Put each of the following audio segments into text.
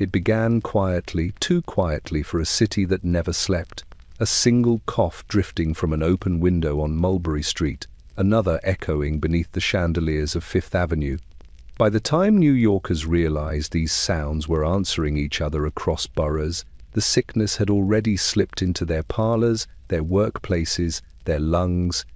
It began quietly, too quietly for a city that never slept. A single cough drifting from an open window on Mulberry Street, another echoing beneath the chandeliers of Fifth Avenue. By the time New Yorkers realized these sounds were answering each other across boroughs, the sickness had already slipped into their parlors, their workplaces, their lungs.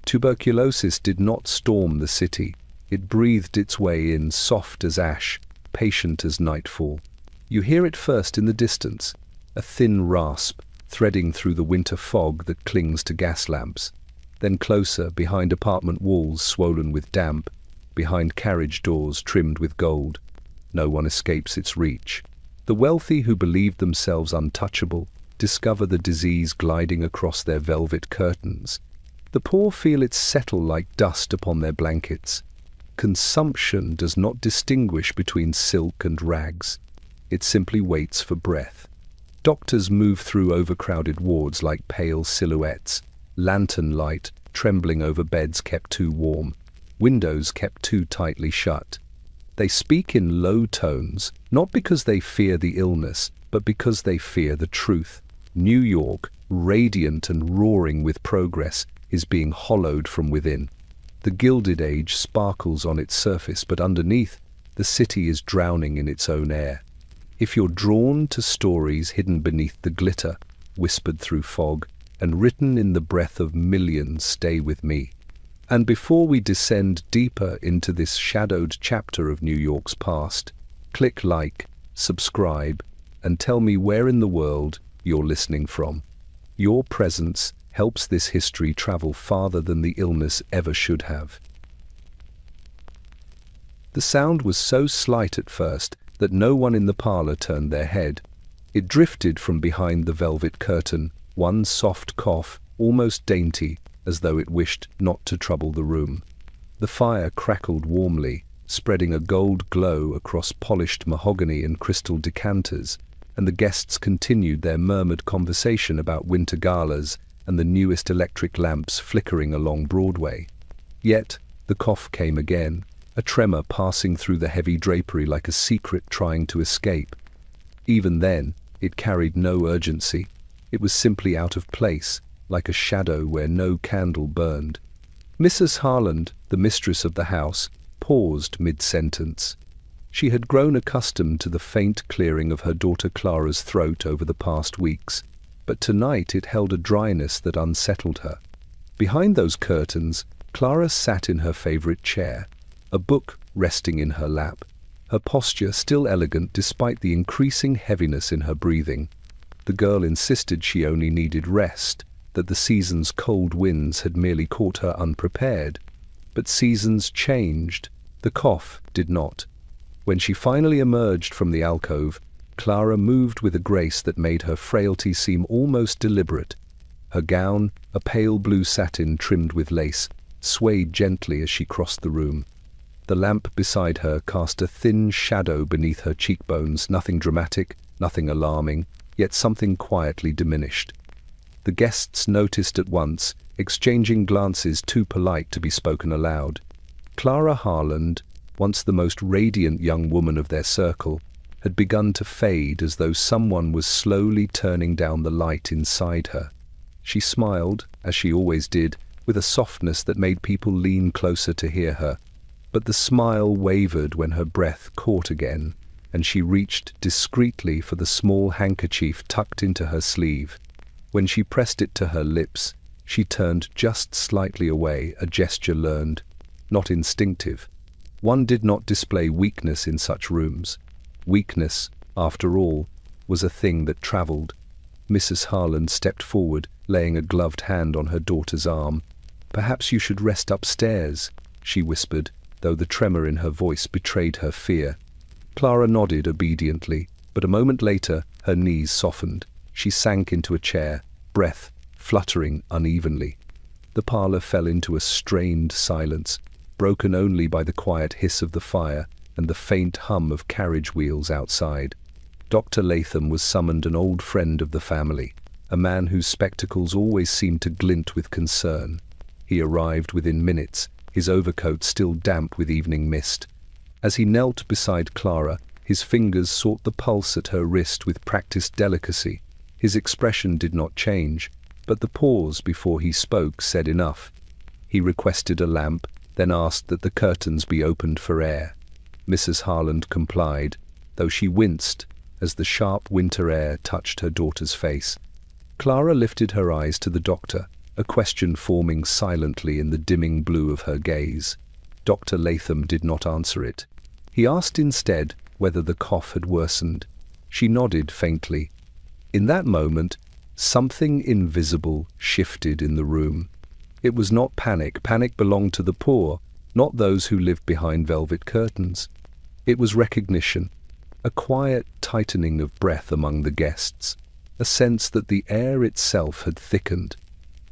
Tuberculosis did not storm the city. It breathed its way in, soft as ash, patient as nightfall. You hear it first in the distance, a thin rasp, threading through the winter fog that clings to gas lamps. Then closer, behind apartment walls swollen with damp, behind carriage doors trimmed with gold. No one escapes its reach. The wealthy who believed themselves untouchable discover the disease gliding across their velvet curtains. The poor feel it settle like dust upon their blankets. Consumption does not distinguish between silk and rags. It simply waits for breath. Doctors move through overcrowded wards like pale silhouettes, lantern light trembling over beds kept too warm, windows kept too tightly shut. They speak in low tones, not because they fear the illness, but because they fear the truth. New York, radiant and roaring with progress, is being hollowed from within. The Gilded Age sparkles on its surface, but underneath, the city is drowning in its own air. If you're drawn to stories hidden beneath the glitter, whispered through fog, and written in the breath of millions, stay with me. And before we descend deeper into this shadowed chapter of New York's past, click like, subscribe, and tell me where in the world you're listening from. Your presence helps this history travel farther than the illness ever should have. The sound was so slight at first that no one in the parlor turned their head. It drifted from behind the velvet curtain, one soft cough, almost dainty, as though it wished not to trouble the room. The fire crackled warmly, spreading a gold glow across polished mahogany and crystal decanters, and the guests continued their murmured conversation about winter galas and the newest electric lamps flickering along Broadway. Yet the cough came again, a tremor passing through the heavy drapery like a secret trying to escape. Even then, it carried no urgency. It was simply out of place, like a shadow where no candle burned. Mrs. Harland, the mistress of the house, paused mid-sentence. She had grown accustomed to the faint clearing of her daughter Clara's throat over the past weeks, but tonight it held a dryness that unsettled her. Behind those curtains, Clara sat in her favorite chair, a book resting in her lap, her posture still elegant despite the increasing heaviness in her breathing. The girl insisted she only needed rest, that the season's cold winds had merely caught her unprepared. But seasons changed. The cough did not. When she finally emerged from the alcove, Clara moved with a grace that made her frailty seem almost deliberate. Her gown, a pale blue satin trimmed with lace, swayed gently as she crossed the room. The lamp beside her cast a thin shadow beneath her cheekbones, nothing dramatic, nothing alarming, yet something quietly diminished. The guests noticed at once, exchanging glances too polite to be spoken aloud. Clara Harland, once the most radiant young woman of their circle, had begun to fade as though someone was slowly turning down the light inside her. She smiled, as she always did, with a softness that made people lean closer to hear her. But the smile wavered when her breath caught again, and she reached discreetly for the small handkerchief tucked into her sleeve. When she pressed it to her lips, she turned just slightly away, a gesture learned, not instinctive. One did not display weakness in such rooms. Weakness, after all, was a thing that traveled. Mrs. Harland stepped forward, laying a gloved hand on her daughter's arm. "Perhaps you should rest upstairs," she whispered, though the tremor in her voice betrayed her fear. Clara nodded obediently, but a moment later her knees softened. She sank into a chair, breath fluttering unevenly. The parlor fell into a strained silence, broken only by the quiet hiss of the fire and the faint hum of carriage wheels outside. Dr. Latham was summoned, an old friend of the family, a man whose spectacles always seemed to glint with concern. He arrived within minutes, his overcoat still damp with evening mist. As he knelt beside Clara, His fingers sought the pulse at her wrist with practiced delicacy. His expression did not change, but the pause before he spoke said enough. He requested a lamp, then asked that the curtains be opened for air. Mrs. Harland complied, though she winced as the sharp winter air touched her daughter's face. Clara lifted her eyes to the doctor, a question forming silently in the dimming blue of her gaze. Dr. Latham did not answer it. He asked instead whether the cough had worsened. She nodded faintly. In that moment, something invisible shifted in the room. It was not panic. Panic belonged to the poor, not those who lived behind velvet curtains. It was recognition, a quiet tightening of breath among the guests, a sense that the air itself had thickened.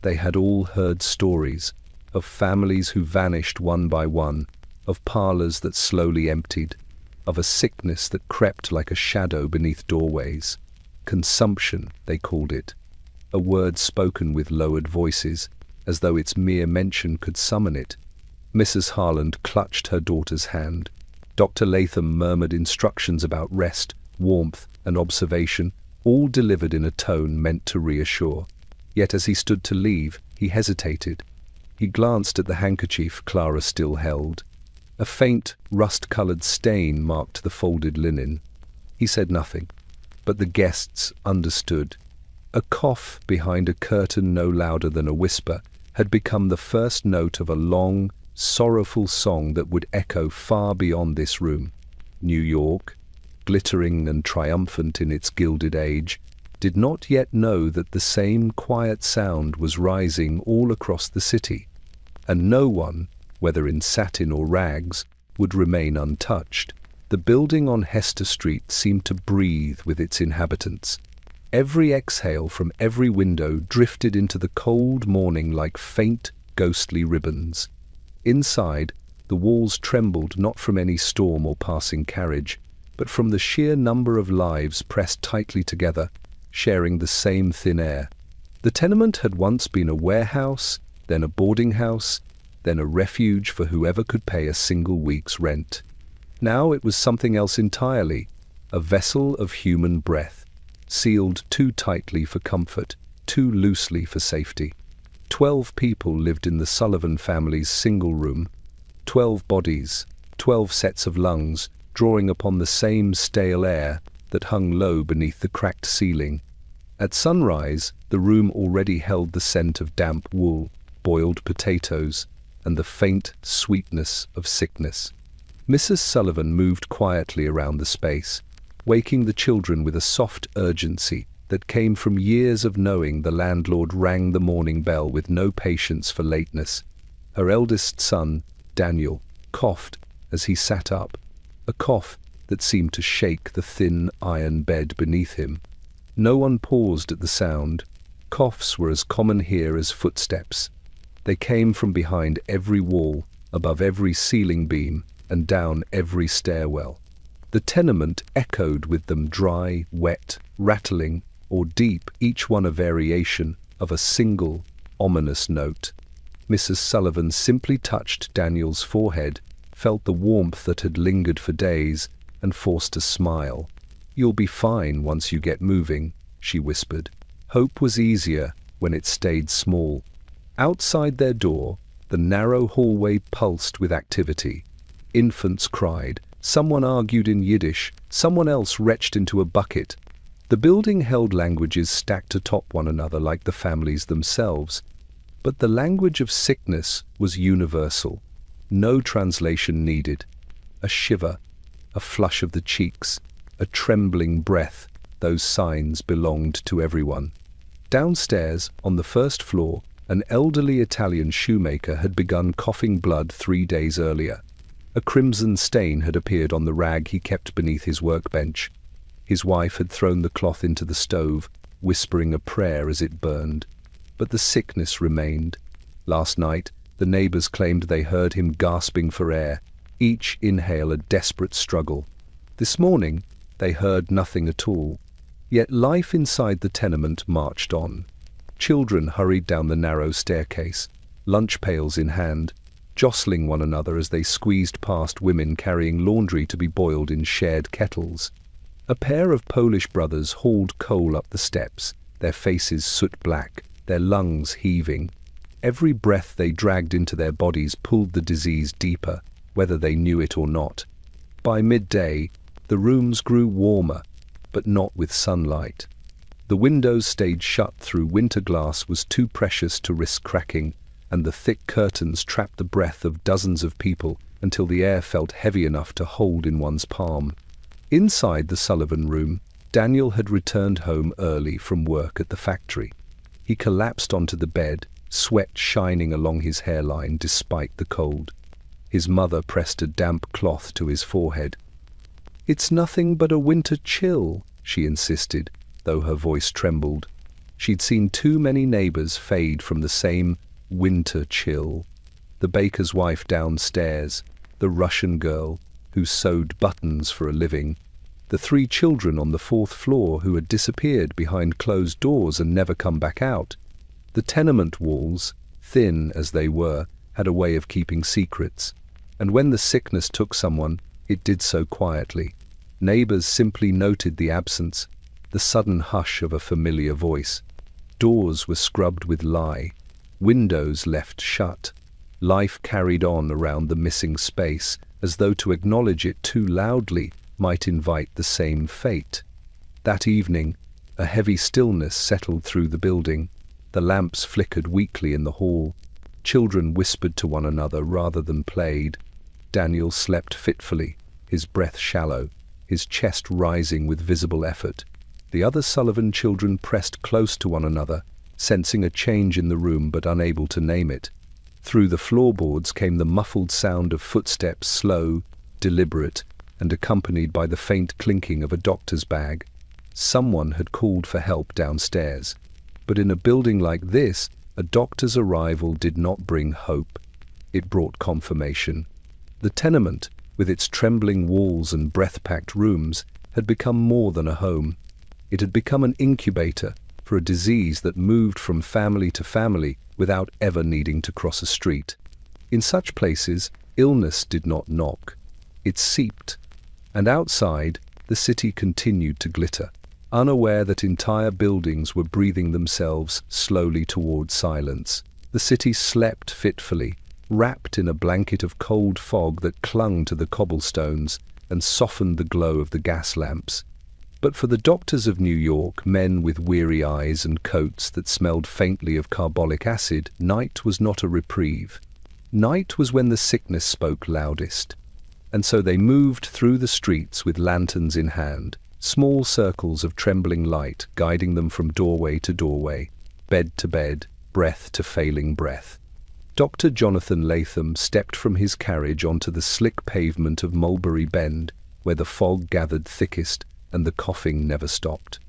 They had all heard stories of families who vanished one by one, of parlors that slowly emptied, of a sickness that crept like a shadow beneath doorways. Consumption, they called it, a word spoken with lowered voices, as though its mere mention could summon it. Mrs. Harland clutched her daughter's hand. Dr. Latham murmured instructions about rest, warmth, and observation, all delivered in a tone meant to reassure. Yet as he stood to leave, he hesitated. He glanced at the handkerchief Clara still held. A faint, rust-colored stain marked the folded linen. He said nothing, but the guests understood. A cough behind a curtain no louder than a whisper had become the first note of a long, sorrowful song that would echo far beyond this room. New York, glittering and triumphant in its gilded age, did not yet know that the same quiet sound was rising all across the city, and no one, whether in satin or rags, would remain untouched. The building on Hester Street seemed to breathe with its inhabitants. Every exhale from every window drifted into the cold morning like faint, ghostly ribbons. Inside, the walls trembled not from any storm or passing carriage, but from the sheer number of lives pressed tightly together, sharing the same thin air. The tenement had once been a warehouse, then a boarding house, then a refuge for whoever could pay a single week's rent. Now it was something else entirely, a vessel of human breath, sealed too tightly for comfort, too loosely for safety. 12 people lived in the Sullivan family's single room, 12 bodies, 12 sets of lungs, drawing upon the same stale air that hung low beneath the cracked ceiling. At sunrise, the room already held the scent of damp wool, boiled potatoes, and the faint sweetness of sickness. Mrs. Sullivan moved quietly around the space, waking the children with a soft urgency that came from years of knowing the landlord rang the morning bell with no patience for lateness. Her eldest son, Daniel, coughed as he sat up, a cough that seemed to shake the thin iron bed beneath him. No one paused at the sound. Coughs were as common here as footsteps. They came from behind every wall, above every ceiling beam, and down every stairwell. The tenement echoed with them, dry, wet, rattling, or deep, each one a variation of a single, ominous note. Mrs. Sullivan simply touched Daniel's forehead, felt the warmth that had lingered for days, and forced a smile. "You'll be fine once you get moving," she whispered. Hope was easier when it stayed small. Outside their door, the narrow hallway pulsed with activity. Infants cried, someone argued in Yiddish, someone else retched into a bucket. The building held languages stacked atop one another like the families themselves. But the language of sickness was universal. No translation needed. A shiver, a flush of the cheeks, a trembling breath, those signs belonged to everyone. Downstairs, on the first floor, an elderly Italian shoemaker had begun coughing blood 3 days earlier. A crimson stain had appeared on the rag he kept beneath his workbench. His wife had thrown the cloth into the stove, whispering a prayer as it burned. But the sickness remained. Last night, the neighbors claimed they heard him gasping for air, each inhale a desperate struggle. This morning, they heard nothing at all. Yet life inside the tenement marched on. Children hurried down the narrow staircase, lunch pails in hand. jostling one another as they squeezed past women carrying laundry to be boiled in shared kettles. A pair of Polish brothers hauled coal up the steps, their faces soot-black, their lungs heaving. Every breath they dragged into their bodies pulled the disease deeper, whether they knew it or not. By midday, the rooms grew warmer, but not with sunlight. The windows stayed shut through winter glass was too precious to risk cracking, and the thick curtains trapped the breath of dozens of people until the air felt heavy enough to hold in one's palm. Inside the Sullivan room, Daniel had returned home early from work at the factory. He collapsed onto the bed, sweat shining along his hairline despite the cold. His mother pressed a damp cloth to his forehead. "It's nothing but a winter chill," she insisted, though her voice trembled. She'd seen too many neighbors fade from the same winter chill. The baker's wife downstairs, the Russian girl who sewed buttons for a living, the 3 children on the 4th floor who had disappeared behind closed doors and never come back out. The tenement walls, thin as they were, had a way of keeping secrets, and when the sickness took someone, it did so quietly. Neighbors simply noted the absence, the sudden hush of a familiar voice. Doors were scrubbed with lye, windows left shut. Life carried on around the missing space, as though to acknowledge it too loudly might invite the same fate. That evening, a heavy stillness settled through the building. The lamps flickered weakly in the hall. Children whispered to one another rather than played. Daniel slept fitfully, his breath shallow, his chest rising with visible effort. The other Sullivan children pressed close to one another, sensing a change in the room but unable to name it. Through the floorboards came the muffled sound of footsteps, slow, deliberate, and accompanied by the faint clinking of a doctor's bag. Someone had called for help downstairs. But in a building like this, a doctor's arrival did not bring hope. It brought confirmation. The tenement, with its trembling walls and breath-packed rooms, had become more than a home. It had become an incubator for a disease that moved from family to family without ever needing to cross a street. In such places, illness did not knock. It seeped. And outside, the city continued to glitter, unaware that entire buildings were breathing themselves slowly toward silence. The city slept fitfully, wrapped in a blanket of cold fog that clung to the cobblestones and softened the glow of the gas lamps. But for the doctors of New York, men with weary eyes and coats that smelled faintly of carbolic acid, night was not a reprieve. Night was when the sickness spoke loudest. And so they moved through the streets with lanterns in hand, small circles of trembling light guiding them from doorway to doorway, bed to bed, breath to failing breath. Dr. Jonathan Latham stepped from his carriage onto the slick pavement of Mulberry Bend, where the fog gathered thickest and the coughing never stopped.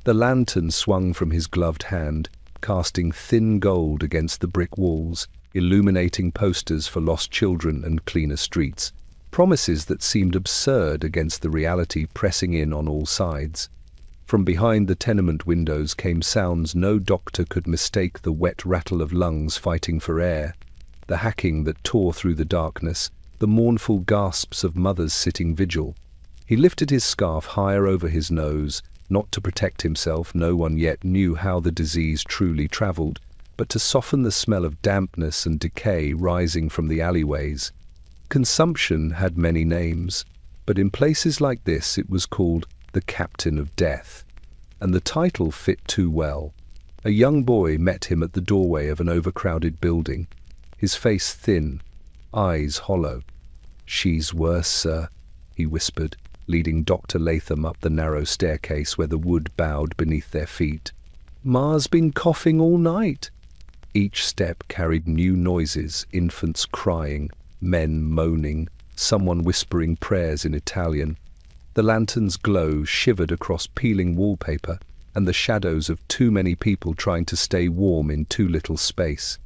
The lantern swung from his gloved hand, casting thin gold against the brick walls, illuminating posters for lost children and cleaner streets, promises that seemed absurd against the reality pressing in on all sides. From behind the tenement windows came sounds no doctor could mistake: the wet rattle of lungs fighting for air, the hacking that tore through the darkness, the mournful gasps of mothers sitting vigil. He lifted his scarf higher over his nose, not to protect himself, no one yet knew how the disease truly traveled, but to soften the smell of dampness and decay rising from the alleyways. Consumption had many names, but in places like this it was called the Captain of Death, and the title fit too well. A young boy met him at the doorway of an overcrowded building, his face thin, eyes hollow. "She's worse, sir," he whispered, leading Dr. Latham up the narrow staircase where the wood bowed beneath their feet. "Ma's been coughing all night." Each step carried new noises: infants crying, men moaning, someone whispering prayers in Italian. The lantern's glow shivered across peeling wallpaper and the shadows of too many people trying to stay warm in too little space.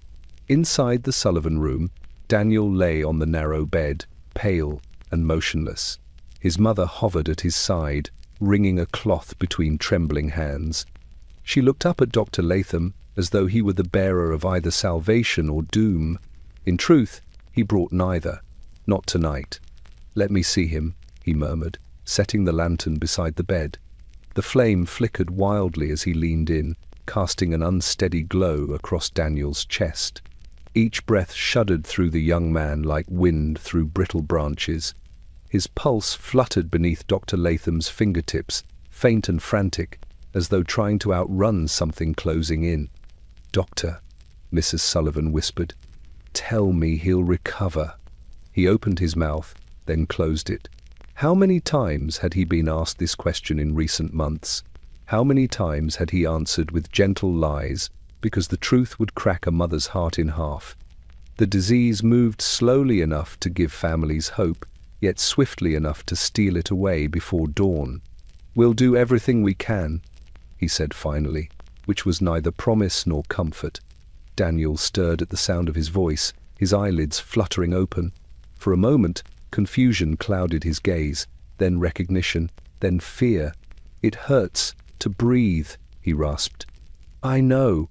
Inside the Sullivan room, Daniel lay on the narrow bed, pale and motionless. His mother hovered at his side, wringing a cloth between trembling hands. She looked up at Dr. Latham as though he were the bearer of either salvation or doom. In truth, He brought neither. Not tonight. Let me see him, he murmured, setting the lantern beside the bed. The flame flickered wildly as he leaned in, casting an unsteady glow across Daniel's chest. Each breath shuddered through the young man like wind through brittle branches. His pulse fluttered beneath Dr. Latham's fingertips, faint and frantic, as though trying to outrun something closing in. "Doctor," Mrs. Sullivan whispered, "tell me he'll recover." He opened his mouth, then closed it. How many times had he been asked this question in recent months? How many times had he answered with gentle lies, because the truth would crack a mother's heart in half? The disease moved slowly enough to give families hope, yet swiftly enough to steal it away before dawn. "We'll do everything we can," he said finally, which was neither promise nor comfort. Daniel stirred at the sound of his voice, his eyelids fluttering open. For a moment, confusion clouded his gaze, then recognition, then fear. "It hurts to breathe," he rasped. "I know."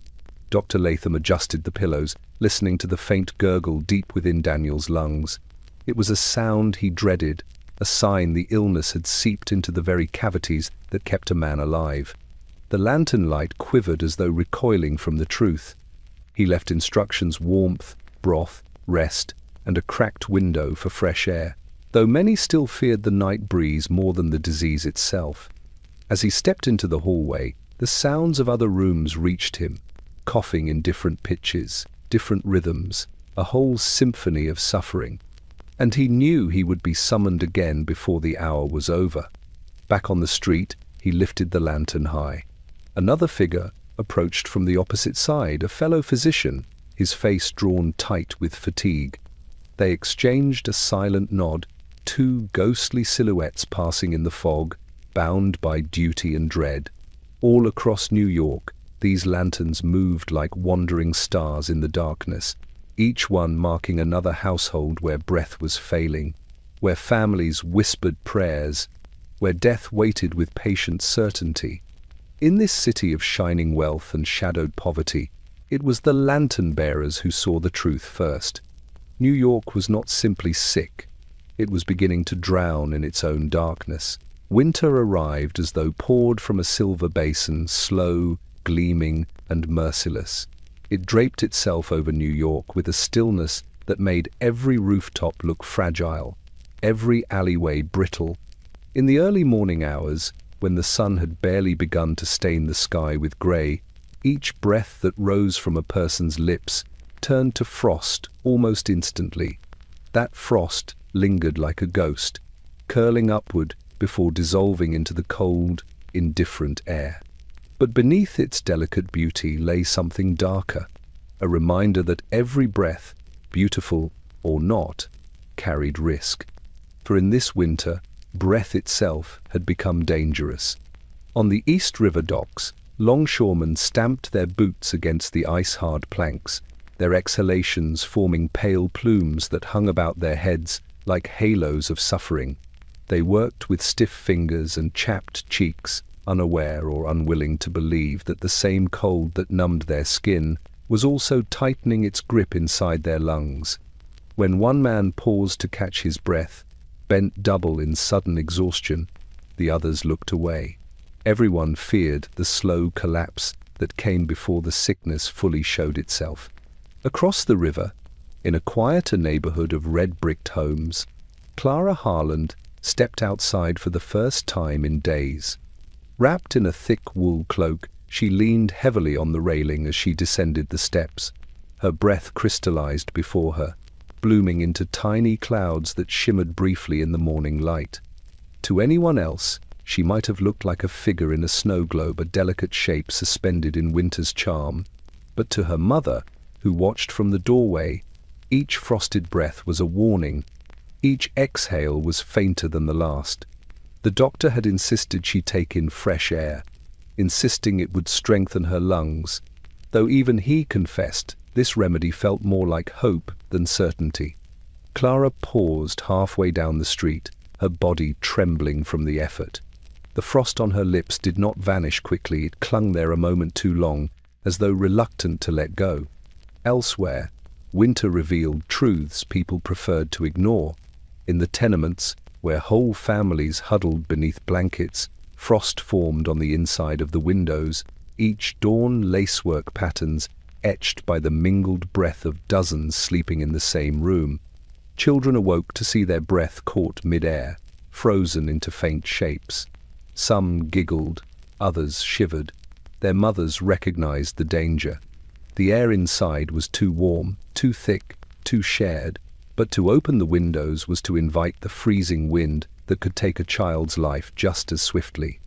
Dr. Latham adjusted the pillows, listening to the faint gurgle deep within Daniel's lungs. It was a sound he dreaded, a sign the illness had seeped into the very cavities that kept a man alive. The lantern light quivered as though recoiling from the truth. He left instructions: warmth, broth, rest, and a cracked window for fresh air, though many still feared the night breeze more than the disease itself. As he stepped into the hallway, the sounds of other rooms reached him, coughing in different pitches, different rhythms, a whole symphony of suffering. And he knew he would be summoned again before the hour was over. Back on the street, he lifted the lantern high. Another figure approached from the opposite side, a fellow physician, his face drawn tight with fatigue. They exchanged a silent nod, two ghostly silhouettes passing in the fog, bound by duty and dread. All across New York, these lanterns moved like wandering stars in the darkness, each one marking another household where breath was failing, where families whispered prayers, where death waited with patient certainty. In this city of shining wealth and shadowed poverty, it was the lantern-bearers who saw the truth first. New York was not simply sick. It was beginning to drown in its own darkness. Winter arrived as though poured from a silver basin, slow, gleaming, and merciless. It draped itself over New York with a stillness that made every rooftop look fragile, every alleyway brittle. In the early morning hours, when the sun had barely begun to stain the sky with grey, each breath that rose from a person's lips turned to frost almost instantly. That frost lingered like a ghost, curling upward before dissolving into the cold, indifferent air. But beneath its delicate beauty lay something darker, a reminder that every breath, beautiful or not, carried risk. For in this winter, breath itself had become dangerous. On the East River docks, longshoremen stamped their boots against the ice-hard planks, their exhalations forming pale plumes that hung about their heads like halos of suffering. They worked with stiff fingers and chapped cheeks, unaware or unwilling to believe that the same cold that numbed their skin was also tightening its grip inside their lungs. When one man paused to catch his breath, bent double in sudden exhaustion, the others looked away. Everyone feared the slow collapse that came before the sickness fully showed itself. Across the river, in a quieter neighborhood of red-bricked homes, Clara Harland stepped outside for the first time in days. Wrapped in a thick wool cloak, she leaned heavily on the railing as she descended the steps. Her breath crystallized before her, blooming into tiny clouds that shimmered briefly in the morning light. To anyone else, she might have looked like a figure in a snow globe, a delicate shape suspended in winter's charm. But to her mother, who watched from the doorway, each frosted breath was a warning. Each exhale was fainter than the last. The doctor had insisted she take in fresh air, insisting it would strengthen her lungs, though even he confessed this remedy felt more like hope than certainty. Clara paused halfway down the street, her body trembling from the effort. The frost on her lips did not vanish quickly. It clung there a moment too long, as though reluctant to let go. Elsewhere, Winter revealed truths people preferred to ignore. In the tenements, where whole families huddled beneath blankets, frost formed on the inside of the windows, each dawn lacework patterns etched by the mingled breath of dozens sleeping in the same room. Children awoke to see their breath caught mid-air, frozen into faint shapes. Some giggled, others shivered. Their mothers recognized the danger. The air inside was too warm, too thick, too shared, but to open the windows was to invite the freezing wind that could take a child's life just as swiftly.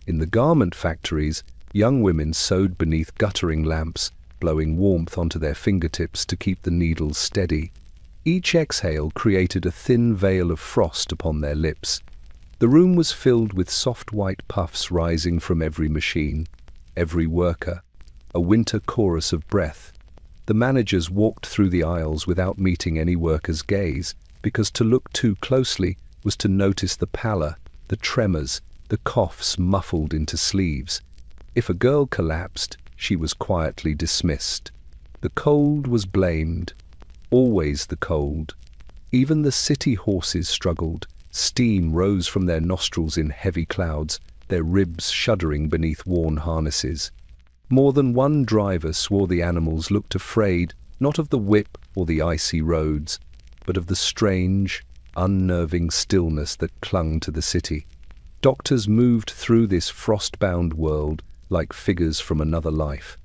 In the garment factories, young women sewed beneath guttering lamps, blowing warmth onto their fingertips to keep the needles steady. Each exhale created a thin veil of frost upon their lips. The room was filled with soft white puffs rising from every machine, every worker, a winter chorus of breath. The managers walked through the aisles without meeting any worker's gaze, because to look too closely was to notice the pallor, the tremors, the coughs muffled into sleeves. If a girl collapsed, she was quietly dismissed. The cold was blamed, always the cold. Even the city horses struggled. Steam rose from their nostrils in heavy clouds, their ribs shuddering beneath worn harnesses. More than one driver swore the animals looked afraid, not of the whip or the icy roads, but of the strange, unnerving stillness that clung to the city. Doctors moved through this frost-bound world like figures from another life.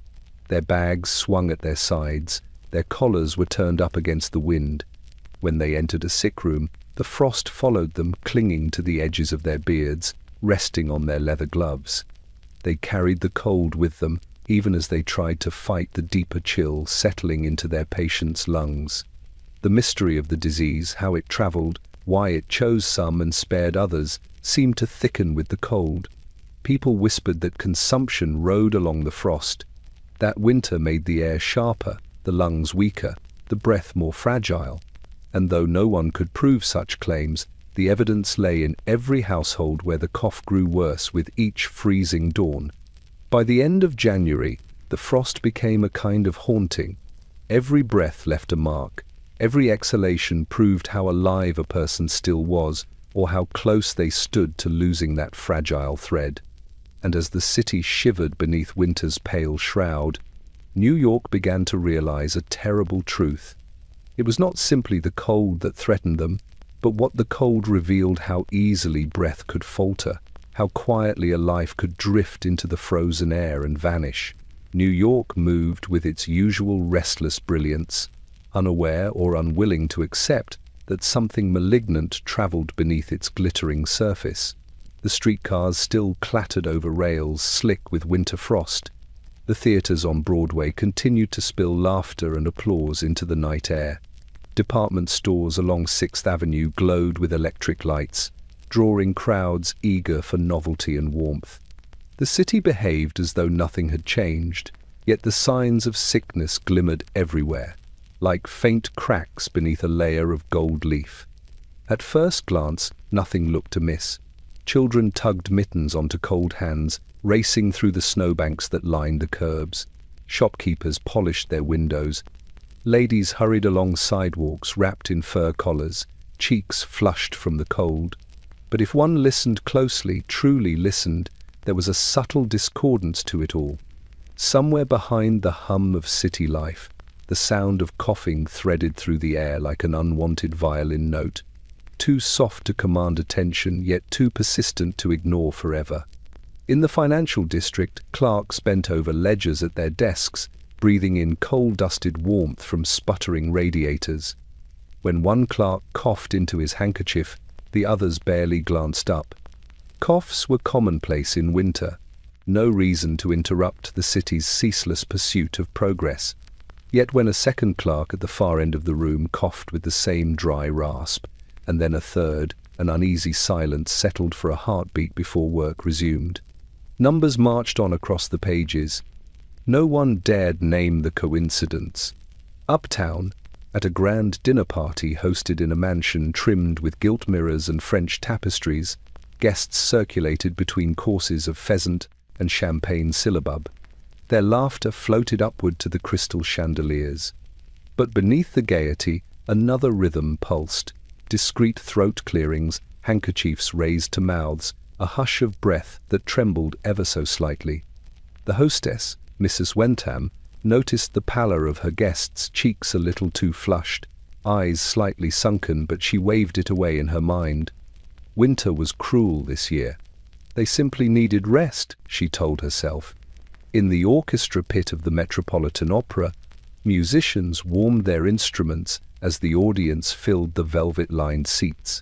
Their bags swung at their sides, their collars were turned up against the wind. When they entered a sick room, the frost followed them, clinging to the edges of their beards, resting on their leather gloves. They carried the cold with them, even as they tried to fight the deeper chill settling into their patients' lungs. The mystery of the disease, how it traveled, why it chose some and spared others, seemed to thicken with the cold. People whispered that consumption rode along the frost. That winter made the air sharper, the lungs weaker, the breath more fragile. And though no one could prove such claims, the evidence lay in every household where the cough grew worse with each freezing dawn. By the end of January, the frost became a kind of haunting. Every breath left a mark. Every exhalation proved how alive a person still was, or how close they stood to losing that fragile thread. And as the city shivered beneath winter's pale shroud, New York began to realize a terrible truth. It was not simply the cold that threatened them, but what the cold revealed: how easily breath could falter, how quietly a life could drift into the frozen air and vanish. New York moved with its usual restless brilliance, unaware or unwilling to accept that something malignant traveled beneath its glittering surface. The streetcars still clattered over rails slick with winter frost. The theaters on Broadway continued to spill laughter and applause into the night air. Department stores along 6th Avenue glowed with electric lights, drawing crowds eager for novelty and warmth. The city behaved as though nothing had changed, yet the signs of sickness glimmered everywhere, like faint cracks beneath a layer of gold leaf. At first glance, nothing looked amiss. Children tugged mittens onto cold hands, racing through the snowbanks that lined the curbs. Shopkeepers polished their windows. Ladies hurried along sidewalks wrapped in fur collars, cheeks flushed from the cold. But if one listened closely, truly listened, there was a subtle discordance to it all. Somewhere behind the hum of city life, the sound of coughing threaded through the air like an unwanted violin note, too soft to command attention, yet too persistent to ignore forever. In the financial district, clerks bent over ledgers at their desks, breathing in coal-dusted warmth from sputtering radiators. When one clerk coughed into his handkerchief, the others barely glanced up. Coughs were commonplace in winter, no reason to interrupt the city's ceaseless pursuit of progress. Yet when a second clerk at the far end of the room coughed with the same dry rasp, and then a third, an uneasy silence settled for a heartbeat before work resumed. Numbers marched on across the pages. No one dared name the coincidence. Uptown, at a grand dinner party hosted in a mansion trimmed with gilt mirrors and French tapestries, guests circulated between courses of pheasant and champagne syllabub. Their laughter floated upward to the crystal chandeliers. But beneath the gaiety, another rhythm pulsed. Discreet throat clearings, handkerchiefs raised to mouths, a hush of breath that trembled ever so slightly. The hostess, Mrs. Wentham, noticed the pallor of her guests, cheeks a little too flushed, eyes slightly sunken, but she waved it away in her mind. Winter was cruel this year. They simply needed rest, she told herself. In the orchestra pit of the Metropolitan Opera, musicians warmed their instruments as the audience filled the velvet-lined seats.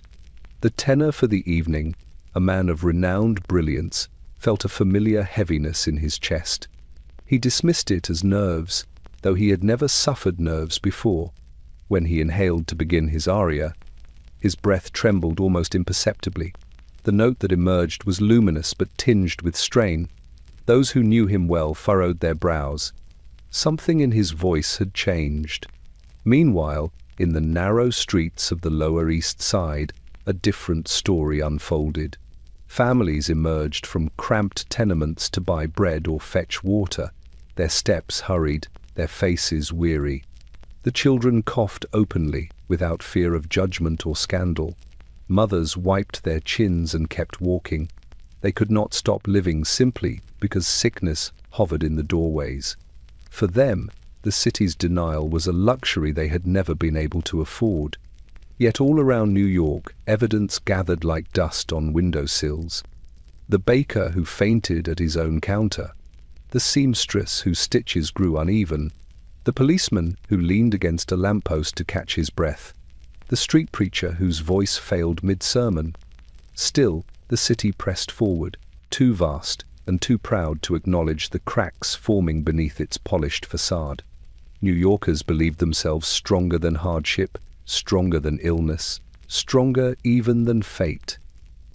The tenor for the evening, a man of renowned brilliance, felt a familiar heaviness in his chest. He dismissed it as nerves, though he had never suffered nerves before. When he inhaled to begin his aria, his breath trembled almost imperceptibly. The note that emerged was luminous but tinged with strain. Those who knew him well furrowed their brows. Something in his voice had changed. Meanwhile, in the narrow streets of the Lower East Side, a different story unfolded. Families emerged from cramped tenements to buy bread or fetch water. Their steps hurried, their faces weary. The children coughed openly, without fear of judgment or scandal. Mothers wiped their chins and kept walking. They could not stop living simply because sickness hovered in the doorways. For them, the city's denial was a luxury they had never been able to afford. Yet all around New York, evidence gathered like dust on windowsills. The baker who fainted at his own counter, the seamstress whose stitches grew uneven, the policeman who leaned against a lamppost to catch his breath, the street preacher whose voice failed mid-sermon. Still, the city pressed forward, too vast and too proud to acknowledge the cracks forming beneath its polished facade. New Yorkers believed themselves stronger than hardship, stronger than illness, stronger even than fate.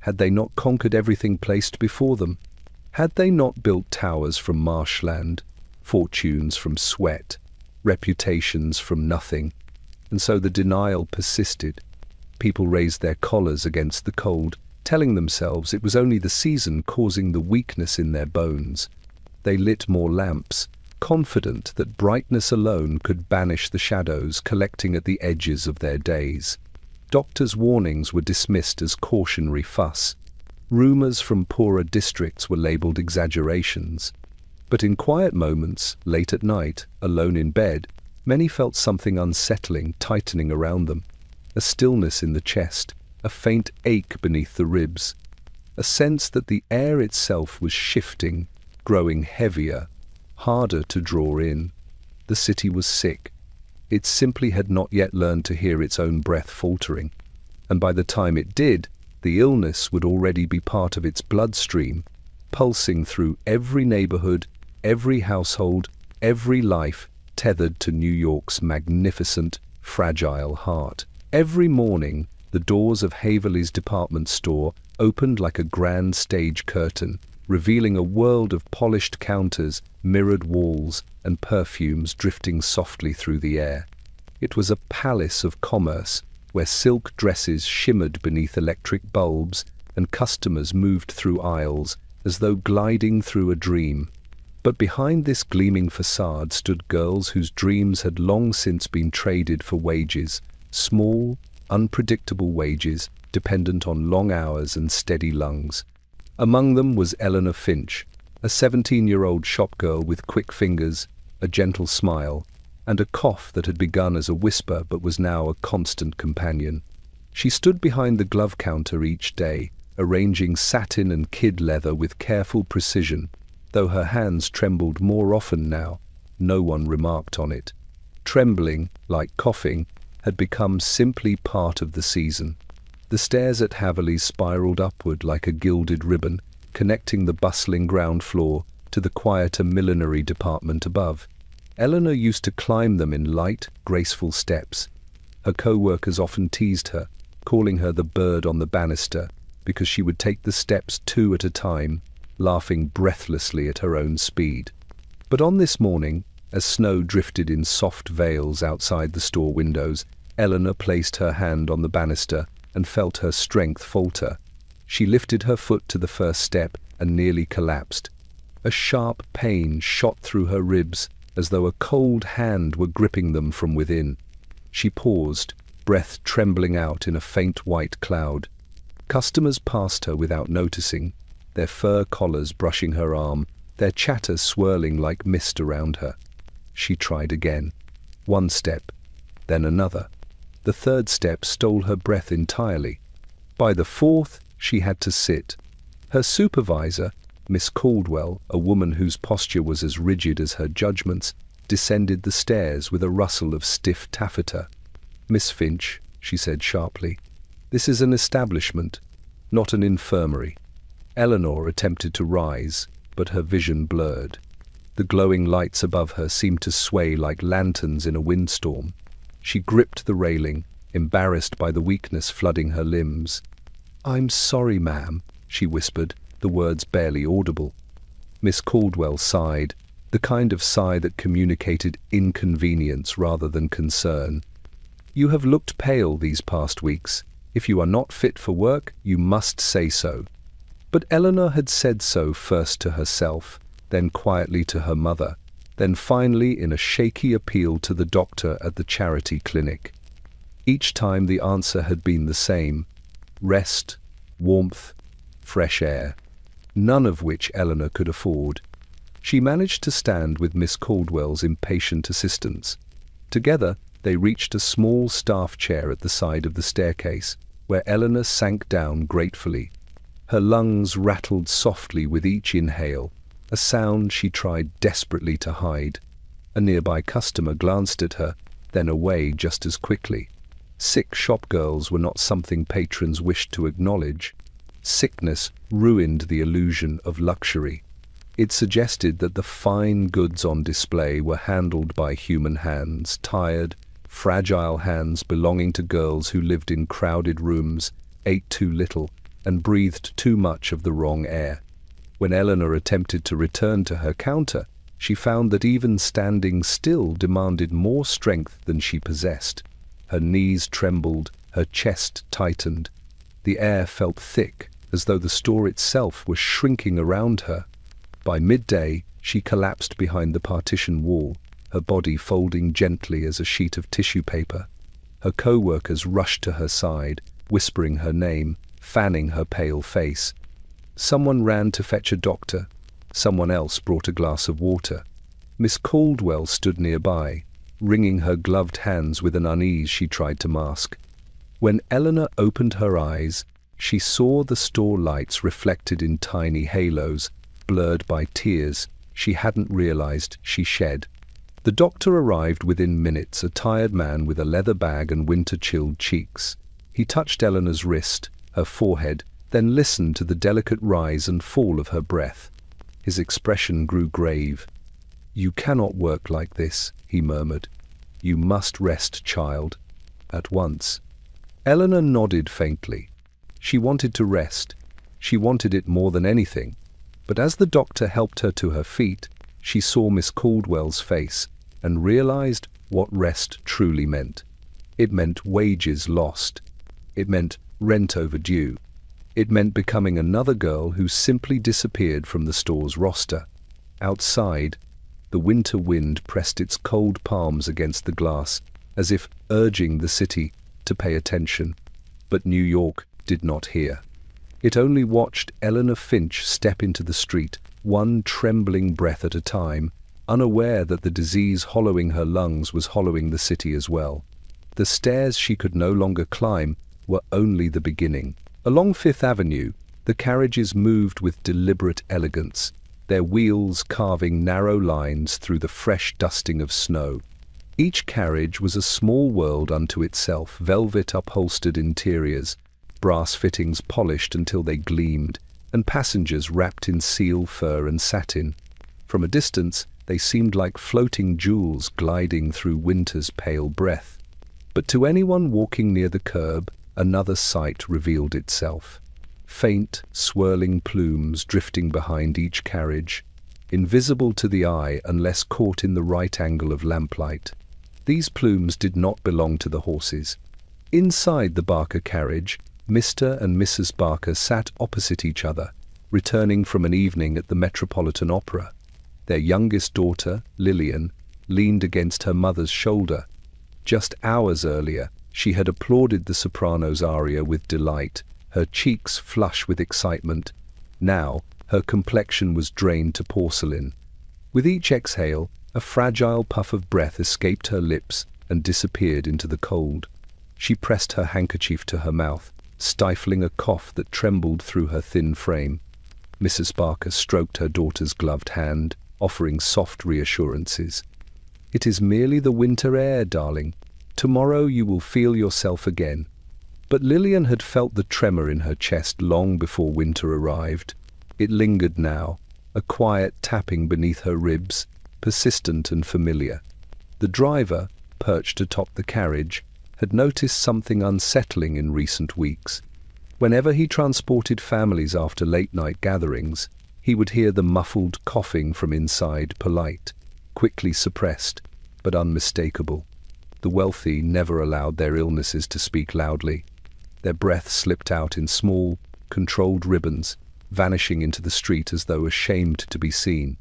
Had they not conquered everything placed before them? Had they not built towers from marshland, fortunes from sweat, reputations from nothing? And so the denial persisted. People raised their collars against the cold, telling themselves it was only the season causing the weakness in their bones. They lit more lamps, confident that brightness alone could banish the shadows collecting at the edges of their days. Doctors' warnings were dismissed as cautionary fuss. Rumors from poorer districts were labeled exaggerations. But in quiet moments, late at night, alone in bed, many felt something unsettling tightening around them. A stillness in the chest, a faint ache beneath the ribs, a sense that the air itself was shifting, growing heavier, harder to draw in. The city was sick. It simply had not yet learned to hear its own breath faltering. And by the time it did, the illness would already be part of its bloodstream, pulsing through every neighborhood, every household, every life tethered to New York's magnificent, fragile heart. Every morning, the doors of Haverly's department store opened like a grand stage curtain, revealing a world of polished counters, mirrored walls, and perfumes drifting softly through the air. It was a palace of commerce, where silk dresses shimmered beneath electric bulbs and customers moved through aisles as though gliding through a dream. But behind this gleaming facade stood girls whose dreams had long since been traded for wages, small, unpredictable wages dependent on long hours and steady lungs. Among them was Eleanor Finch, a 17-year-old shopgirl with quick fingers, a gentle smile, and a cough that had begun as a whisper but was now a constant companion. She stood behind the glove counter each day, arranging satin and kid leather with careful precision. Though her hands trembled more often now, no one remarked on it. Trembling, like coughing, had become simply part of the season. The stairs at Haverly's spiraled upward like a gilded ribbon, connecting the bustling ground floor to the quieter millinery department above. Eleanor used to climb them in light, graceful steps. Her co-workers often teased her, calling her the bird on the banister, because she would take the steps 2 at a time, laughing breathlessly at her own speed. But on this morning, as snow drifted in soft veils outside the store windows, Eleanor placed her hand on the banister and felt her strength falter. She lifted her foot to the first step and nearly collapsed. A sharp pain shot through her ribs, as though a cold hand were gripping them from within. She paused, breath trembling out in a faint white cloud. Customers passed her without noticing, their fur collars brushing her arm, their chatter swirling like mist around her. She tried again. One step, then another. The third step stole her breath entirely. By the fourth, she had to sit. Her supervisor, Miss Caldwell, a woman whose posture was as rigid as her judgments, descended the stairs with a rustle of stiff taffeta. "Miss Finch," she said sharply, "this is an establishment, not an infirmary." Eleanor attempted to rise, but her vision blurred. The glowing lights above her seemed to sway like lanterns in a windstorm. She gripped the railing, embarrassed by the weakness flooding her limbs. "I'm sorry, ma'am," she whispered, the words barely audible. Miss Caldwell sighed, the kind of sigh that communicated inconvenience rather than concern. "You have looked pale these past weeks. If you are not fit for work, you must say so." But Eleanor had said so first to herself, then quietly to her mother, then finally in a shaky appeal to the doctor at the charity clinic. Each time the answer had been the same: rest, warmth, fresh air, none of which Eleanor could afford. She managed to stand with Miss Caldwell's impatient assistance. Together, they reached a small staff chair at the side of the staircase, where Eleanor sank down gratefully. Her lungs rattled softly with each inhale, a sound she tried desperately to hide. A nearby customer glanced at her, then away just as quickly. Sick shopgirls were not something patrons wished to acknowledge. Sickness ruined the illusion of luxury. It suggested that the fine goods on display were handled by human hands, tired, fragile hands belonging to girls who lived in crowded rooms, ate too little, and breathed too much of the wrong air. When Eleanor attempted to return to her counter, she found that even standing still demanded more strength than she possessed. Her knees trembled, her chest tightened. The air felt thick, as though the store itself was shrinking around her. By midday, she collapsed behind the partition wall, her body folding gently as a sheet of tissue paper. Her co-workers rushed to her side, whispering her name, fanning her pale face. Someone ran to fetch a doctor. Someone else brought a glass of water. Miss Caldwell stood nearby, wringing her gloved hands with an unease she tried to mask. When Eleanor opened her eyes, she saw the store lights reflected in tiny halos, blurred by tears she hadn't realized she shed. The doctor arrived within minutes, a tired man with a leather bag and winter-chilled cheeks. He touched Eleanor's wrist, her forehead, then listened to the delicate rise and fall of her breath. His expression grew grave. "You cannot work like this," he murmured. "You must rest, child, at once." Eleanor nodded faintly. She wanted to rest. She wanted it more than anything. But as the doctor helped her to her feet, she saw Miss Caldwell's face and realized what rest truly meant. It meant wages lost. It meant rent overdue. It meant becoming another girl who simply disappeared from the store's roster. Outside, the winter wind pressed its cold palms against the glass, as if urging the city to pay attention. But New York did not hear. It only watched Eleanor Finch step into the street, one trembling breath at a time, unaware that the disease hollowing her lungs was hollowing the city as well. The stairs she could no longer climb were only the beginning. Along Fifth Avenue, the carriages moved with deliberate elegance, their wheels carving narrow lines through the fresh dusting of snow. Each carriage was a small world unto itself, velvet upholstered interiors, brass fittings polished until they gleamed, and passengers wrapped in seal fur and satin. From a distance, they seemed like floating jewels gliding through winter's pale breath. But to anyone walking near the curb, another sight revealed itself. Faint, swirling plumes drifting behind each carriage, invisible to the eye unless caught in the right angle of lamplight. These plumes did not belong to the horses. Inside the Barker carriage, Mr. and Mrs. Barker sat opposite each other, returning from an evening at the Metropolitan Opera. Their youngest daughter, Lillian, leaned against her mother's shoulder. Just hours earlier, she had applauded the soprano's aria with delight, her cheeks flush with excitement. Now, her complexion was drained to porcelain. With each exhale, a fragile puff of breath escaped her lips and disappeared into the cold. She pressed her handkerchief to her mouth, stifling a cough that trembled through her thin frame. Mrs. Barker stroked her daughter's gloved hand, offering soft reassurances. "It is merely the winter air, darling. Tomorrow you will feel yourself again." But Lillian had felt the tremor in her chest long before winter arrived. It lingered now, a quiet tapping beneath her ribs, persistent and familiar. The driver, perched atop the carriage, had noticed something unsettling in recent weeks. Whenever he transported families after late-night gatherings, he would hear the muffled coughing from inside, polite, quickly suppressed, but unmistakable. The wealthy never allowed their illnesses to speak loudly. Their breath slipped out in small, controlled ribbons, vanishing into the street as though ashamed to be seen.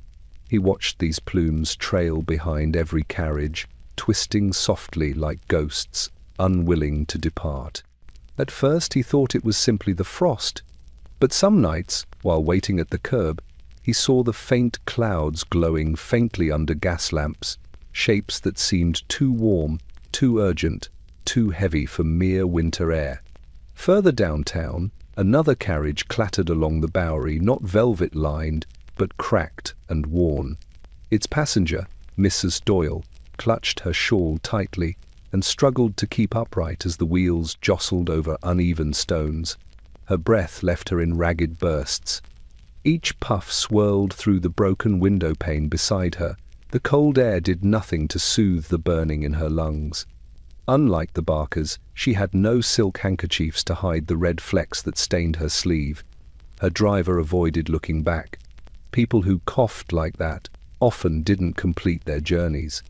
He watched these plumes trail behind every carriage, twisting softly like ghosts, unwilling to depart. At first he thought it was simply the frost, but some nights, while waiting at the curb, he saw the faint clouds glowing faintly under gas lamps, shapes that seemed too warm, too urgent, too heavy for mere winter air. Further downtown, another carriage clattered along the Bowery, not velvet-lined, but cracked and worn. Its passenger, Mrs. Doyle, clutched her shawl tightly and struggled to keep upright as the wheels jostled over uneven stones. Her breath left her in ragged bursts. Each puff swirled through the broken window pane beside her. The cold air did nothing to soothe the burning in her lungs. Unlike the Barkers, she had no silk handkerchiefs to hide the red flecks that stained her sleeve. Her driver avoided looking back. People who coughed like that often didn't complete their journeys.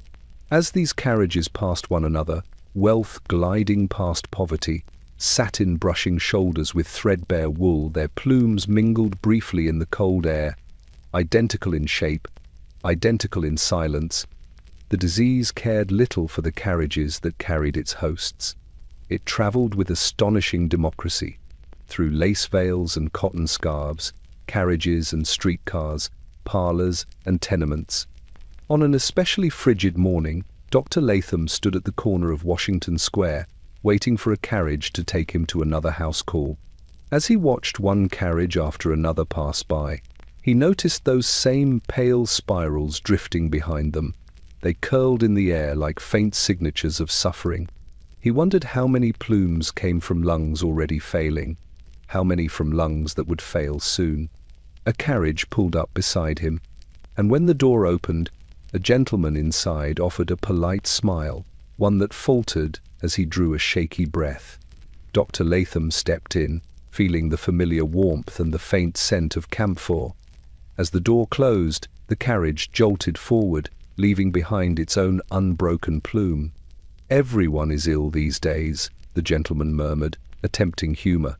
As these carriages passed one another, wealth gliding past poverty, satin brushing shoulders with threadbare wool, their plumes mingled briefly in the cold air, identical in shape, identical in silence. The disease cared little for the carriages that carried its hosts. It travelled with astonishing democracy, through lace veils and cotton scarves, carriages and streetcars, parlours and tenements. On an especially frigid morning, Dr. Latham stood at the corner of Washington Square, waiting for a carriage to take him to another house call. As he watched one carriage after another pass by, he noticed those same pale spirals drifting behind them. They curled in the air like faint signatures of suffering. He wondered how many plumes came from lungs already failing, how many from lungs that would fail soon. A carriage pulled up beside him, and when the door opened, a gentleman inside offered a polite smile, one that faltered as he drew a shaky breath. Dr. Latham stepped in, feeling the familiar warmth and the faint scent of camphor. As the door closed, the carriage jolted forward, leaving behind its own unbroken plume. "Everyone is ill these days," the gentleman murmured, attempting humour.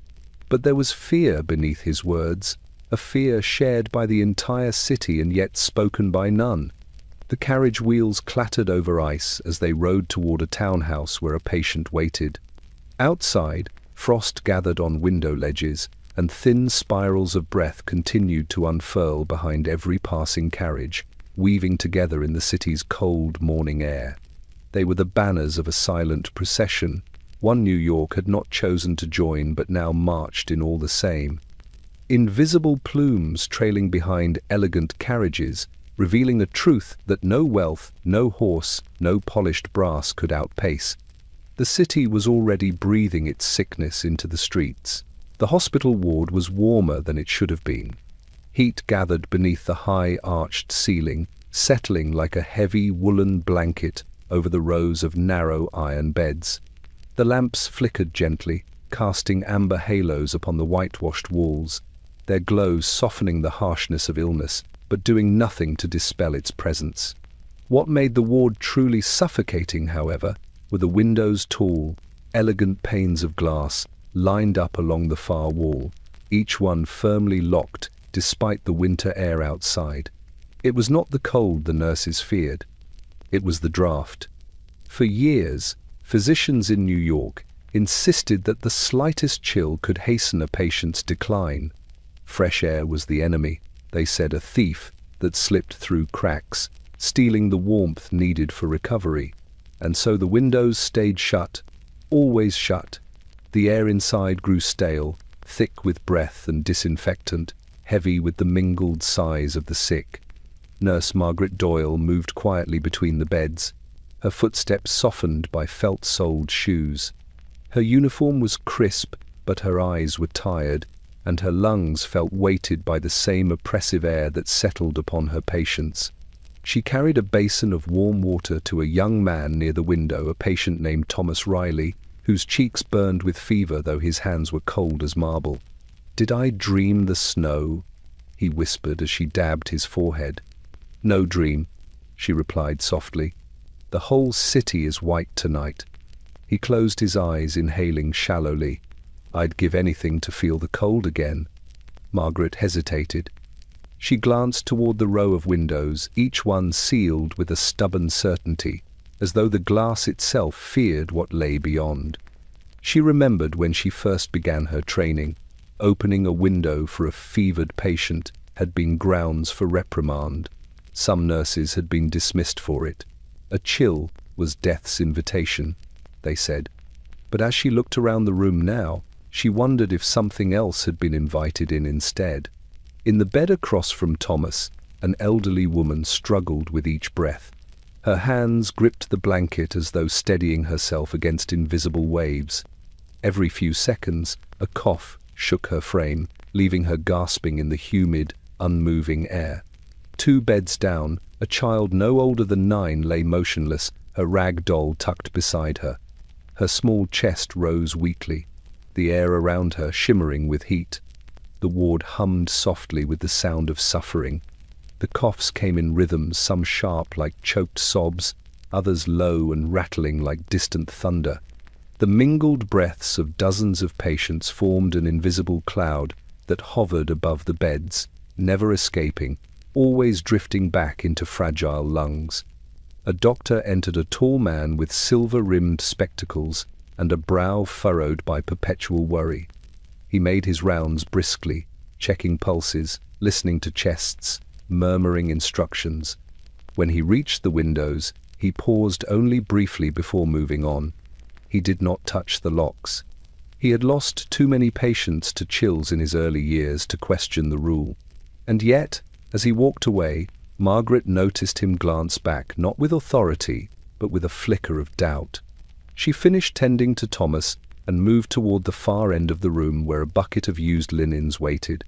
But there was fear beneath his words, a fear shared by the entire city and yet spoken by none. The carriage wheels clattered over ice as they rode toward a townhouse where a patient waited. Outside, frost gathered on window ledges, and thin spirals of breath continued to unfurl behind every passing carriage, weaving together in the city's cold morning air. They were the banners of a silent procession. One New York had not chosen to join but now marched in all the same. Invisible plumes trailing behind elegant carriages, revealing a truth that no wealth, no horse, no polished brass could outpace. The city was already breathing its sickness into the streets. The hospital ward was warmer than it should have been. Heat gathered beneath the high arched ceiling, settling like a heavy woolen blanket over the rows of narrow iron beds. The lamps flickered gently, casting amber halos upon the whitewashed walls, their glows softening the harshness of illness, but doing nothing to dispel its presence. What made the ward truly suffocating, however, were the windows' tall, elegant panes of glass lined up along the far wall, each one firmly locked despite the winter air outside. It was not the cold the nurses feared. It was the draft. For years, physicians in New York insisted that the slightest chill could hasten a patient's decline. Fresh air was the enemy, they said, a thief that slipped through cracks, stealing the warmth needed for recovery. And so the windows stayed shut, always shut. The air inside grew stale, thick with breath and disinfectant, heavy with the mingled sighs of the sick. Nurse Margaret Doyle moved quietly between the beds, her footsteps softened by felt-soled shoes. Her uniform was crisp, but her eyes were tired, and her lungs felt weighted by the same oppressive air that settled upon her patients. She carried a basin of warm water to a young man near the window, a patient named Thomas Riley, whose cheeks burned with fever though his hands were cold as marble. "Did I dream the snow?" he whispered as she dabbed his forehead. "No dream," she replied softly. "The whole city is white tonight." He closed his eyes, inhaling shallowly. "I'd give anything to feel the cold again." Margaret hesitated. She glanced toward the row of windows, each one sealed with a stubborn certainty, as though the glass itself feared what lay beyond. She remembered when she first began her training. Opening a window for a fevered patient had been grounds for reprimand. Some nurses had been dismissed for it. A chill was death's invitation, they said. But as she looked around the room now, she wondered if something else had been invited in instead. In the bed across from Thomas, an elderly woman struggled with each breath. Her hands gripped the blanket as though steadying herself against invisible waves. Every few seconds, a cough shook her frame, leaving her gasping in the humid, unmoving air. 2 beds down, a child no older than 9 lay motionless, her rag doll tucked beside her. Her small chest rose weakly, the air around her shimmering with heat. The ward hummed softly with the sound of suffering. The coughs came in rhythms, some sharp like choked sobs, others low and rattling like distant thunder. The mingled breaths of dozens of patients formed an invisible cloud that hovered above the beds, never escaping, always drifting back into fragile lungs. A doctor entered, a tall man with silver-rimmed spectacles and a brow furrowed by perpetual worry. He made his rounds briskly, checking pulses, listening to chests, murmuring instructions. When he reached the windows, he paused only briefly before moving on. He did not touch the locks. He had lost too many patients to chills in his early years to question the rule. And yet, as he walked away, Margaret noticed him glance back, not with authority, but with a flicker of doubt. She finished tending to Thomas and moved toward the far end of the room where a bucket of used linens waited.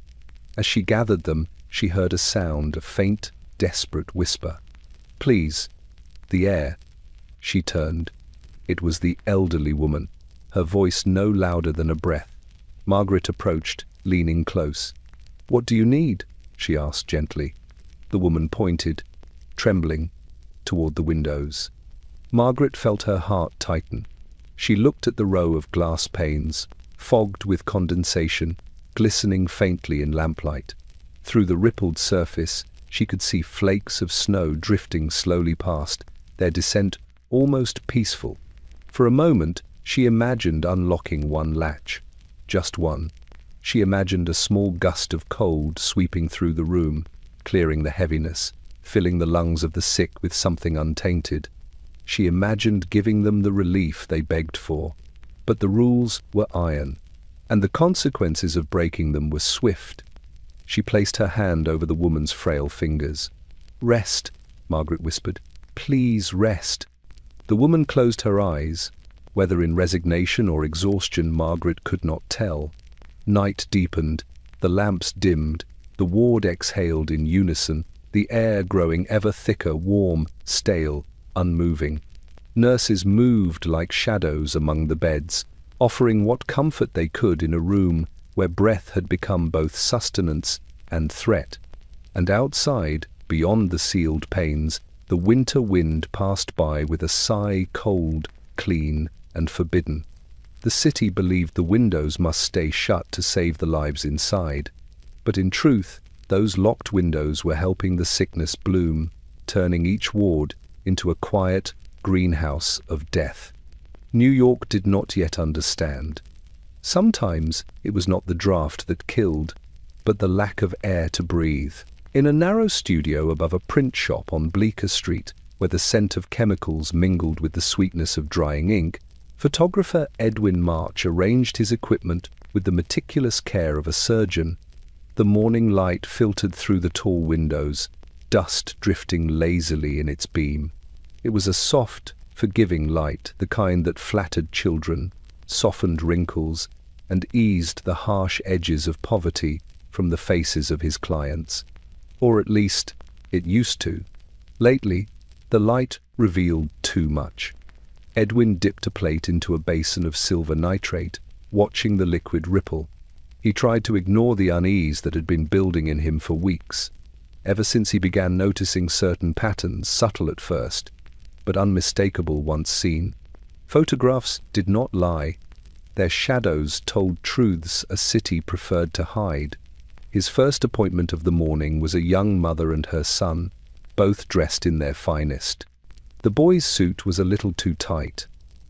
As she gathered them, she heard a sound, a faint, desperate whisper. "Please." The air. She turned. It was the elderly woman, her voice no louder than a breath. Margaret approached, leaning close. "What do you need?" she asked gently. The woman pointed, trembling, toward the windows. Margaret felt her heart tighten. She looked at the row of glass panes, fogged with condensation, glistening faintly in lamplight. Through the rippled surface, she could see flakes of snow drifting slowly past, their descent almost peaceful. For a moment, she imagined unlocking one latch. Just one. She imagined a small gust of cold sweeping through the room, clearing the heaviness, filling the lungs of the sick with something untainted. She imagined giving them the relief they begged for. But the rules were iron, and the consequences of breaking them were swift. She placed her hand over the woman's frail fingers. "Rest," Margaret whispered. "Please rest." The woman closed her eyes. Whether in resignation or exhaustion, Margaret could not tell. Night deepened, the lamps dimmed, the ward exhaled in unison, the air growing ever thicker, warm, stale, unmoving. Nurses moved like shadows among the beds, offering what comfort they could in a room where breath had become both sustenance and threat. And outside, beyond the sealed panes, the winter wind passed by with a sigh, cold, clean, and forbidden. The city believed the windows must stay shut to save the lives inside. But in truth, those locked windows were helping the sickness bloom, turning each ward into a quiet greenhouse of death. New York did not yet understand. Sometimes it was not the draft that killed, but the lack of air to breathe. In a narrow studio above a print shop on Bleecker Street, where the scent of chemicals mingled with the sweetness of drying ink, photographer Edwin March arranged his equipment with the meticulous care of a surgeon. The morning light filtered through the tall windows, dust drifting lazily in its beam. It was a soft, forgiving light, the kind that flattered children, softened wrinkles, and eased the harsh edges of poverty from the faces of his clients. Or at least, it used to. Lately, the light revealed too much. Edwin dipped a plate into a basin of silver nitrate, watching the liquid ripple. He tried to ignore the unease that had been building in him for weeks, ever since he began noticing certain patterns, subtle at first, but unmistakable once seen. Photographs did not lie. Their shadows told truths a city preferred to hide. His first appointment of the morning was a young mother and her son, both dressed in their finest. The boy's suit was a little too tight,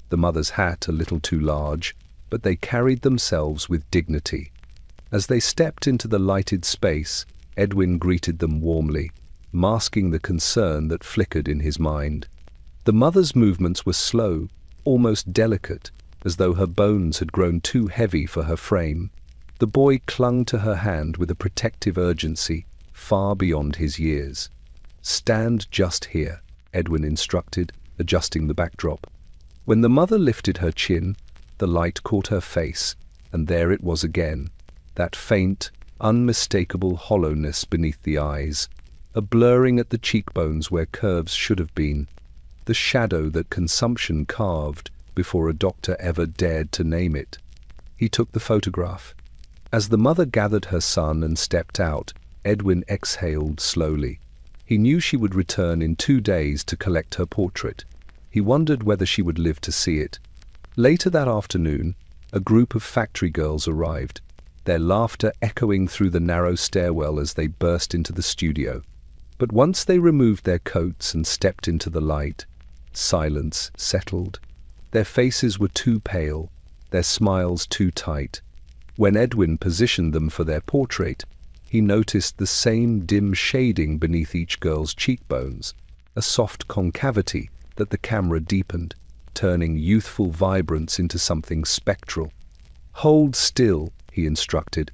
the mother's hat a little too large, but they carried themselves with dignity. As they stepped into the lighted space, Edwin greeted them warmly, masking the concern that flickered in his mind. The mother's movements were slow, almost delicate, as though her bones had grown too heavy for her frame. The boy clung to her hand with a protective urgency far beyond his years. "Stand just here," Edwin instructed, adjusting the backdrop. When the mother lifted her chin, the light caught her face, and there it was again, that faint, unmistakable hollowness beneath the eyes, a blurring at the cheekbones where curves should have been, the shadow that consumption carved before a doctor ever dared to name it. He took the photograph. As the mother gathered her son and stepped out, Edwin exhaled slowly. He knew she would return in 2 days to collect her portrait. He wondered whether she would live to see it. Later that afternoon, a group of factory girls arrived, their laughter echoing through the narrow stairwell as they burst into the studio. But once they removed their coats and stepped into the light, silence settled. Their faces were too pale, their smiles too tight. When Edwin positioned them for their portrait, he noticed the same dim shading beneath each girl's cheekbones, a soft concavity that the camera deepened, turning youthful vibrance into something spectral. "Hold still," he instructed.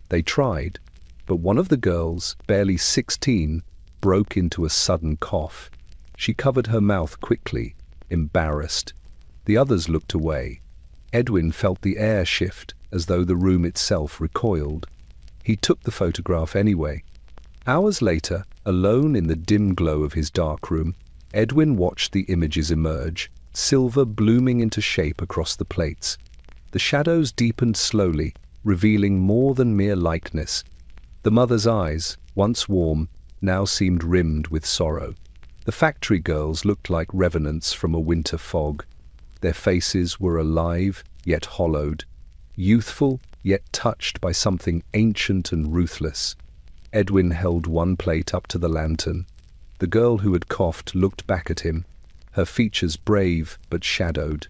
They tried, but one of the girls, barely 16, broke into a sudden cough. She covered her mouth quickly, embarrassed. The others looked away. Edwin felt the air shift, as though the room itself recoiled. He took the photograph anyway. Hours later, alone in the dim glow of his dark room, Edwin watched the images emerge, silver blooming into shape across the plates. The shadows deepened slowly, revealing more than mere likeness. The mother's eyes, once warm, now seemed rimmed with sorrow. The factory girls looked like revenants from a winter fog. Their faces were alive, yet hollowed, youthful, yet touched by something ancient and ruthless. Edwin held one plate up to the lantern. The girl who had coughed looked back at him, her features brave but shadowed,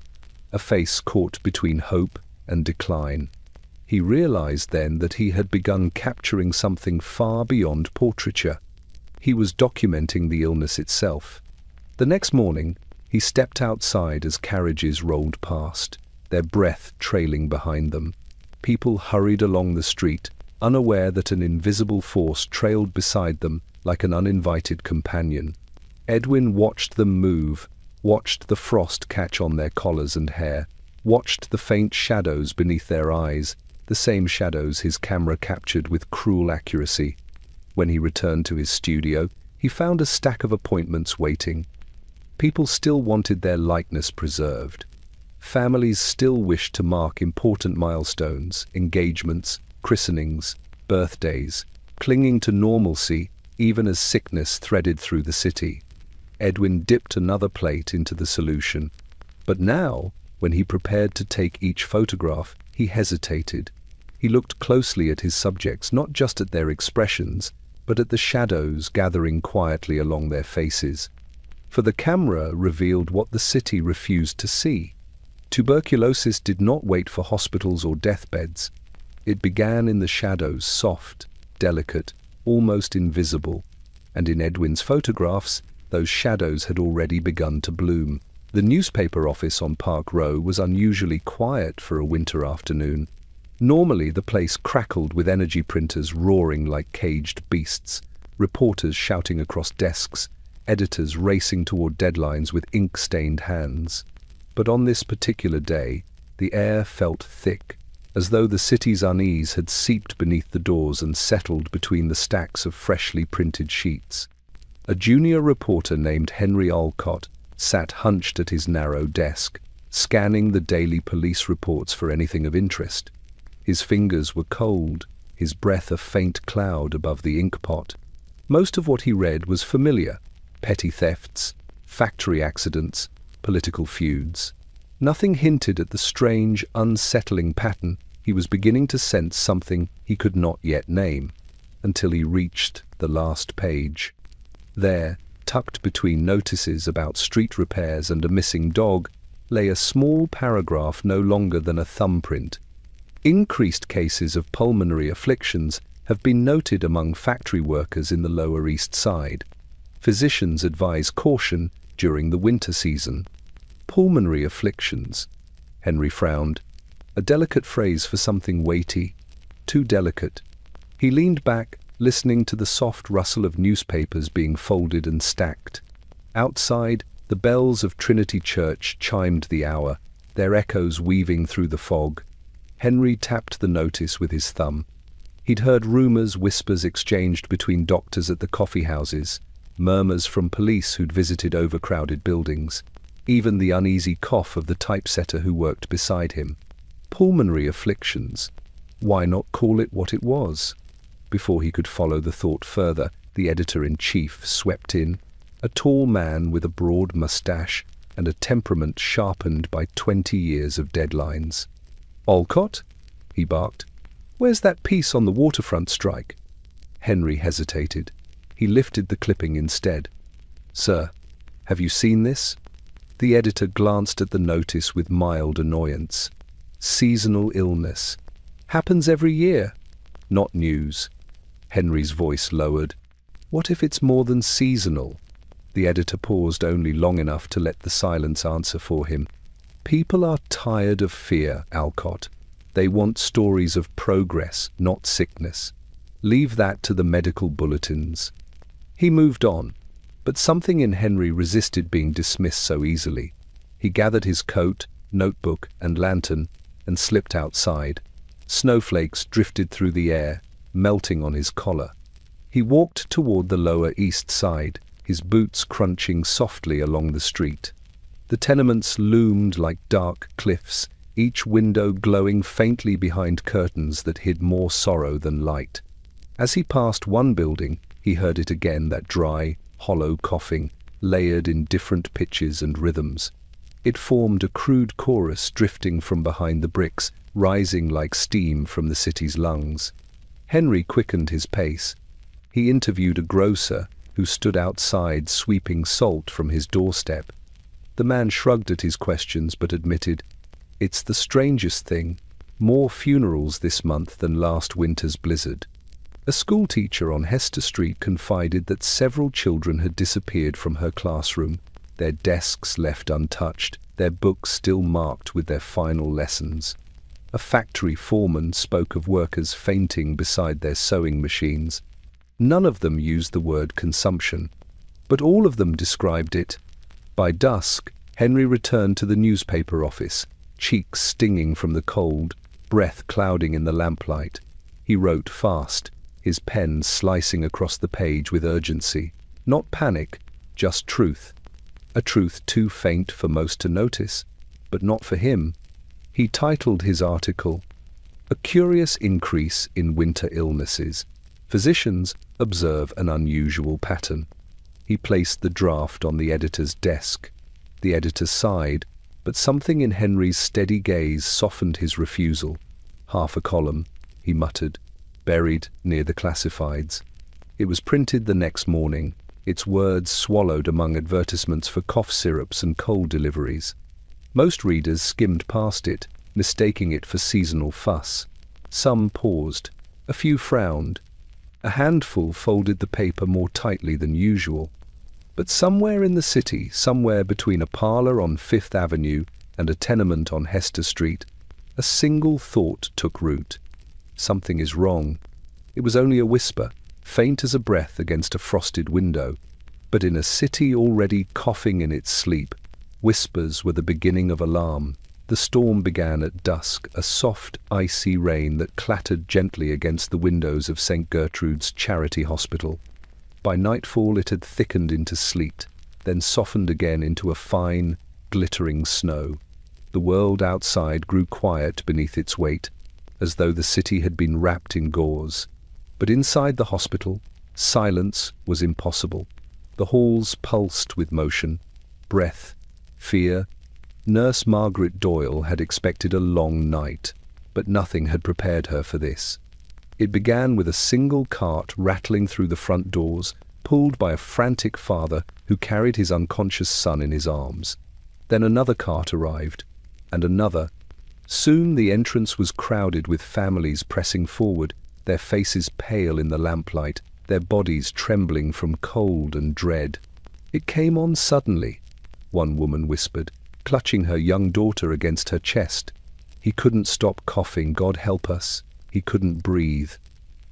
a face caught between hope and decline. He realized then that he had begun capturing something far beyond portraiture. He was documenting the illness itself. The next morning, he stepped outside as carriages rolled past, their breath trailing behind them. People hurried along the street, unaware that an invisible force trailed beside them like an uninvited companion. Edwin watched them move, watched the frost catch on their collars and hair, watched the faint shadows beneath their eyes, the same shadows his camera captured with cruel accuracy. When he returned to his studio, he found a stack of appointments waiting. People still wanted their likeness preserved. Families still wished to mark important milestones, engagements, christenings, birthdays, clinging to normalcy even as sickness threaded through the city. Edwin dipped another plate into the solution. But now, when he prepared to take each photograph, he hesitated. He looked closely at his subjects, not just at their expressions, but at the shadows gathering quietly along their faces. For the camera revealed what the city refused to see. Tuberculosis did not wait for hospitals or deathbeds. It began in the shadows, soft, delicate, almost invisible. And in Edwin's photographs, those shadows had already begun to bloom. The newspaper office on Park Row was unusually quiet for a winter afternoon. Normally, the place crackled with energy printers roaring like caged beasts, reporters shouting across desks, editors racing toward deadlines with ink-stained hands. But on this particular day, the air felt thick, as though the city's unease had seeped beneath the doors and settled between the stacks of freshly printed sheets. A junior reporter named Henry Alcott sat hunched at his narrow desk, scanning the daily police reports for anything of interest. His fingers were cold, his breath a faint cloud above the inkpot. Most of what he read was familiar: petty thefts, factory accidents, political feuds. Nothing hinted at the strange, unsettling pattern. He was beginning to sense something he could not yet name, until he reached the last page. There, tucked between notices about street repairs and a missing dog, lay a small paragraph no longer than a thumbprint. Increased cases of pulmonary afflictions have been noted among factory workers in the Lower East Side. Physicians advise caution during the winter season. Pulmonary afflictions. Henry frowned. A delicate phrase for something weighty. Too delicate. He leaned back, listening to the soft rustle of newspapers being folded and stacked. Outside, the bells of Trinity Church chimed the hour, their echoes weaving through the fog. Henry tapped the notice with his thumb. He'd heard rumors, whispers exchanged between doctors at the coffee houses, murmurs from police who'd visited overcrowded buildings, even the uneasy cough of the typesetter who worked beside him. Pulmonary afflictions. Why not call it what it was? Before he could follow the thought further, the editor-in-chief swept in, a tall man with a broad mustache and a temperament sharpened by 20 years of deadlines. "Alcott?" he barked. "Where's that piece on the waterfront strike?" Henry hesitated. He lifted the clipping instead. "Sir, have you seen this?" The editor glanced at the notice with mild annoyance. "Seasonal illness. Happens every year. Not news." Henry's voice lowered. "What if it's more than seasonal?" The editor paused only long enough to let the silence answer for him. "People are tired of fear, Alcott. They want stories of progress, not sickness. Leave that to the medical bulletins." He moved on, but something in Henry resisted being dismissed so easily. He gathered his coat, notebook, and lantern and slipped outside. Snowflakes drifted through the air, melting on his collar. He walked toward the Lower East Side, his boots crunching softly along the street. The tenements loomed like dark cliffs, each window glowing faintly behind curtains that hid more sorrow than light. As he passed one building, he heard it again, that dry, hollow coughing, layered in different pitches and rhythms. It formed a crude chorus drifting from behind the bricks, rising like steam from the city's lungs. Henry quickened his pace. He interviewed a grocer who stood outside sweeping salt from his doorstep. The man shrugged at his questions but admitted, "It's the strangest thing. More funerals this month than last winter's blizzard." A schoolteacher on Hester Street confided that several children had disappeared from her classroom, their desks left untouched, their books still marked with their final lessons. A factory foreman spoke of workers fainting beside their sewing machines. None of them used the word consumption, but all of them described it. By dusk, Henry returned to the newspaper office, cheeks stinging from the cold, breath clouding in the lamplight. He wrote fast, his pen slicing across the page with urgency. Not panic, just truth. A truth too faint for most to notice, but not for him. He titled his article, "A Curious Increase in Winter Illnesses. Physicians Observe an Unusual Pattern." He placed the draft on the editor's desk. The editor sighed, but something in Henry's steady gaze softened his refusal. "Half a column," he muttered, "buried near the classifieds." It was printed the next morning, its words swallowed among advertisements for cough syrups and cold deliveries. Most readers skimmed past it, mistaking it for seasonal fuss. Some paused, a few frowned. A handful folded the paper more tightly than usual. But somewhere in the city, somewhere between a parlor on Fifth Avenue and a tenement on Hester Street, a single thought took root. Something is wrong. It was only a whisper, faint as a breath against a frosted window. But in a city already coughing in its sleep, whispers were the beginning of alarm. The storm began at dusk, a soft, icy rain that clattered gently against the windows of St. Gertrude's Charity Hospital. By nightfall it had thickened into sleet, then softened again into a fine, glittering snow. The world outside grew quiet beneath its weight, as though the city had been wrapped in gauze. But inside the hospital, silence was impossible. The halls pulsed with motion, breath, fear. Nurse Margaret Doyle had expected a long night, but nothing had prepared her for this. It began with a single cart rattling through the front doors, pulled by a frantic father who carried his unconscious son in his arms. Then another cart arrived, and another. Soon the entrance was crowded with families pressing forward, their faces pale in the lamplight, their bodies trembling from cold and dread. "It came on suddenly," one woman whispered, clutching her young daughter against her chest. "He couldn't stop coughing, God help us. He couldn't breathe."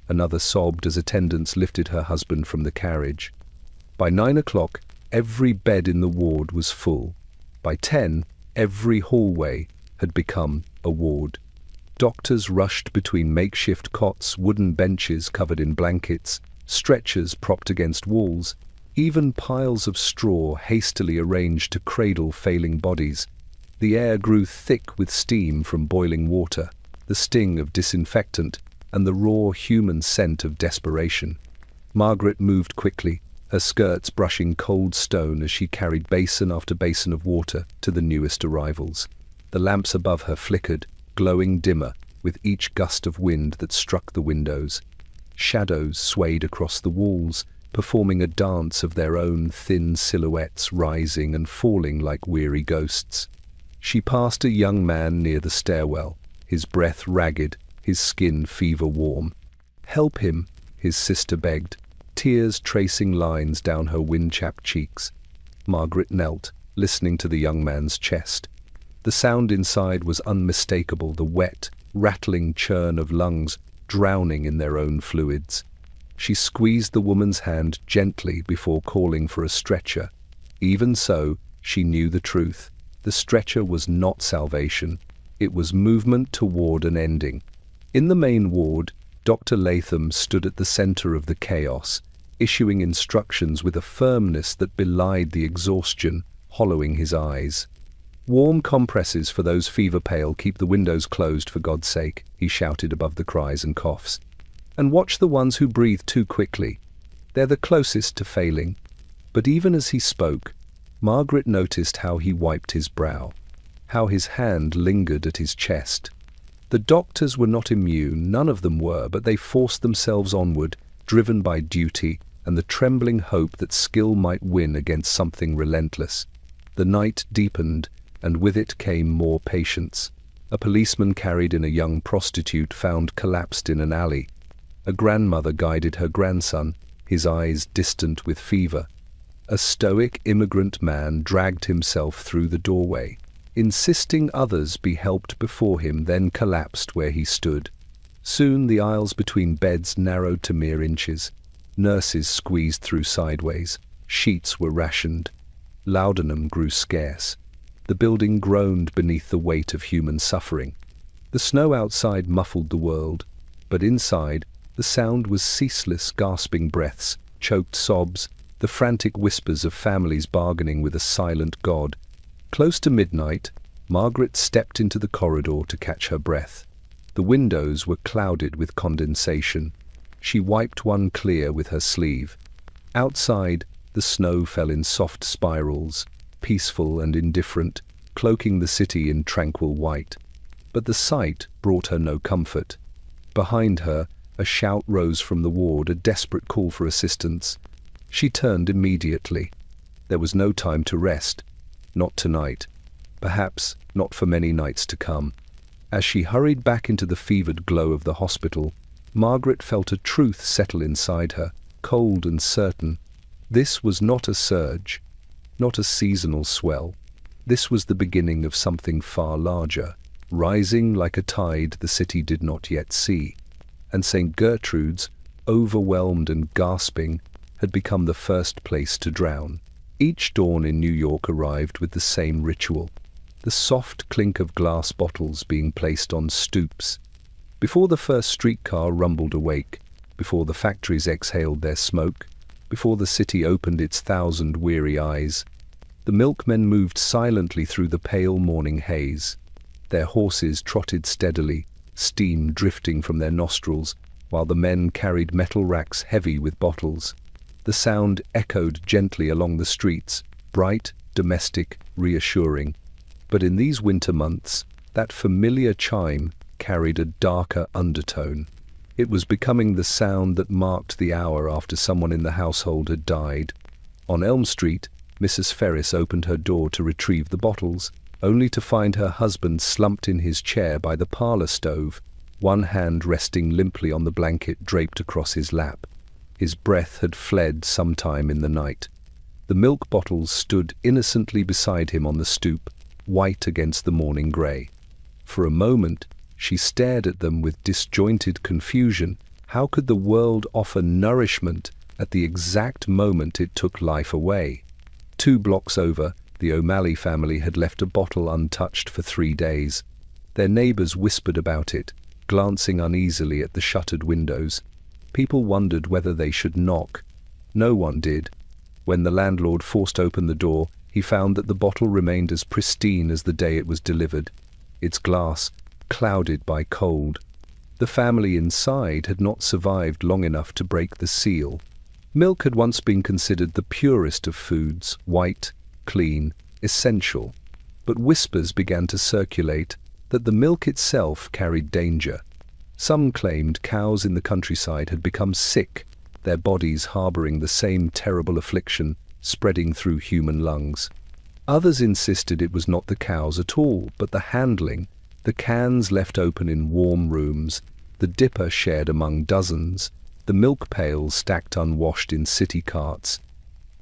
Another sobbed as attendants lifted her husband from the carriage. By 9 o'clock, every bed in the ward was full. By 10, every hallway had become a ward. Doctors rushed between makeshift cots, wooden benches covered in blankets, stretchers propped against walls, even piles of straw hastily arranged to cradle failing bodies. The air grew thick with steam from boiling water, the sting of disinfectant, and the raw human scent of desperation. Margaret moved quickly, her skirts brushing cold stone as she carried basin after basin of water to the newest arrivals. The lamps above her flickered, glowing dimmer with each gust of wind that struck the windows. Shadows swayed across the walls, performing a dance of their own thin silhouettes, rising and falling like weary ghosts. She passed a young man near the stairwell, his breath ragged, his skin fever-warm. "Help him," his sister begged, tears tracing lines down her wind-chapped cheeks. Margaret knelt, listening to the young man's chest. The sound inside was unmistakable, the wet, rattling churn of lungs drowning in their own fluids. She squeezed the woman's hand gently before calling for a stretcher. Even so, she knew the truth. The stretcher was not salvation. It was movement toward an ending. In the main ward, Dr. Latham stood at the center of the chaos, issuing instructions with a firmness that belied the exhaustion hollowing his eyes. "Warm compresses for those fever-pale, keep the windows closed for God's sake," he shouted above the cries and coughs. "And watch the ones who breathe too quickly. They're the closest to failing." But even as he spoke, Margaret noticed how he wiped his brow, how his hand lingered at his chest. The doctors were not immune, none of them were, but they forced themselves onward, driven by duty and the trembling hope that skill might win against something relentless. The night deepened, and with it came more patients. A policeman carried in a young prostitute found collapsed in an alley. A grandmother guided her grandson, his eyes distant with fever. A stoic immigrant man dragged himself through the doorway, insisting others be helped before him, then collapsed where he stood. Soon the aisles between beds narrowed to mere inches. Nurses squeezed through sideways. Sheets were rationed. Laudanum grew scarce. The building groaned beneath the weight of human suffering. The snow outside muffled the world, but inside the sound was ceaseless gasping breaths, choked sobs, the frantic whispers of families bargaining with a silent God. Close to midnight, Margaret stepped into the corridor to catch her breath. The windows were clouded with condensation. She wiped one clear with her sleeve. Outside, the snow fell in soft spirals, peaceful and indifferent, cloaking the city in tranquil white. But the sight brought her no comfort. Behind her, a shout rose from the ward, a desperate call for assistance. She turned immediately. There was no time to rest. Not tonight. Perhaps not for many nights to come. As she hurried back into the fevered glow of the hospital, Margaret felt a truth settle inside her, cold and certain. This was not a surge, not a seasonal swell. This was the beginning of something far larger, rising like a tide the city did not yet see. And St. Gertrude's, overwhelmed and gasping, had become the first place to drown. Each dawn in New York arrived with the same ritual, the soft clink of glass bottles being placed on stoops. Before the first streetcar rumbled awake, before the factories exhaled their smoke, before the city opened its 1,000 weary eyes, the milkmen moved silently through the pale morning haze. Their horses trotted steadily, steam drifting from their nostrils, while the men carried metal racks heavy with bottles. The sound echoed gently along the streets, bright, domestic, reassuring. But in these winter months, that familiar chime carried a darker undertone. It was becoming the sound that marked the hour after someone in the household had died. On Elm Street, Mrs. Ferris opened her door to retrieve the bottles, only to find her husband slumped in his chair by the parlor stove, one hand resting limply on the blanket draped across his lap. His breath had fled sometime in the night. The milk bottles stood innocently beside him on the stoop, white against the morning grey. For a moment, she stared at them with disjointed confusion. How could the world offer nourishment at the exact moment it took life away? 2 blocks over, the O'Malley family had left a bottle untouched for 3 days. Their neighbors whispered about it, glancing uneasily at the shuttered windows. People wondered whether they should knock. No one did. When the landlord forced open the door, he found that the bottle remained as pristine as the day it was delivered, its glass clouded by cold. The family inside had not survived long enough to break the seal. Milk had once been considered the purest of foods, white, clean, essential. But whispers began to circulate that the milk itself carried danger. Some claimed cows in the countryside had become sick, their bodies harboring the same terrible affliction spreading through human lungs. Others insisted it was not the cows at all, but the handling, the cans left open in warm rooms, the dipper shared among dozens, the milk pails stacked unwashed in city carts.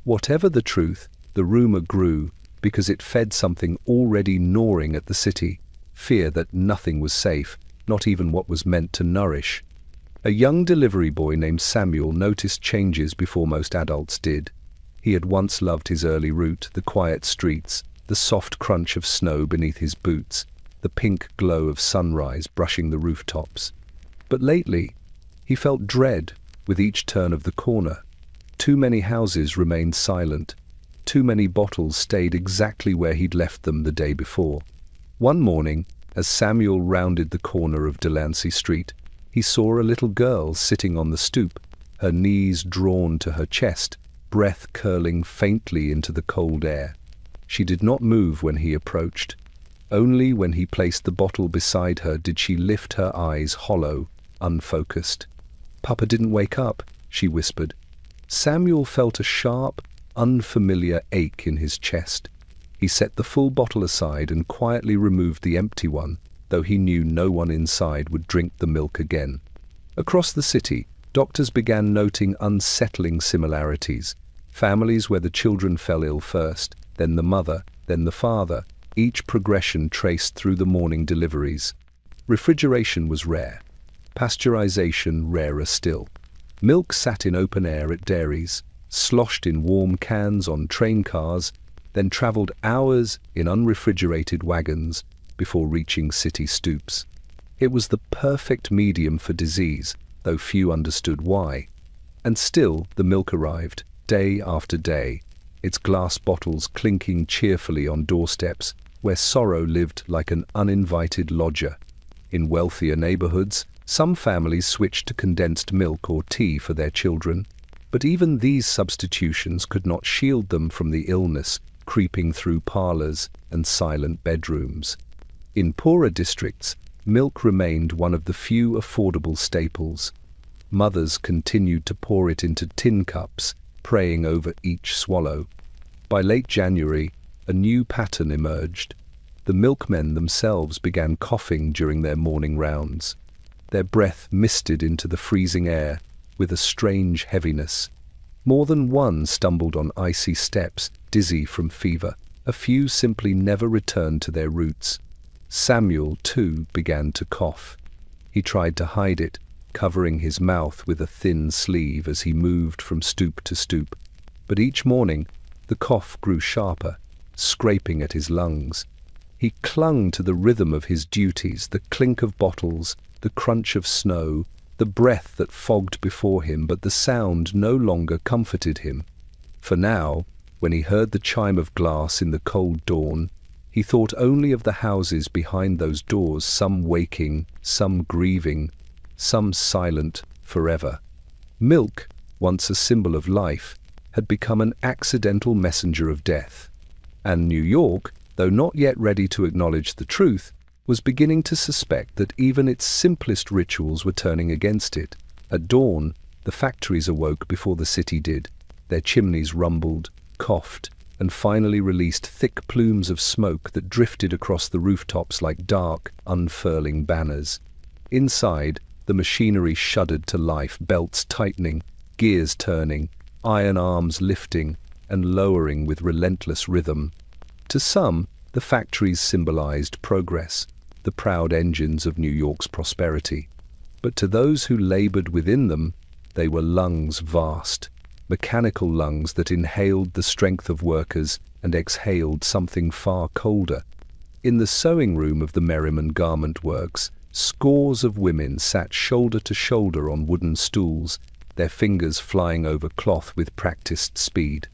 Whatever the truth, the rumor grew because it fed something already gnawing at the city, fear that nothing was safe, not even what was meant to nourish. A young delivery boy named Samuel noticed changes before most adults did. He had once loved his early route, the quiet streets, the soft crunch of snow beneath his boots, the pink glow of sunrise brushing the rooftops. But lately, he felt dread with each turn of the corner. Too many houses remained silent. Too many bottles stayed exactly where he'd left them the day before. One morning, as Samuel rounded the corner of Delancey Street, he saw a little girl sitting on the stoop, her knees drawn to her chest, breath curling faintly into the cold air. She did not move when he approached. Only when he placed the bottle beside her did she lift her eyes hollow, unfocused. "Papa didn't wake up," she whispered. Samuel felt a sharp, unfamiliar ache in his chest. He set the full bottle aside and quietly removed the empty one, though he knew no one inside would drink the milk again. Across the city, doctors began noting unsettling similarities. Families where the children fell ill first, then the mother, then the father, each progression traced through the morning deliveries. Refrigeration was rare. Pasteurization rarer still. Milk sat in open air at dairies, sloshed in warm cans on train cars, then travelled hours in unrefrigerated wagons before reaching city stoops. It was the perfect medium for disease, though few understood why. And still the milk arrived, day after day, its glass bottles clinking cheerfully on doorsteps where sorrow lived like an uninvited lodger. In wealthier neighborhoods, some families switched to condensed milk or tea for their children, but even these substitutions could not shield them from the illness creeping through parlors and silent bedrooms. In poorer districts, milk remained one of the few affordable staples. Mothers continued to pour it into tin cups, praying over each swallow. By late January, a new pattern emerged. The milkmen themselves began coughing during their morning rounds. Their breath misted into the freezing air with a strange heaviness. More than one stumbled on icy steps, dizzy from fever. A few simply never returned to their roots. Samuel, too, began to cough. He tried to hide it, covering his mouth with a thin sleeve as he moved from stoop to stoop. But each morning, the cough grew sharper, scraping at his lungs. He clung to the rhythm of his duties, the clink of bottles, the crunch of snow, the breath that fogged before him, but the sound no longer comforted him. For now, when he heard the chime of glass in the cold dawn, he thought only of the houses behind those doors, some waking, some grieving, some silent forever. Milk, once a symbol of life, had become an accidental messenger of death. And New York, though not yet ready to acknowledge the truth, was beginning to suspect that even its simplest rituals were turning against it. At dawn, the factories awoke before the city did. Their chimneys rumbled, coughed, and finally released thick plumes of smoke that drifted across the rooftops like dark, unfurling banners. Inside, the machinery shuddered to life, belts tightening, gears turning, iron arms lifting and lowering with relentless rhythm. To some, the factories symbolized progress, the proud engines of New York's prosperity. But to those who labored within them, they were lungs vast, mechanical lungs that inhaled the strength of workers and exhaled something far colder. In the sewing room of the Merriman Garment Works, scores of women sat shoulder to shoulder on wooden stools, their fingers flying over cloth with practiced speed.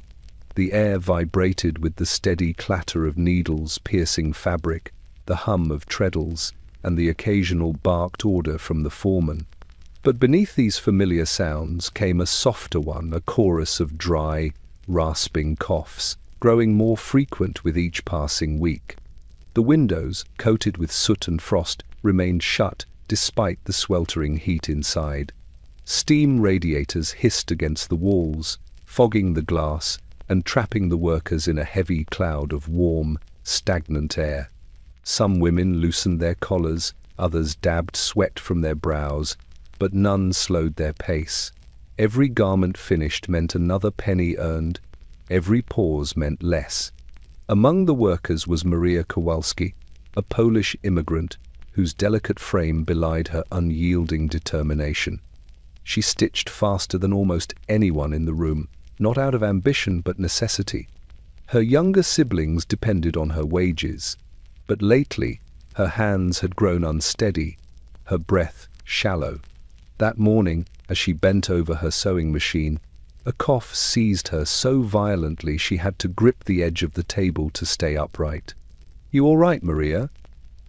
The air vibrated with the steady clatter of needles piercing fabric, the hum of treadles, and the occasional barked order from the foreman. But beneath these familiar sounds came a softer one, a chorus of dry, rasping coughs, growing more frequent with each passing week. The windows, coated with soot and frost, remained shut despite the sweltering heat inside. Steam radiators hissed against the walls, fogging the glass and trapping the workers in a heavy cloud of warm, stagnant air. Some women loosened their collars, others dabbed sweat from their brows, but none slowed their pace. Every garment finished meant another penny earned, every pause meant less. Among the workers was Maria Kowalski, a Polish immigrant whose delicate frame belied her unyielding determination. She stitched faster than almost anyone in the room, not out of ambition but necessity. Her younger siblings depended on her wages, but lately her hands had grown unsteady, her breath shallow. That morning, as she bent over her sewing machine, a cough seized her so violently she had to grip the edge of the table to stay upright. "You all right, Maria?"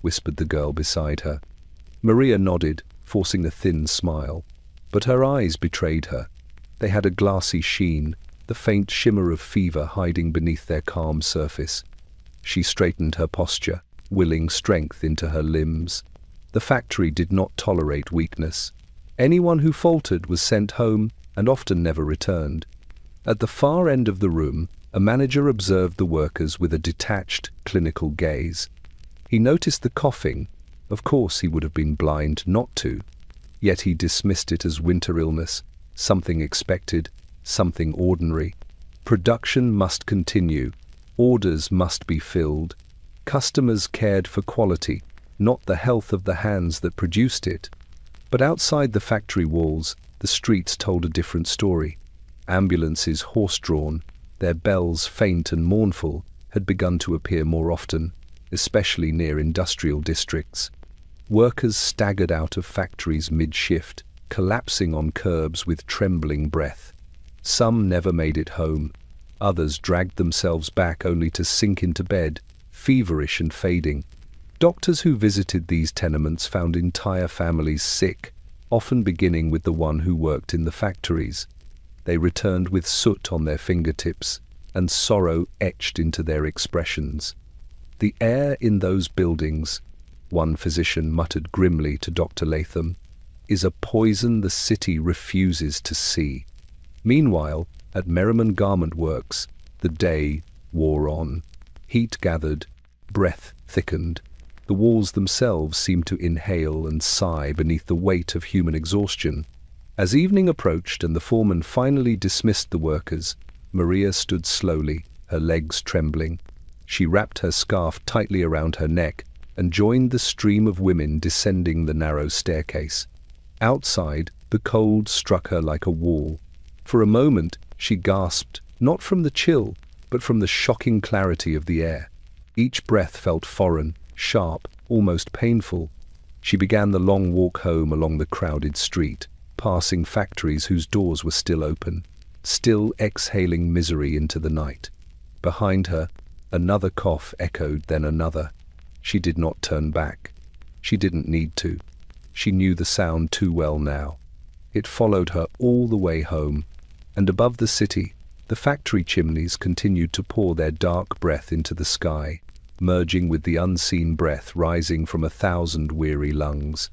whispered the girl beside her. Maria nodded, forcing a thin smile, but her eyes betrayed her. They had a glassy sheen, the faint shimmer of fever hiding beneath their calm surface. She straightened her posture, willing strength into her limbs. The factory did not tolerate weakness. Anyone who faltered was sent home and often never returned. At the far end of the room, a manager observed the workers with a detached, clinical gaze. He noticed the coughing. Of course he would have been blind not to. Yet he dismissed it as winter illness, something expected, something ordinary. Production must continue. Orders must be filled. Customers cared for quality, not the health of the hands that produced it. But outside the factory walls, the streets told a different story. Ambulances, horse-drawn, their bells faint and mournful, had begun to appear more often, especially near industrial districts. Workers staggered out of factories mid-shift, collapsing on curbs with trembling breath. Some never made it home. Others dragged themselves back only to sink into bed, feverish and fading. Doctors who visited these tenements found entire families sick, often beginning with the one who worked in the factories. They returned with soot on their fingertips and sorrow etched into their expressions. The air in those buildings, one physician muttered grimly to Dr. Latham, is a poison the city refuses to see. Meanwhile, At Merriman Garment Works, the day wore on. Heat gathered, breath thickened. The walls themselves seemed to inhale and sigh beneath the weight of human exhaustion. As evening approached and the foreman finally dismissed the workers, Maria stood slowly, her legs trembling. She wrapped her scarf tightly around her neck and joined the stream of women descending the narrow staircase. Outside, the cold struck her like a wall. For a moment, she gasped, not from the chill, but from the shocking clarity of the air. Each breath felt foreign, sharp, almost painful. She began the long walk home along the crowded street, passing factories whose doors were still open, still exhaling misery into the night. Behind her, another cough echoed, then another. She did not turn back. She didn't need to. She knew the sound too well now. It followed her all the way home, and above the city, the factory chimneys continued to pour their dark breath into the sky, merging with the unseen breath rising from 1,000 weary lungs.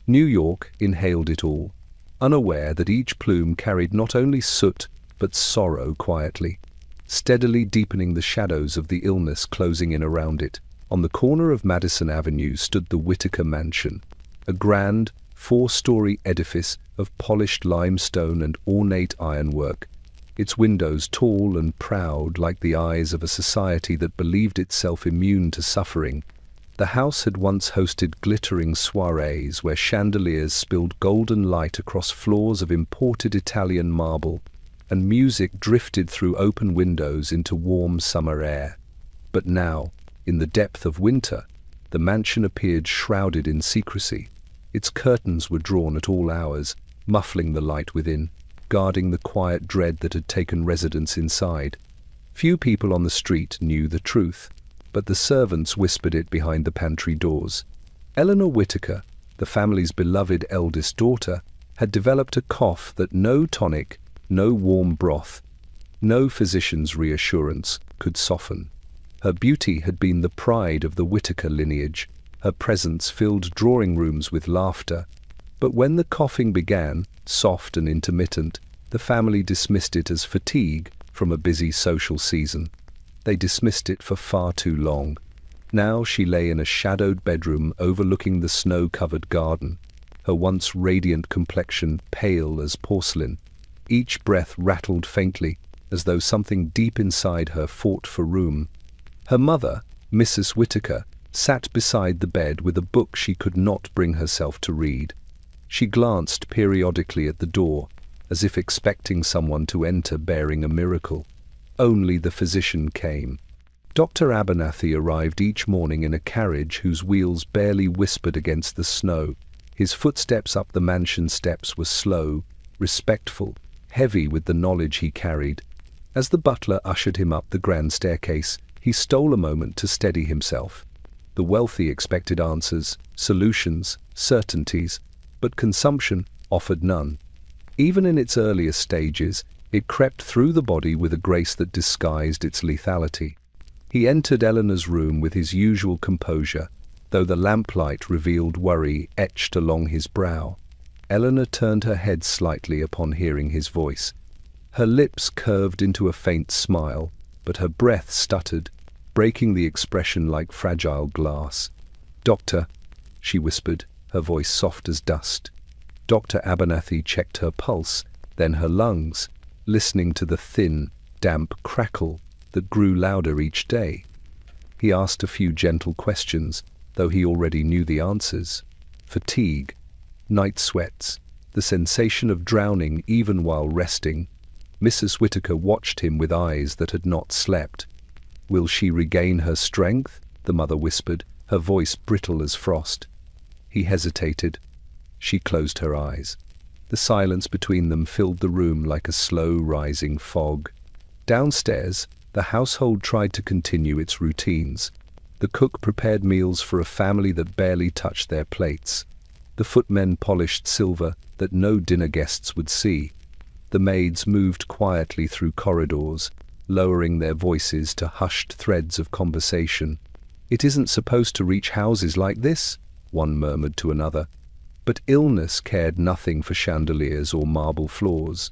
New York inhaled it all, unaware that each plume carried not only soot but sorrow quietly, steadily deepening the shadows of the illness closing in around it. On the corner of Madison Avenue stood the Whitaker Mansion, a grand, 4-story edifice of polished limestone and ornate ironwork, its windows tall and proud like the eyes of a society that believed itself immune to suffering. The house had once hosted glittering soirees where chandeliers spilled golden light across floors of imported Italian marble, and music drifted through open windows into warm summer air. But now, in the depth of winter, the mansion appeared shrouded in secrecy. Its curtains were drawn at all hours, muffling the light within, guarding the quiet dread that had taken residence inside. Few people on the street knew the truth, but the servants whispered it behind the pantry doors. Eleanor Whitaker, the family's beloved eldest daughter, had developed a cough that no tonic, no warm broth, no physician's reassurance could soften. Her beauty had been the pride of the Whitaker lineage. Her presence filled drawing rooms with laughter. But when the coughing began, soft and intermittent, the family dismissed it as fatigue from a busy social season. They dismissed it for far too long. Now she lay in a shadowed bedroom overlooking the snow-covered garden, her once radiant complexion pale as porcelain. Each breath rattled faintly, as though something deep inside her fought for room. Her mother, Mrs. Whitaker, sat beside the bed with a book she could not bring herself to read. She glanced periodically at the door, as if expecting someone to enter bearing a miracle. Only the physician came. Dr. Abernathy arrived each morning in a carriage whose wheels barely whispered against the snow. His footsteps up the mansion steps were slow, respectful, heavy with the knowledge he carried. As the butler ushered him up the grand staircase, he stole a moment to steady himself. The wealthy expected answers, solutions, certainties, but consumption offered none. Even in its earliest stages, it crept through the body with a grace that disguised its lethality. He entered Eleanor's room with his usual composure, though the lamplight revealed worry etched along his brow. Eleanor turned her head slightly upon hearing his voice. Her lips curved into a faint smile, but her breath stuttered, breaking the expression like fragile glass. "Doctor," she whispered, her voice soft as dust. Dr. Abernathy checked her pulse, then her lungs, listening to the thin, damp crackle that grew louder each day. He asked a few gentle questions, though he already knew the answers. Fatigue, night sweats, the sensation of drowning even while resting. Mrs. Whitaker watched him with eyes that had not slept. "Will she regain her strength?" the mother whispered, her voice brittle as frost. He hesitated. She closed her eyes. The silence between them filled the room like a slow-rising fog. Downstairs, the household tried to continue its routines. The cook prepared meals for a family that barely touched their plates. The footmen polished silver that no dinner guests would see. The maids moved quietly through corridors, lowering their voices to hushed threads of conversation. "It isn't supposed to reach houses like this," one murmured to another. But illness cared nothing for chandeliers or marble floors.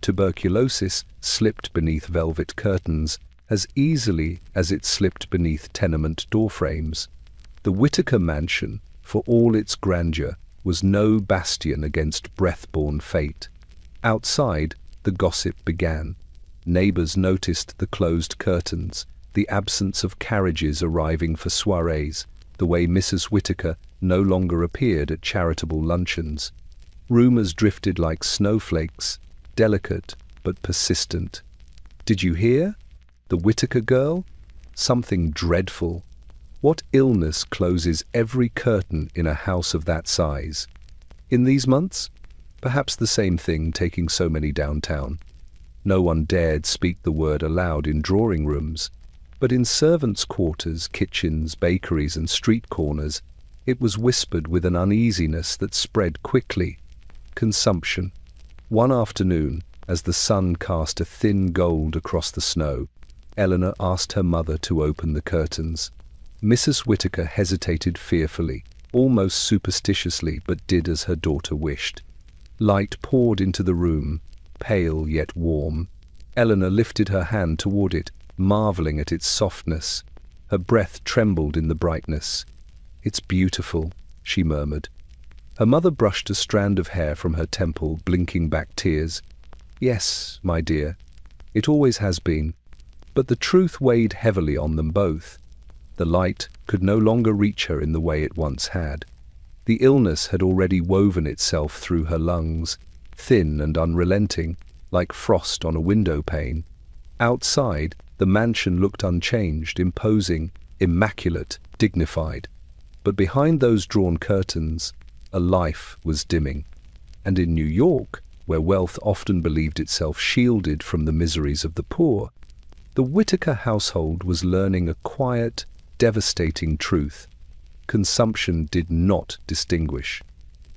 Tuberculosis slipped beneath velvet curtains as easily as it slipped beneath tenement doorframes. The Whittaker mansion, for all its grandeur, was no bastion against breath-borne fate. Outside, the gossip began. Neighbors noticed the closed curtains, the absence of carriages arriving for soirees, the way Mrs. Whittaker no longer appeared at charitable luncheons. Rumors drifted like snowflakes, delicate but persistent. "Did you hear? The Whittaker girl? Something dreadful. What illness closes every curtain in a house of that size? In these months? Perhaps the same thing taking so many downtown." No one dared speak the word aloud in drawing rooms, but in servants' quarters, kitchens, bakeries, and street corners, it was whispered with an uneasiness that spread quickly. Consumption. One afternoon, as the sun cast a thin gold across the snow, Eleanor asked her mother to open the curtains. Mrs. Whittaker hesitated fearfully, almost superstitiously, but did as her daughter wished. Light poured into the room, pale yet warm. Eleanor lifted her hand toward it, marveling at its softness. Her breath trembled in the brightness. "It's beautiful," she murmured. Her mother brushed a strand of hair from her temple, blinking back tears. "Yes, my dear, it always has been." But the truth weighed heavily on them both. The light could no longer reach her in the way it once had. The illness had already woven itself through her lungs, thin and unrelenting, like frost on a window pane. Outside, the mansion looked unchanged, imposing, immaculate, dignified. But behind those drawn curtains, a life was dimming. And in New York, where wealth often believed itself shielded from the miseries of the poor, the Whittaker household was learning a quiet, devastating truth. Consumption did not distinguish.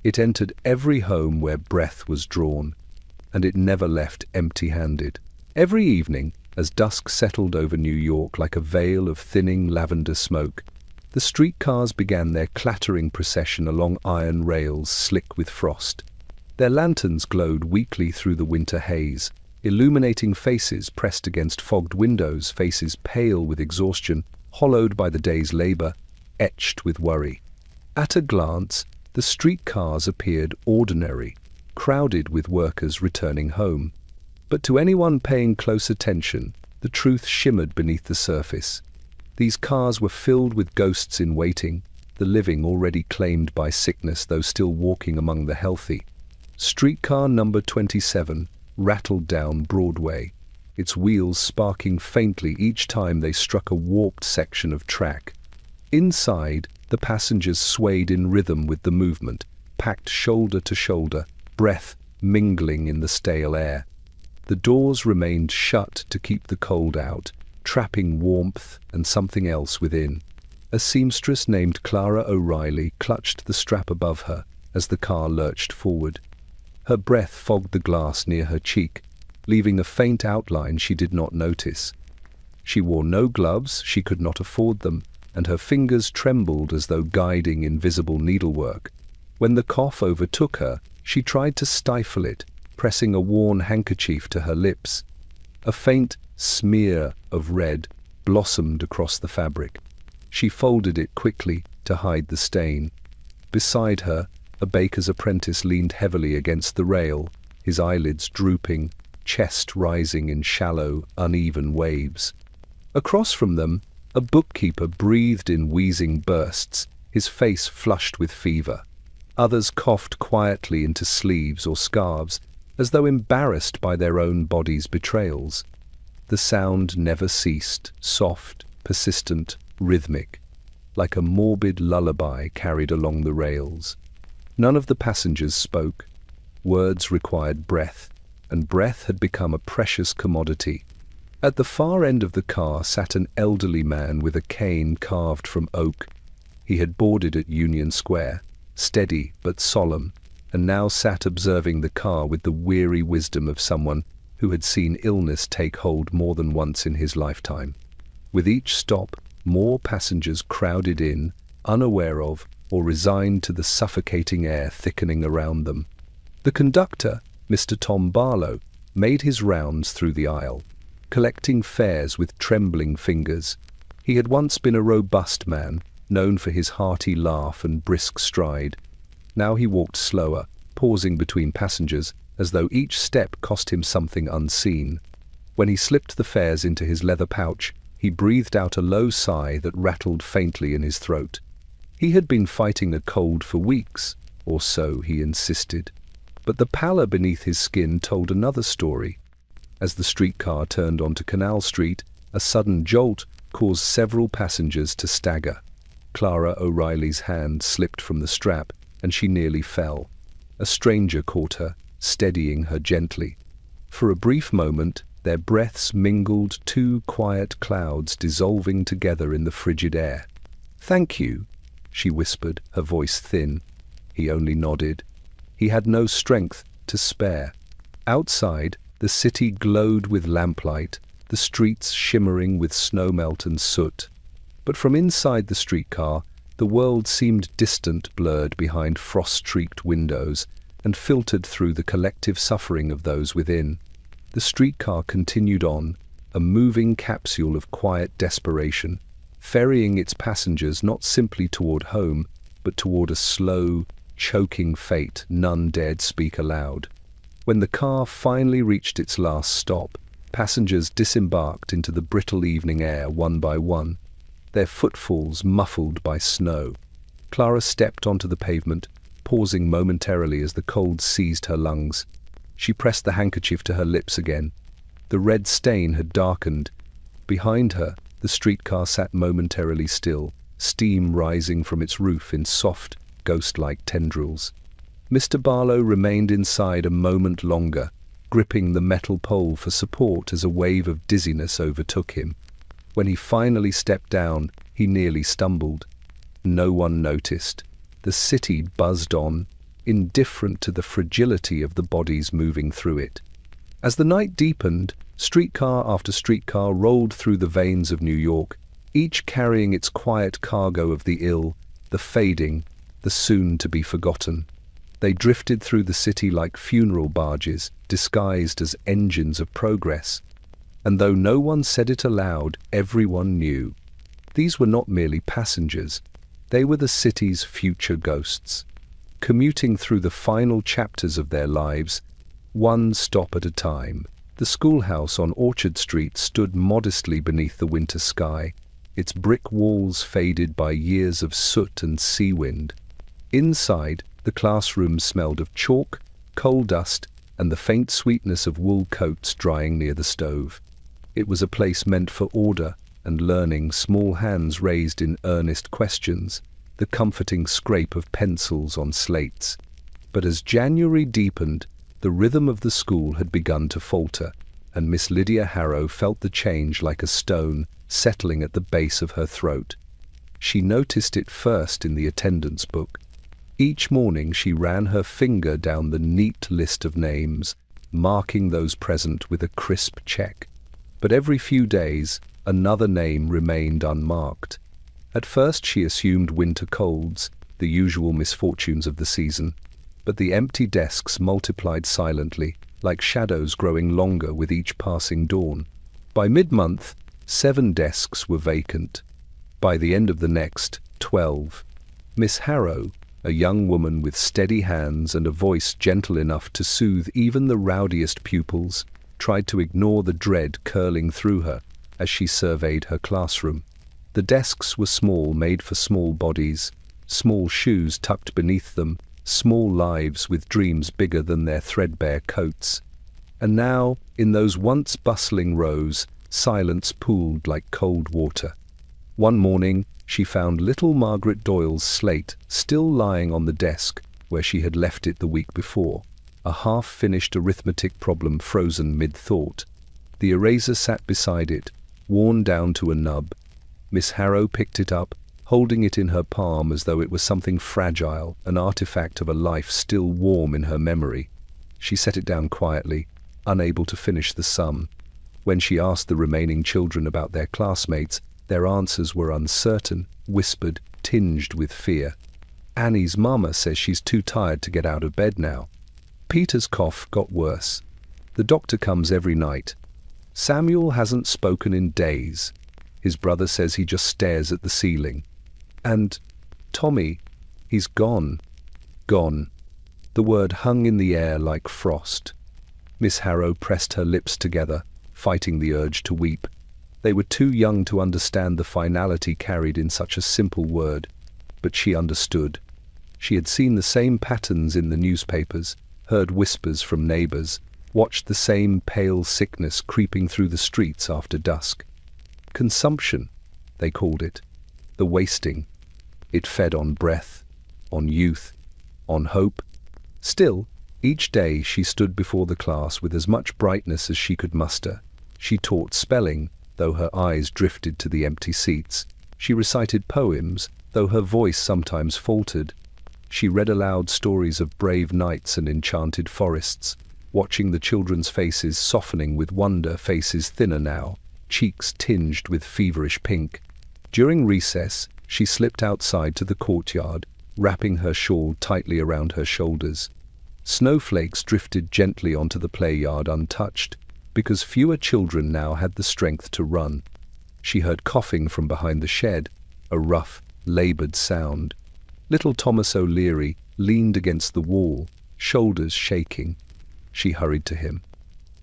It entered every home where breath was drawn, and it never left empty-handed. Every evening, as dusk settled over New York like a veil of thinning lavender smoke, the streetcars began their clattering procession along iron rails slick with frost. Their lanterns glowed weakly through the winter haze, illuminating faces pressed against fogged windows, faces pale with exhaustion, hollowed by the day's labor, etched with worry. At a glance, the streetcars appeared ordinary, crowded with workers returning home. But to anyone paying close attention, the truth shimmered beneath the surface. These cars were filled with ghosts in waiting, the living already claimed by sickness though still walking among the healthy. Streetcar number 27 rattled down Broadway, its wheels sparking faintly each time they struck a warped section of track. Inside, the passengers swayed in rhythm with the movement, packed shoulder to shoulder, breath mingling in the stale air. The doors remained shut to keep the cold out, trapping warmth and something else within. A seamstress named Clara O'Reilly clutched the strap above her as the car lurched forward. Her breath fogged the glass near her cheek, leaving a faint outline she did not notice. She wore no gloves, she could not afford them, and her fingers trembled as though guiding invisible needlework. When the cough overtook her, she tried to stifle it, pressing a worn handkerchief to her lips. A faint smear of red blossomed across the fabric. She folded it quickly to hide the stain. Beside her, a baker's apprentice leaned heavily against the rail, his eyelids drooping, chest rising in shallow, uneven waves. Across from them, a bookkeeper breathed in wheezing bursts, his face flushed with fever. Others coughed quietly into sleeves or scarves, as though embarrassed by their own bodies' betrayals. The sound never ceased, soft, persistent, rhythmic, like a morbid lullaby carried along the rails. None of the passengers spoke. Words required breath, and breath had become a precious commodity. At the far end of the car sat an elderly man with a cane carved from oak. He had boarded at Union Square, steady but solemn, and now sat observing the car with the weary wisdom of someone who had seen illness take hold more than once in his lifetime. With each stop, more passengers crowded in, unaware of or resigned to the suffocating air thickening around them. The conductor, Mr. Tom Barlow, made his rounds through the aisle, collecting fares with trembling fingers. He had once been a robust man, known for his hearty laugh and brisk stride. Now he walked slower, pausing between passengers, as though each step cost him something unseen. When he slipped the fares into his leather pouch, he breathed out a low sigh that rattled faintly in his throat. He had been fighting a cold for weeks, or so he insisted. But the pallor beneath his skin told another story. As the streetcar turned onto Canal Street, a sudden jolt caused several passengers to stagger. Clara O'Reilly's hand slipped from the strap, and she nearly fell. A stranger caught her, steadying her gently. For a brief moment, their breaths mingled, two quiet clouds dissolving together in the frigid air. "Thank you," she whispered, her voice thin. He only nodded. He had no strength to spare. Outside, the city glowed with lamplight, the streets shimmering with snowmelt and soot. But from inside the streetcar, the world seemed distant, blurred behind frost-streaked windows, and filtered through the collective suffering of those within. The streetcar continued on, a moving capsule of quiet desperation, ferrying its passengers not simply toward home, but toward a slow, choking fate none dared speak aloud. When the car finally reached its last stop, passengers disembarked into the brittle evening air one by one, their footfalls muffled by snow. Clara stepped onto the pavement, pausing momentarily as the cold seized her lungs. She pressed the handkerchief to her lips again. The red stain had darkened. Behind her, the streetcar sat momentarily still, steam rising from its roof in soft, ghost-like tendrils. Mr. Barlow remained inside a moment longer, gripping the metal pole for support as a wave of dizziness overtook him. When he finally stepped down, he nearly stumbled. No one noticed. The city buzzed on, indifferent to the fragility of the bodies moving through it. As the night deepened, streetcar after streetcar rolled through the veins of New York, each carrying its quiet cargo of the ill, the fading, the soon-to-be-forgotten. They drifted through the city like funeral barges, disguised as engines of progress. And though no one said it aloud, everyone knew. These were not merely passengers. They were the city's future ghosts, commuting through the final chapters of their lives, one stop at a time. The schoolhouse on Orchard Street stood modestly beneath the winter sky, its brick walls faded by years of soot and sea wind. Inside, the classrooms smelled of chalk, coal dust, and the faint sweetness of wool coats drying near the stove. It was a place meant for order and learning, small hands raised in earnest questions, the comforting scrape of pencils on slates. But as January deepened, the rhythm of the school had begun to falter, and Miss Lydia Harrow felt the change like a stone settling at the base of her throat. She noticed it first in the attendance book. Each morning she ran her finger down the neat list of names, marking those present with a crisp check. But every few days, another name remained unmarked. At first she assumed winter colds, the usual misfortunes of the season, but the empty desks multiplied silently, like shadows growing longer with each passing dawn. By mid-month, 7 desks were vacant. By the end of the next, 12. Miss Harrow, a young woman with steady hands and a voice gentle enough to soothe even the rowdiest pupils, tried to ignore the dread curling through her as she surveyed her classroom. The desks were small, made for small bodies, small shoes tucked beneath them, small lives with dreams bigger than their threadbare coats. And now, in those once bustling rows, silence pooled like cold water. One morning, she found little Margaret Doyle's slate still lying on the desk where she had left it the week before, a half-finished arithmetic problem frozen mid-thought. The eraser sat beside it, worn down to a nub. Miss Harrow picked it up, holding it in her palm as though it was something fragile, an artifact of a life still warm in her memory. She set it down quietly, unable to finish the sum. When she asked the remaining children about their classmates, their answers were uncertain, whispered, tinged with fear. Annie's mama says she's too tired to get out of bed now. Peter's cough got worse. The doctor comes every night. Samuel hasn't spoken in days. His brother says he just stares at the ceiling. And Tommy, he's gone. Gone. The word hung in the air like frost. Miss Harrow pressed her lips together, fighting the urge to weep. They were too young to understand the finality carried in such a simple word, but she understood. She had seen the same patterns in the newspapers, heard whispers from neighbors, watched the same pale sickness creeping through the streets after dusk. Consumption, they called it. The wasting. It fed on breath, on youth, on hope. Still, each day she stood before the class with as much brightness as she could muster. She taught spelling, though her eyes drifted to the empty seats. She recited poems, though her voice sometimes faltered. She read aloud stories of brave knights and enchanted forests, watching the children's faces softening with wonder, faces thinner now, cheeks tinged with feverish pink. During recess, she slipped outside to the courtyard, wrapping her shawl tightly around her shoulders. Snowflakes drifted gently onto the play yard untouched, because fewer children now had the strength to run. She heard coughing from behind the shed, a rough, labored sound. Little Thomas O'Leary leaned against the wall, shoulders shaking. She hurried to him.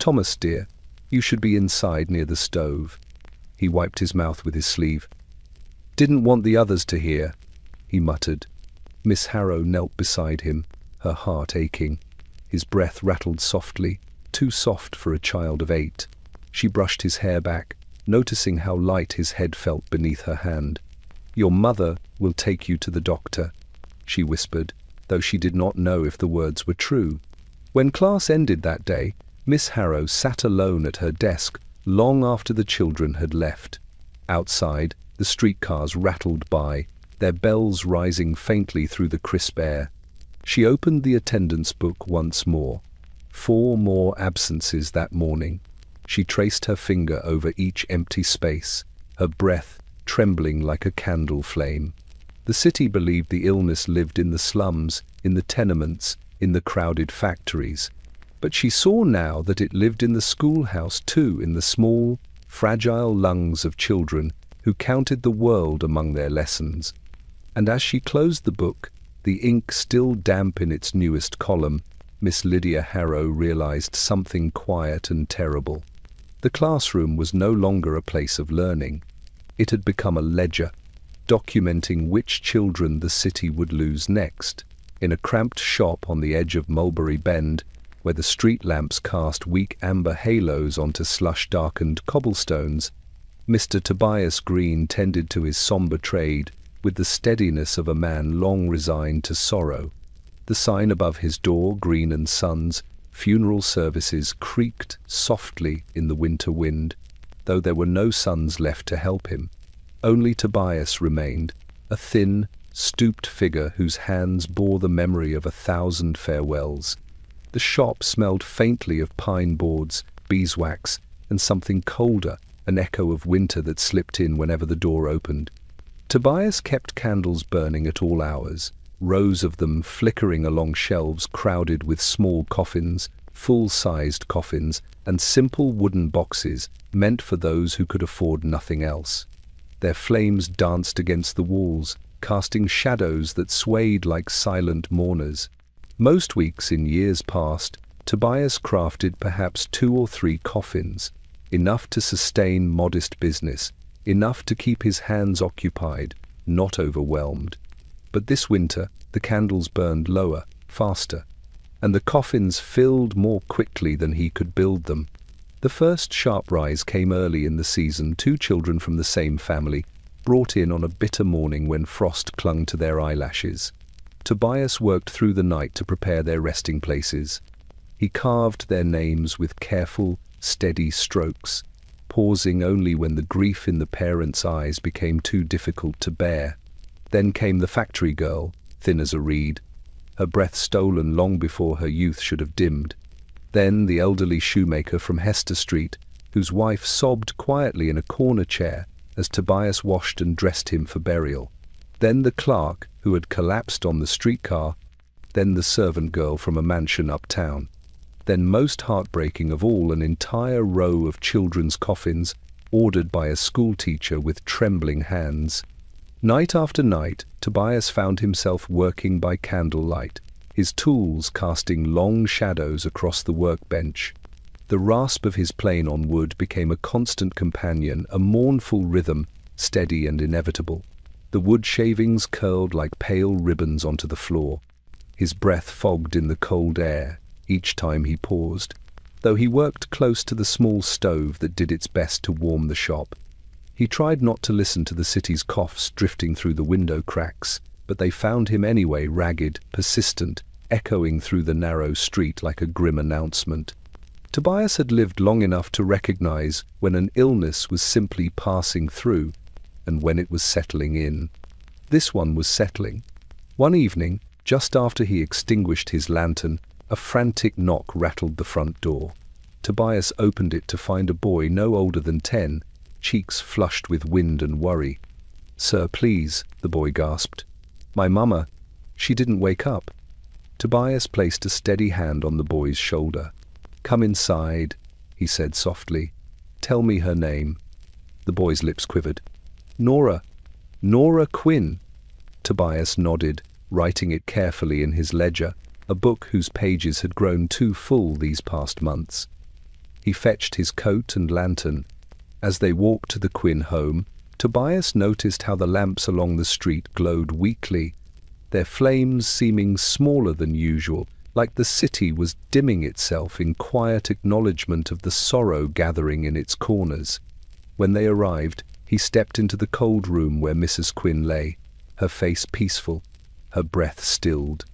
"Thomas, dear, you should be inside near the stove." He wiped his mouth with his sleeve. "Didn't want the others to hear," he muttered. Miss Harrow knelt beside him, her heart aching. His breath rattled softly, too soft for a child of 8. She brushed his hair back, noticing how light his head felt beneath her hand. "Your mother will take you to the doctor," she whispered, though she did not know if the words were true. When class ended that day, Miss Harrow sat alone at her desk long after the children had left. Outside, the streetcars rattled by, their bells rising faintly through the crisp air. She opened the attendance book once more. 4 more absences that morning. She traced her finger over each empty space, her breath trembling like a candle flame. The city believed the illness lived in the slums, in the tenements, in the crowded factories. But she saw now that it lived in the schoolhouse too, in the small, fragile lungs of children who counted the world among their lessons. And as she closed the book, the ink still damp in its newest column, Miss Lydia Harrow realized something quiet and terrible. The classroom was no longer a place of learning. It had become a ledger, documenting which children the city would lose next. In a cramped shop on the edge of Mulberry Bend, where the street lamps cast weak amber halos onto slush-darkened cobblestones, Mr. Tobias Green tended to his somber trade with the steadiness of a man long resigned to sorrow. The sign above his door, Green & Sons, funeral services, creaked softly in the winter wind, though there were no sons left to help him. Only Tobias remained, a thin, stooped figure whose hands bore the memory of 1,000 farewells. The shop smelled faintly of pine boards, beeswax, and something colder, an echo of winter that slipped in whenever the door opened. Tobias kept candles burning at all hours, rows of them flickering along shelves crowded with small coffins, full-sized coffins, and simple wooden boxes meant for those who could afford nothing else. Their flames danced against the walls, casting shadows that swayed like silent mourners. Most weeks in years past, Tobias crafted perhaps 2 or 3 coffins, enough to sustain modest business, enough to keep his hands occupied, not overwhelmed. But this winter, the candles burned lower, faster, and the coffins filled more quickly than he could build them. The first sharp rise came early in the season. 2 children from the same family, brought in on a bitter morning when frost clung to their eyelashes. Tobias worked through the night to prepare their resting places. He carved their names with careful, steady strokes, pausing only when the grief in the parents' eyes became too difficult to bear. Then came the factory girl, thin as a reed, her breath stolen long before her youth should have dimmed. Then the elderly shoemaker from Hester Street, whose wife sobbed quietly in a corner chair as Tobias washed and dressed him for burial. Then the clerk, who had collapsed on the streetcar. Then the servant girl from a mansion uptown. Then, most heartbreaking of all, an entire row of children's coffins, ordered by a schoolteacher with trembling hands. Night after night, Tobias found himself working by candlelight, his tools casting long shadows across the workbench. The rasp of his plane on wood became a constant companion, a mournful rhythm, steady and inevitable. The wood shavings curled like pale ribbons onto the floor. His breath fogged in the cold air each time he paused, though he worked close to the small stove that did its best to warm the shop. He tried not to listen to the city's coughs drifting through the window cracks, but they found him anyway, ragged, persistent, echoing through the narrow street like a grim announcement. Tobias had lived long enough to recognize when an illness was simply passing through and when it was settling in. This one was settling. One evening, just after he extinguished his lantern, a frantic knock rattled the front door. Tobias opened it to find a boy no older than 10, cheeks flushed with wind and worry. "Sir, please," the boy gasped. "My mama, she didn't wake up." Tobias placed a steady hand on the boy's shoulder. "Come inside," he said softly. "Tell me her name." The boy's lips quivered. "Nora Quinn." Tobias nodded, writing it carefully in his ledger, a book whose pages had grown too full these past months. He fetched his coat and lantern. As they walked to the Quinn home, Tobias noticed how the lamps along the street glowed weakly, their flames seeming smaller than usual, like the city was dimming itself in quiet acknowledgement of the sorrow gathering in its corners. When they arrived, he stepped into the cold room where Mrs. Quinn lay, her face peaceful, her breath stilled.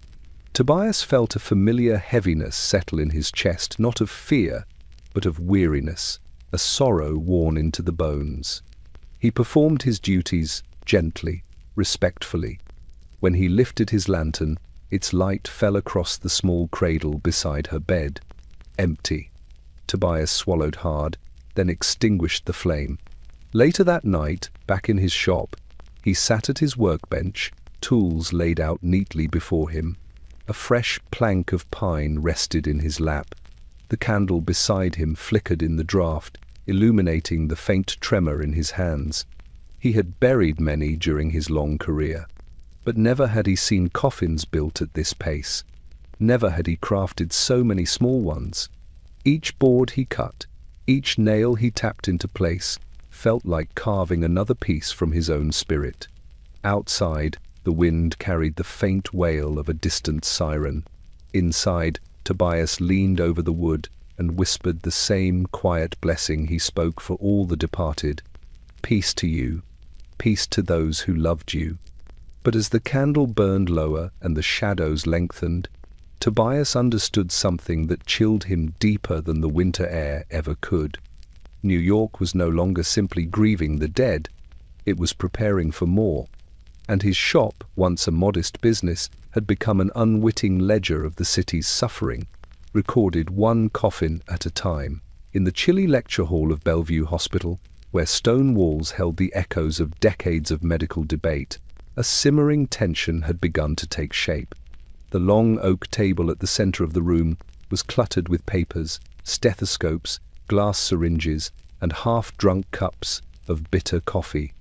Tobias felt a familiar heaviness settle in his chest, not of fear, but of weariness, a sorrow worn into the bones. He performed his duties gently, respectfully. When he lifted his lantern, its light fell across the small cradle beside her bed. Empty. Tobias swallowed hard, then extinguished the flame. Later that night, back in his shop, he sat at his workbench, tools laid out neatly before him. A fresh plank of pine rested in his lap. The candle beside him flickered in the draught, illuminating the faint tremor in his hands. He had buried many during his long career, but never had he seen coffins built at this pace. Never had he crafted so many small ones. Each board he cut, each nail he tapped into place, felt like carving another piece from his own spirit. Outside, the wind carried the faint wail of a distant siren. Inside, Tobias leaned over the wood and whispered the same quiet blessing he spoke for all the departed. "Peace to you, peace to those who loved you." But as the candle burned lower and the shadows lengthened, Tobias understood something that chilled him deeper than the winter air ever could. New York was no longer simply grieving the dead, it was preparing for more. And his shop, once a modest business, had become an unwitting ledger of the city's suffering, recorded one coffin at a time. In the chilly lecture hall of Bellevue Hospital, where stone walls held the echoes of decades of medical debate, a simmering tension had begun to take shape. The long oak table at the center of the room was cluttered with papers, stethoscopes, glass syringes, and half-drunk cups of bitter coffee.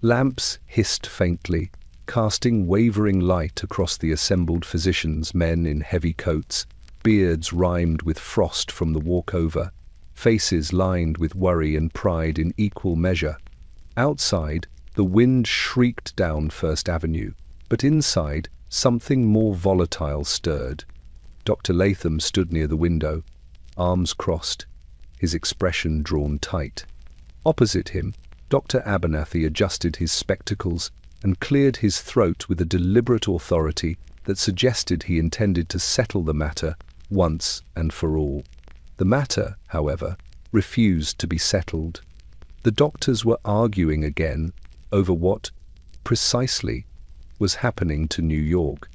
Lamps hissed faintly, casting wavering light across the assembled physicians, men in heavy coats, beards rimed with frost from the walkover, faces lined with worry and pride in equal measure. Outside, the wind shrieked down First Avenue, but inside, something more volatile stirred. Dr. Latham stood near the window, arms crossed, his expression drawn tight. Opposite him, Dr. Abernathy adjusted his spectacles and cleared his throat with a deliberate authority that suggested he intended to settle the matter once and for all. The matter, however, refused to be settled. The doctors were arguing again over what, precisely, was happening to New York.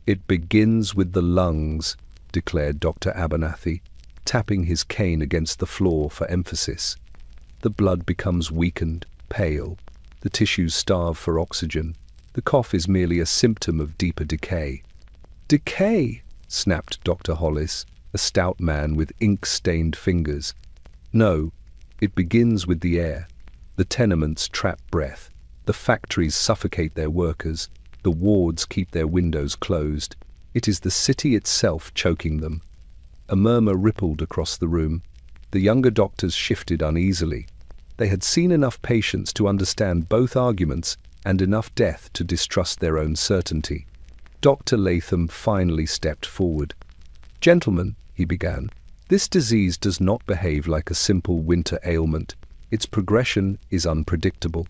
"It begins with the lungs," declared Dr. Abernathy, tapping his cane against the floor for emphasis. The blood becomes weakened, pale. The tissues starve for oxygen. The cough is merely a symptom of deeper decay. "Decay!" snapped Dr. Hollis. a stout man with ink-stained fingers. No, it begins with the air. The tenements trap breath. The factories suffocate their workers. The wards keep their windows closed. It is the city itself choking them. A murmur rippled across the room. The younger doctors shifted uneasily. They had seen enough patients to understand both arguments and enough death to distrust their own certainty. Dr. Latham finally stepped forward. "Gentlemen," he began, "this disease does not behave like a simple winter ailment. Its progression is unpredictable.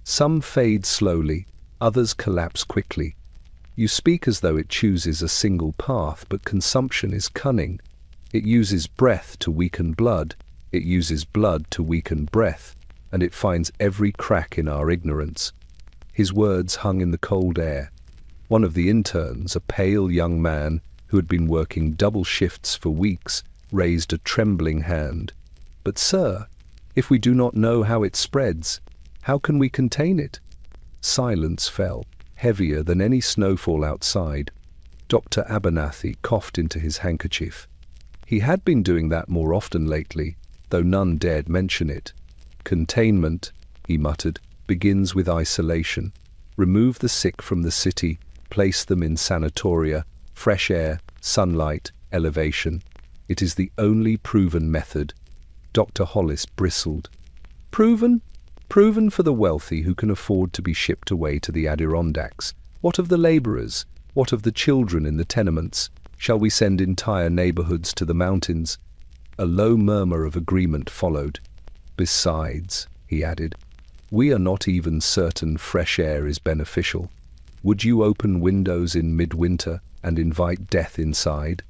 Some fade slowly, others collapse quickly. You speak as though it chooses a single path, but consumption is cunning. It uses breath to weaken blood, it uses blood to weaken breath, and it finds every crack in our ignorance." His words hung in the cold air. One of the interns, a pale young man who had been working double shifts for weeks, raised a trembling hand. "But sir, if we do not know how it spreads, how can we contain it?" Silence fell, heavier than any snowfall outside. Dr. Abernathy coughed into his handkerchief. He had been doing that more often lately, though none dared mention it. "Containment," he muttered, "begins with isolation. Remove the sick from the city, place them in sanatoria, fresh air, sunlight, elevation. It is the only proven method." Dr. Hollis bristled. "Proven? Proven for the wealthy who can afford to be shipped away to the Adirondacks. What of the laborers? What of the children in the tenements? Shall we send entire neighborhoods to the mountains?" A low murmur of agreement followed. "Besides," he added, "we are not even certain fresh air is beneficial. Would you open windows in midwinter and invite death inside?"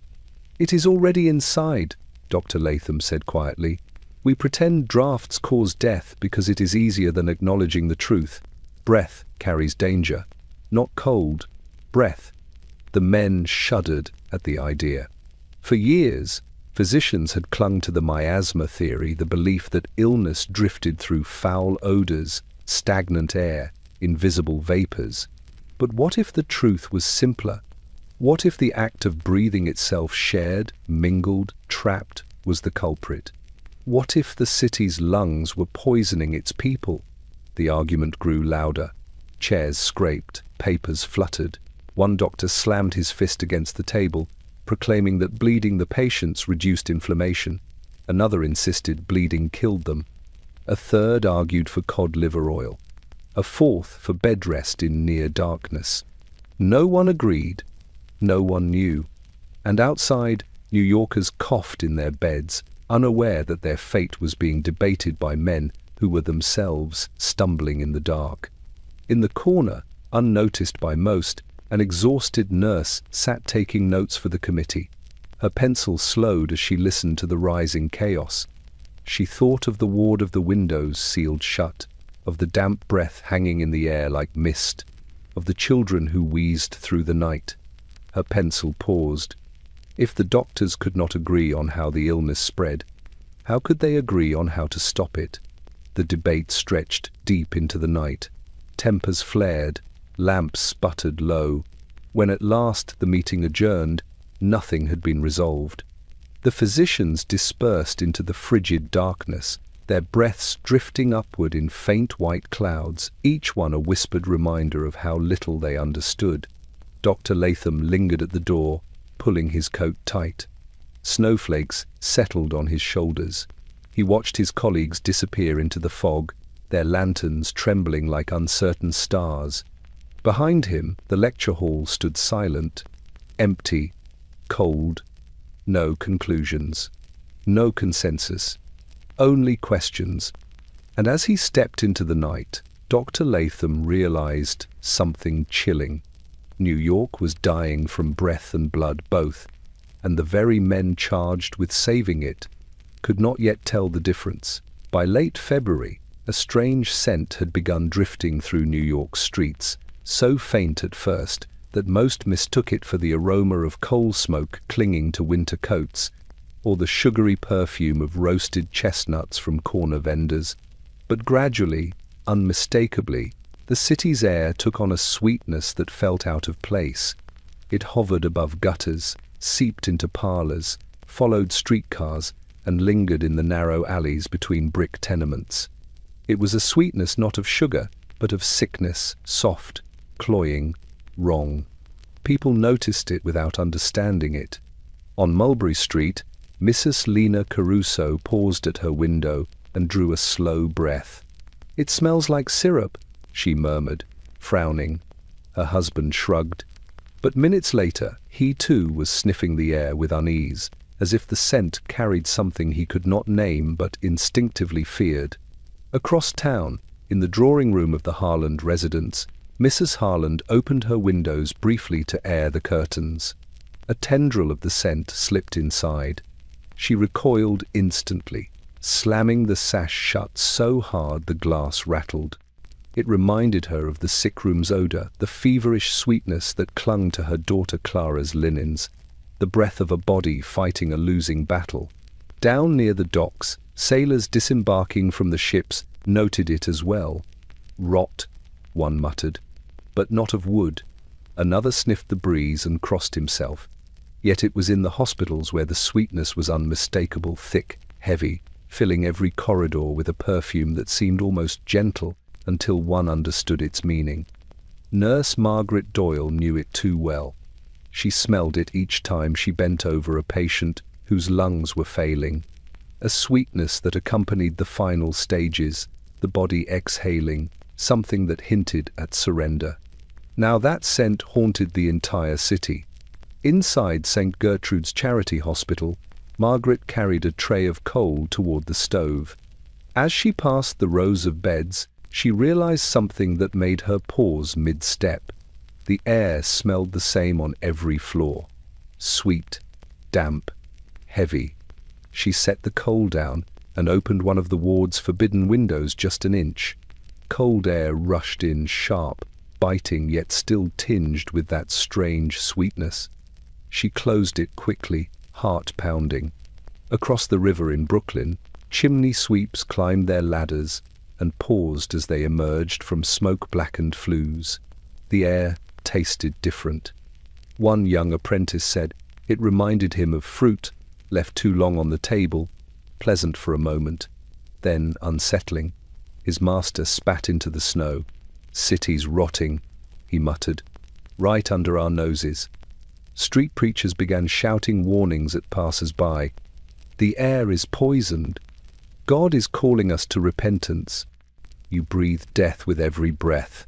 "It is already inside," Dr. Latham said quietly. "We pretend drafts cause death because it is easier than acknowledging the truth. Breath carries danger. Not cold, breath." The men shuddered at the idea. For years, physicians had clung to the miasma theory, the belief that illness drifted through foul odors, stagnant air, invisible vapors. But what if the truth was simpler? What if the act of breathing itself, shared, mingled, trapped, was the culprit? What if the city's lungs were poisoning its people? The argument grew louder. Chairs scraped, papers fluttered. One doctor slammed his fist against the table, proclaiming that bleeding the patients reduced inflammation. Another insisted bleeding killed them. A third argued for cod liver oil. A fourth for bed rest in near darkness. No one agreed. No one knew. And outside, New Yorkers coughed in their beds, unaware that their fate was being debated by men who were themselves stumbling in the dark. In the corner, unnoticed by most, an exhausted nurse sat taking notes for the committee. Her pencil slowed as she listened to the rising chaos. She thought of the ward of the windows sealed shut, of the damp breath hanging in the air like mist, of the children who wheezed through the night. Her pencil paused. If the doctors could not agree on how the illness spread, how could they agree on how to stop it? The debate stretched deep into the night. Tempers flared, lamps sputtered low. When at last the meeting adjourned, nothing had been resolved. The physicians dispersed into the frigid darkness, their breaths drifting upward in faint white clouds, each one a whispered reminder of how little they understood. Dr. Latham lingered at the door, pulling his coat tight. Snowflakes settled on his shoulders. He watched his colleagues disappear into the fog, their lanterns trembling like uncertain stars. Behind him, the lecture hall stood silent, empty, cold. No conclusions, no consensus, only questions. And as he stepped into the night, Dr. Latham realized something chilling. New York was dying from breath and blood both, and the very men charged with saving it could not yet tell the difference. By late February, a strange scent had begun drifting through New York's streets, so faint at first that most mistook it for the aroma of coal smoke clinging to winter coats, or the sugary perfume of roasted chestnuts from corner vendors. But gradually, unmistakably, the city's air took on a sweetness that felt out of place. It hovered above gutters, seeped into parlors, followed streetcars, and lingered in the narrow alleys between brick tenements. It was a sweetness not of sugar, but of sickness, soft, cloying, wrong. People noticed it without understanding it. On Mulberry Street, Mrs. Lena Caruso paused at her window and drew a slow breath. "It smells like syrup," she murmured, frowning. Her husband shrugged. But minutes later, he too was sniffing the air with unease, as if the scent carried something he could not name but instinctively feared. Across town, in the drawing room of the Harland residence, Mrs. Harland opened her windows briefly to air the curtains. A tendril of the scent slipped inside. She recoiled instantly, slamming the sash shut so hard the glass rattled. It reminded her of the sick room's odor, the feverish sweetness that clung to her daughter Clara's linens, the breath of a body fighting a losing battle. Down near the docks, sailors disembarking from the ships noted it as well. "Rot," one muttered, "but not of wood." Another sniffed the breeze and crossed himself. Yet it was in the hospitals where the sweetness was unmistakable, thick, heavy, filling every corridor with a perfume that seemed almost gentle until one understood its meaning. Nurse Margaret Doyle knew it too well. She smelled it each time she bent over a patient whose lungs were failing. A sweetness that accompanied the final stages, the body exhaling, something that hinted at surrender. Now that scent haunted the entire city. Inside St. Gertrude's Charity Hospital, Margaret carried a tray of coal toward the stove. As she passed the rows of beds, she realized something that made her pause mid-step. The air smelled the same on every floor. Sweet, damp, heavy. She set the coal down and opened one of the ward's forbidden windows just an inch. Cold air rushed in sharp, biting yet still tinged with that strange sweetness. She closed it quickly, heart pounding. Across the river in Brooklyn, chimney sweeps climbed their ladders and paused as they emerged from smoke-blackened flues. The air tasted different. One young apprentice said it reminded him of fruit left too long on the table, pleasant for a moment, then unsettling. His master spat into the snow. "City's rotting," he muttered, "right under our noses." Street preachers began shouting warnings at passers-by. "The air is poisoned. God is calling us to repentance. You breathe death with every breath."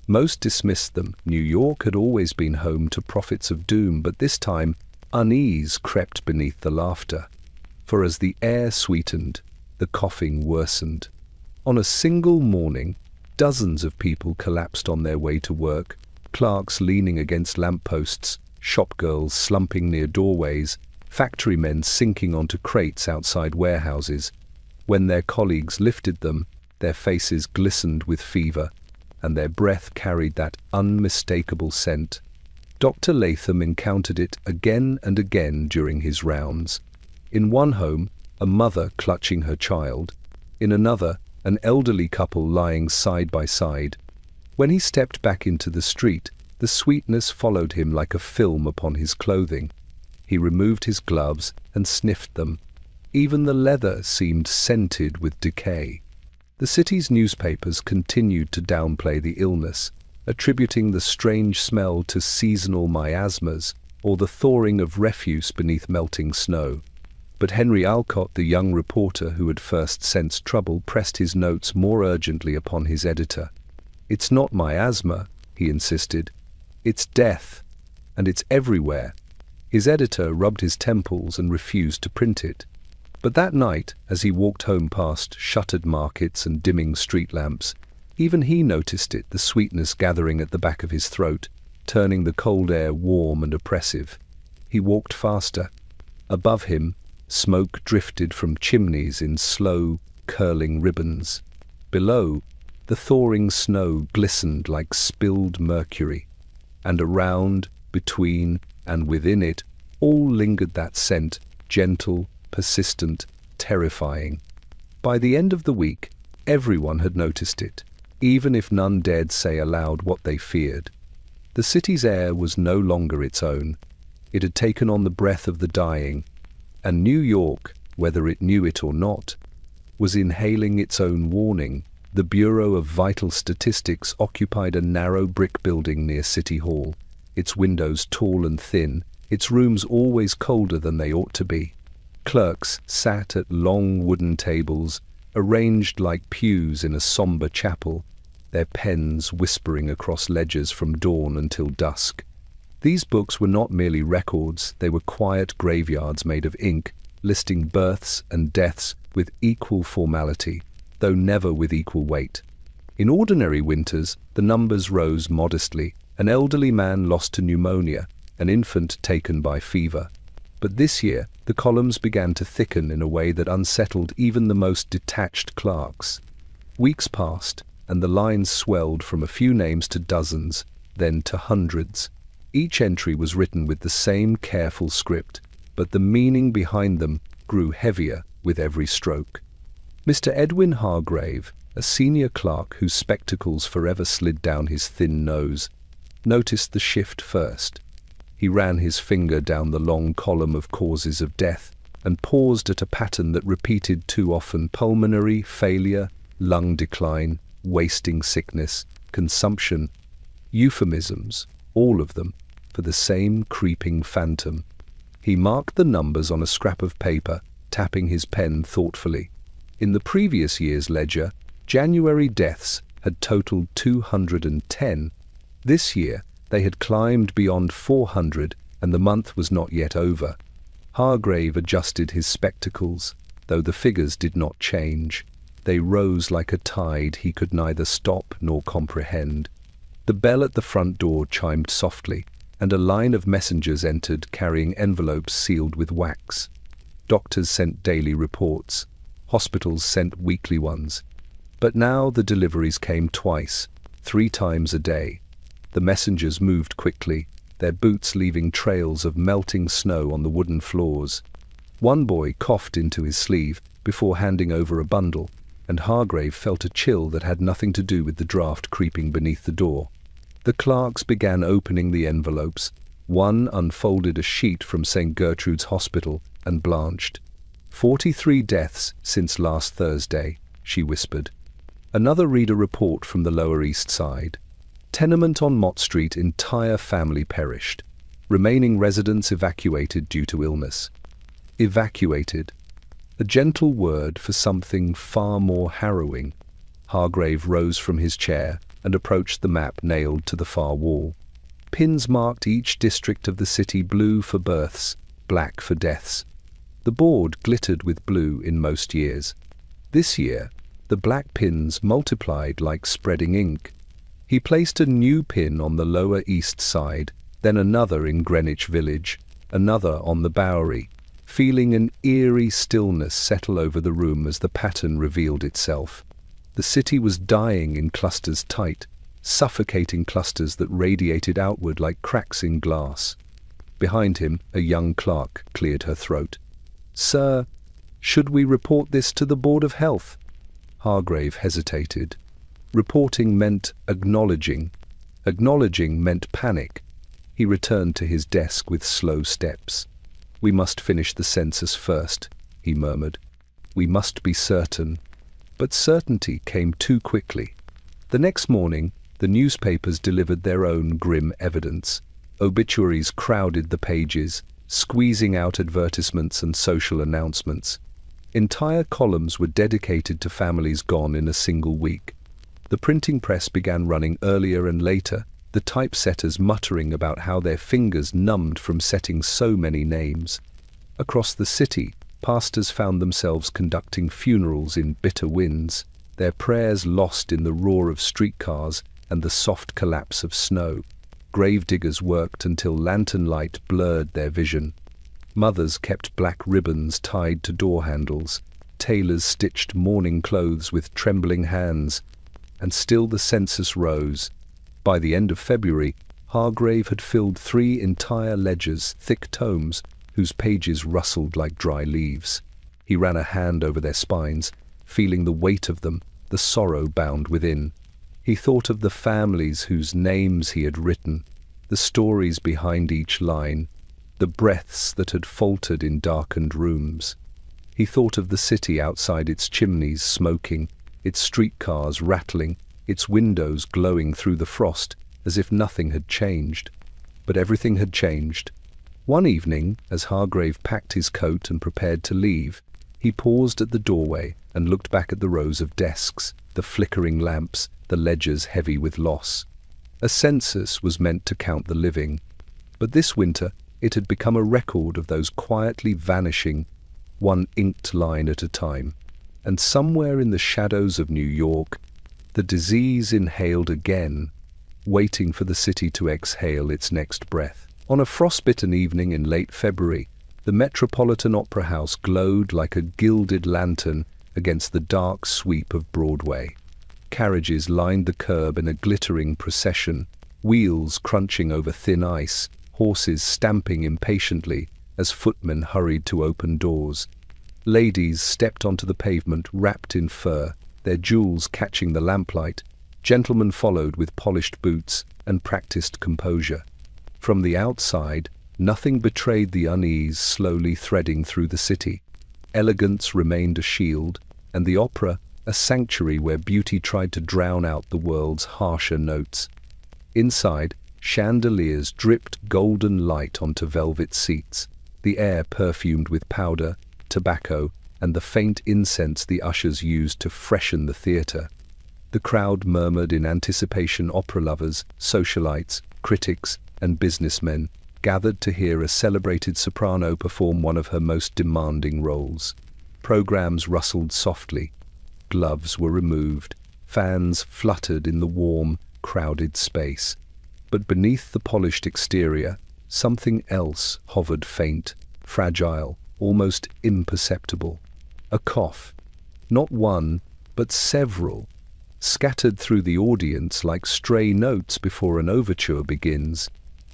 Most dismissed them. New York had always been home to prophets of doom, but this time unease crept beneath the laughter. For as the air sweetened, the coughing worsened. On a single morning, dozens of people collapsed on their way to work, clerks leaning against lampposts, shopgirls slumping near doorways, factorymen sinking onto crates outside warehouses. When their colleagues lifted them, their faces glistened with fever, and their breath carried that unmistakable scent. Dr. Latham encountered it again and again during his rounds. In one home, a mother clutching her child. In another, an elderly couple lying side by side. When he stepped back into the street, the sweetness followed him like a film upon his clothing. He removed his gloves and sniffed them. Even the leather seemed scented with decay. The city's newspapers continued to downplay the illness, attributing the strange smell to seasonal miasmas or the thawing of refuse beneath melting snow. But Henry Alcott, the young reporter who had first sensed trouble, pressed his notes more urgently upon his editor. "It's not miasma," he insisted. "It's death, and it's everywhere." His editor rubbed his temples and refused to print it. But that night, as he walked home past shuttered markets and dimming street lamps, even he noticed it, the sweetness gathering at the back of his throat, turning the cold air warm and oppressive. He walked faster. Above him, smoke drifted from chimneys in slow, curling ribbons. Below, the thawing snow glistened like spilled mercury. And around, between, and within it, all lingered that scent, gentle, persistent, terrifying. By the end of the week, everyone had noticed it, even if none dared say aloud what they feared. The city's air was no longer its own. It had taken on the breath of the dying, And New York, whether it knew it or not, was inhaling its own warning. The Bureau of Vital Statistics occupied a narrow brick building near City Hall, its windows tall and thin, its rooms always colder than they ought to be. Clerks sat at long wooden tables, arranged like pews in a somber chapel, their pens whispering across ledgers from dawn until dusk. These books were not merely records, they were quiet graveyards made of ink, listing births and deaths with equal formality, though never with equal weight. In ordinary winters, the numbers rose modestly. An elderly man lost to pneumonia, an infant taken by fever. But this year, the columns began to thicken in a way that unsettled even the most detached clerks. Weeks passed, and the lines swelled from a few names to dozens, then to hundreds. Each entry was written with the same careful script, but the meaning behind them grew heavier with every stroke. Mr. Edwin Hargrave, a senior clerk whose spectacles forever slid down his thin nose, noticed the shift first. He ran his finger down the long column of causes of death and paused at a pattern that repeated too often: pulmonary failure, lung decline, wasting sickness, consumption, euphemisms, all of them, for the same creeping phantom. He marked the numbers on a scrap of paper, tapping his pen thoughtfully. In the previous year's ledger, January deaths had totaled 210. This year, they had climbed beyond 400, and the month was not yet over. Hargrave adjusted his spectacles, though the figures did not change. They rose like a tide he could neither stop nor comprehend. The bell at the front door chimed softly, and a line of messengers entered carrying envelopes sealed with wax. Doctors sent daily reports. Hospitals sent weekly ones. But now the deliveries came twice, 3 times a day. The messengers moved quickly, their boots leaving trails of melting snow on the wooden floors. One boy coughed into his sleeve before handing over a bundle, and Hargrave felt a chill that had nothing to do with the draft creeping beneath the door. The clerks began opening the envelopes. One unfolded a sheet from St. Gertrude's Hospital and blanched. 43 deaths since last Thursday, she whispered. Another read a report from the Lower East Side. Tenement on Mott Street, entire family perished. Remaining residents evacuated due to illness. Evacuated. A gentle word for something far more harrowing. Hargrave rose from his chair and approached the map nailed to the far wall. Pins marked each district of the city: blue for births, black for deaths. The board glittered with blue in most years. This year, the black pins multiplied like spreading ink. He placed a new pin on the Lower East Side, then another in Greenwich Village, another on the Bowery, feeling an eerie stillness settle over the room as the pattern revealed itself. The city was dying in clusters, tight, suffocating clusters that radiated outward like cracks in glass. Behind him, a young clerk cleared her throat. "Sir, should we report this to the Board of Health?" Hargrave hesitated. Reporting meant acknowledging. Acknowledging meant panic. He returned to his desk with slow steps. "We must finish the census first," he murmured. "We must be certain." But certainty came too quickly. The next morning, the newspapers delivered their own grim evidence. Obituaries crowded the pages, squeezing out advertisements and social announcements. Entire columns were dedicated to families gone in a single week. The printing press began running earlier and later, the typesetters muttering about how their fingers numbed from setting so many names. Across the city, pastors found themselves conducting funerals in bitter winds, their prayers lost in the roar of streetcars and the soft collapse of snow. Gravediggers worked until lantern light blurred their vision. Mothers kept black ribbons tied to door handles. Tailors stitched mourning clothes with trembling hands. And still the census rose. By the end of February, Hargrave had filled 3 entire ledgers, thick tomes, whose pages rustled like dry leaves. He ran a hand over their spines, feeling the weight of them, the sorrow bound within. He thought of the families whose names he had written, the stories behind each line. the breaths that had faltered in darkened rooms. He thought of the city outside its chimneys smoking, its streetcars rattling, its windows glowing through the frost, as if nothing had changed. But everything had changed. One evening, as Hargrave packed his coat and prepared to leave, he paused at the doorway and looked back at the rows of desks, the flickering lamps, the ledgers heavy with loss. A census was meant to count the living, but this winter it had become a record of those quietly vanishing, one inked line at a time. And somewhere in the shadows of New York, the disease inhaled again, waiting for the city to exhale its next breath. On a frostbitten evening in late February, the Metropolitan Opera House glowed like a gilded lantern against the dark sweep of Broadway. Carriages lined the curb in a glittering procession, wheels crunching over thin ice, horses stamping impatiently as footmen hurried to open doors. Ladies stepped onto the pavement wrapped in fur, their jewels catching the lamplight. Gentlemen followed with polished boots and practiced composure. From the outside, nothing betrayed the unease slowly threading through the city. Elegance remained a shield, and the opera a sanctuary where beauty tried to drown out the world's harsher notes. Inside, chandeliers dripped golden light onto velvet seats, the air perfumed with powder, tobacco, and the faint incense the ushers used to freshen the theatre. The crowd murmured in anticipation. Opera lovers, socialites, critics, and businessmen gathered to hear a celebrated soprano perform one of her most demanding roles. Programs rustled softly. Gloves were removed. Fans fluttered in the warm, crowded space. But beneath the polished exterior, something else hovered, faint, fragile, almost imperceptible. A cough. Not one, but several, scattered through the audience like stray notes before an overture begins.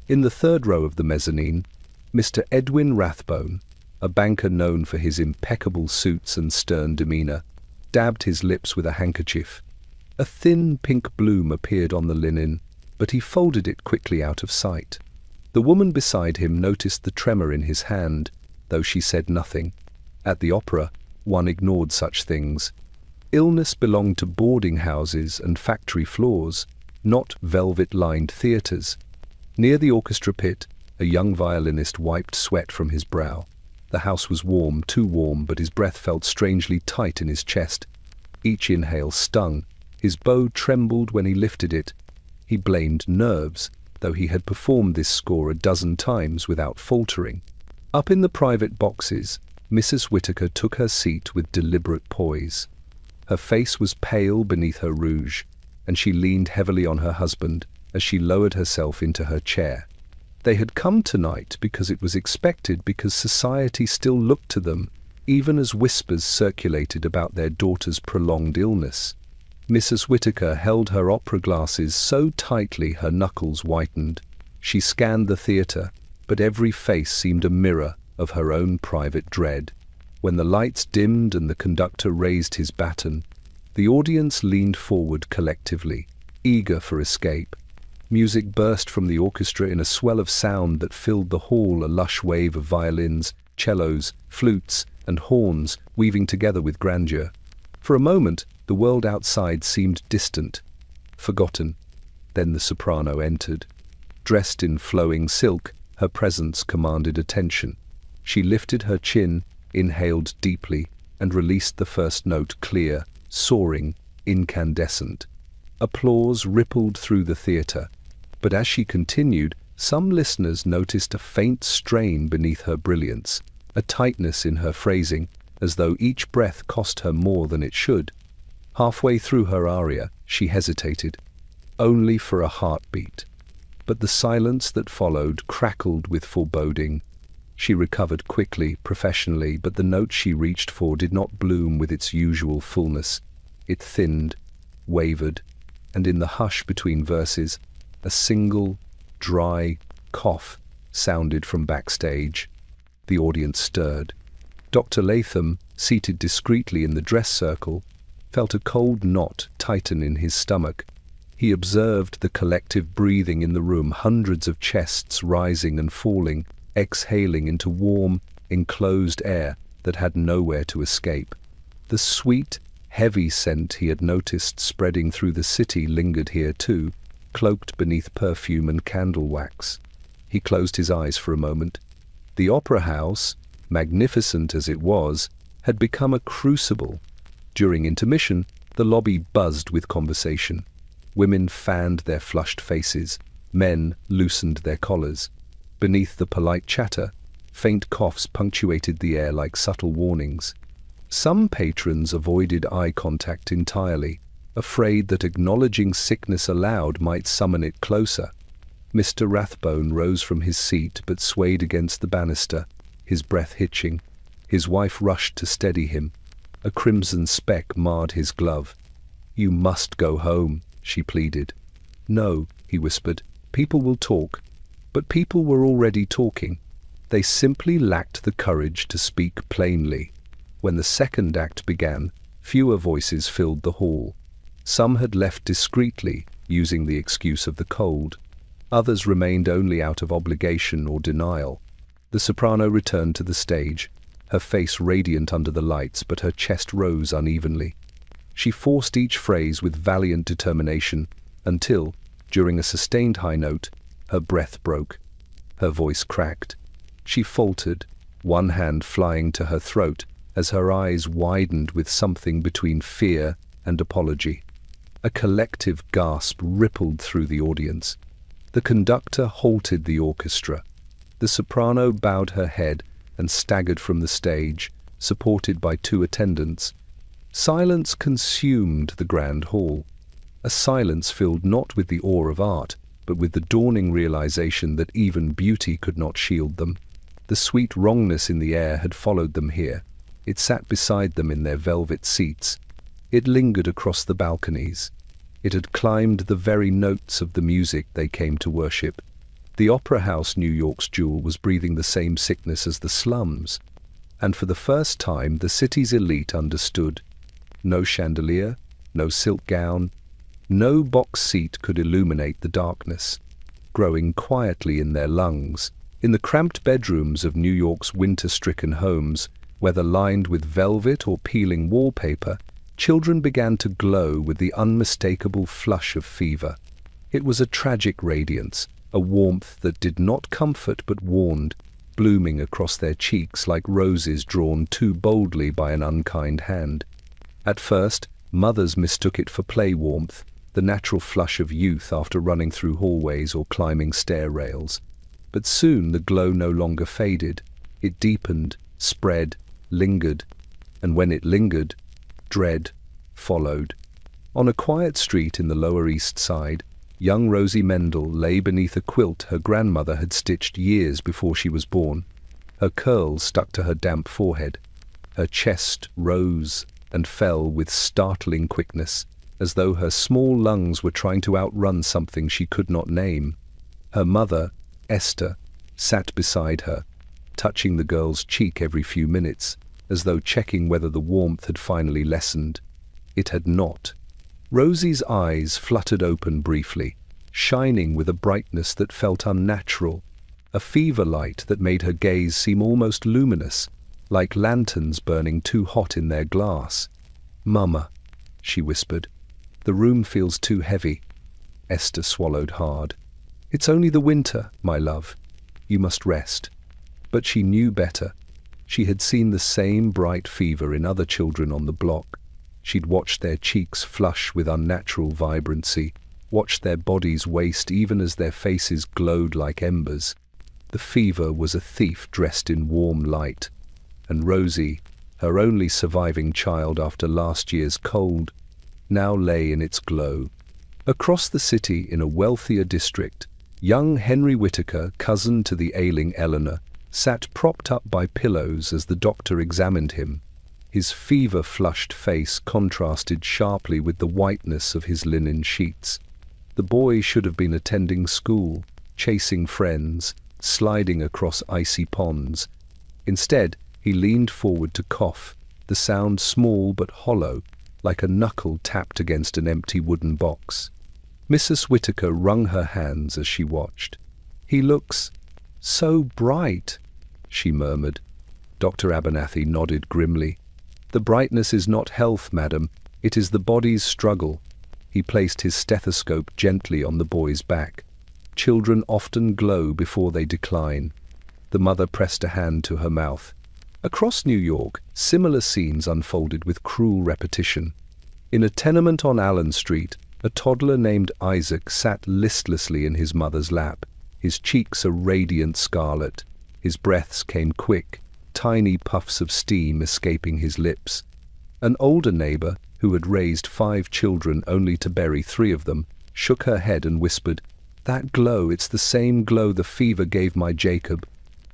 In the third row of the mezzanine, Mr. Edwin Rathbone, a banker known for his impeccable suits and stern demeanor, dabbed his lips with a handkerchief. A thin pink bloom appeared on the linen, but he folded it quickly out of sight. The woman beside him noticed the tremor in his hand, though she said nothing. At the opera, one ignored such things. Illness belonged to boarding houses and factory floors, not velvet-lined theatres. Near the orchestra pit, a young violinist wiped sweat from his brow. The house was warm, too warm, but his breath felt strangely tight in his chest. Each inhale stung. His bow trembled when he lifted it. He blamed nerves, though he had performed this score a dozen times without faltering. Up in the private boxes, Mrs. Whittaker took her seat with deliberate poise. Her face was pale beneath her rouge, and she leaned heavily on her husband as she lowered herself into her chair. They had come tonight because it was expected, because society still looked to them, even as whispers circulated about their daughter's prolonged illness. Mrs. Whittaker held her opera glasses so tightly her knuckles whitened. She scanned the theatre, but every face seemed a mirror of her own private dread. When the lights dimmed and the conductor raised his baton, the audience leaned forward collectively, eager for escape. Music burst from the orchestra in a swell of sound that filled the hall, a lush wave of violins, cellos, flutes, and horns weaving together with grandeur. For a moment, the world outside seemed distant, forgotten. Then the soprano entered. Dressed in flowing silk, her presence commanded attention. She lifted her chin, inhaled deeply, and released the first note, clear, soaring, incandescent. Applause rippled through the theatre, but as she continued, some listeners noticed a faint strain beneath her brilliance, a tightness in her phrasing, as though each breath cost her more than it should. Halfway through her aria, she hesitated, only for a heartbeat. But the silence that followed crackled with foreboding. She recovered quickly, professionally, but the note she reached for did not bloom with its usual fullness. It thinned, wavered, and in the hush between verses, a single, dry cough sounded from backstage. The audience stirred. Dr. Latham, seated discreetly in the dress circle, felt a cold knot tighten in his stomach. He observed the collective breathing in the room, hundreds of chests rising and falling, exhaling into warm, enclosed air that had nowhere to escape. The sweet, heavy scent he had noticed spreading through the city lingered here too, cloaked beneath perfume and candle wax. He closed his eyes for a moment. The opera house, magnificent as it was, had become a crucible. During intermission, the lobby buzzed with conversation. Women fanned their flushed faces. Men loosened their collars. Beneath the polite chatter, faint coughs punctuated the air like subtle warnings. Some patrons avoided eye contact entirely, afraid that acknowledging sickness aloud might summon it closer. Mr. Rathbone rose from his seat but swayed against the banister, his breath hitching. His wife rushed to steady him. A crimson speck marred his glove. "You must go home," she pleaded. "No," he whispered. "People will talk." But people were already talking. They simply lacked the courage to speak plainly. When the second act began, fewer voices filled the hall. Some had left discreetly, using the excuse of the cold. Others remained only out of obligation or denial. The soprano returned to the stage, her face radiant under the lights, but her chest rose unevenly. She forced each phrase with valiant determination until, during a sustained high note, her breath broke. Her voice cracked. She faltered, one hand flying to her throat as her eyes widened with something between fear and apology. A collective gasp rippled through the audience. The conductor halted the orchestra. The soprano bowed her head and staggered from the stage, supported by two attendants. Silence consumed the grand hall, a silence filled not with the awe of art, but with the dawning realization that even beauty could not shield them. The sweet wrongness in the air had followed them here. It sat beside them in their velvet seats. It lingered across the balconies. It had climbed the very notes of the music they came to worship. The Opera House, New York's jewel, was breathing the same sickness as the slums. And for the first time, the city's elite understood. No chandelier, no silk gown, no box seat could illuminate the darkness. Growing quietly in their lungs, in the cramped bedrooms of New York's winter-stricken homes, whether lined with velvet or peeling wallpaper, children began to glow with the unmistakable flush of fever. It was a tragic radiance, a warmth that did not comfort but warned, blooming across their cheeks like roses drawn too boldly by an unkind hand. At first, mothers mistook it for play warmth, the natural flush of youth after running through hallways or climbing stair rails. But soon the glow no longer faded. It deepened, spread, lingered, and when it lingered, dread followed. On a quiet street in the Lower East Side, young Rosie Mendel lay beneath a quilt her grandmother had stitched years before she was born. Her curls stuck to her damp forehead. Her chest rose and fell with startling quickness, as though her small lungs were trying to outrun something she could not name. Her mother, Esther, sat beside her, touching the girl's cheek every few minutes, as though checking whether the warmth had finally lessened. It had not. Rosie's eyes fluttered open briefly, shining with a brightness that felt unnatural, a fever light that made her gaze seem almost luminous, like lanterns burning too hot in their glass. "Mama," she whispered, "the room feels too heavy." Esther swallowed hard. "It's only the winter, my love. You must rest." But she knew better. She had seen the same bright fever in other children on the block. She'd watched their cheeks flush with unnatural vibrancy, watched their bodies waste even as their faces glowed like embers. The fever was a thief dressed in warm light. And Rosie, her only surviving child after last year's cold, now lay in its glow. Across the city, in a wealthier district, young Henry Whitaker, cousin to the ailing Eleanor, sat propped up by pillows as the doctor examined him. His fever-flushed face contrasted sharply with the whiteness of his linen sheets. The boy should have been attending school, chasing friends, sliding across icy ponds. Instead, he leaned forward to cough, the sound small but hollow, like a knuckle tapped against an empty wooden box. Mrs. Whitaker wrung her hands as she watched. "He looks "So bright," she murmured. Dr. Abernathy nodded grimly. "The brightness is not health, madam. It is the body's struggle." He placed his stethoscope gently on the boy's back. "Children often glow before they decline." The mother pressed a hand to her mouth. Across New York, similar scenes unfolded with cruel repetition. In a tenement on Allen Street, a toddler named Isaac sat listlessly in his mother's lap, his cheeks a radiant scarlet. His breaths came quick, tiny puffs of steam escaping his lips. An older neighbor, who had raised 5 children only to bury 3 of them, shook her head and whispered, "That glow, it's the same glow the fever gave my Jacob."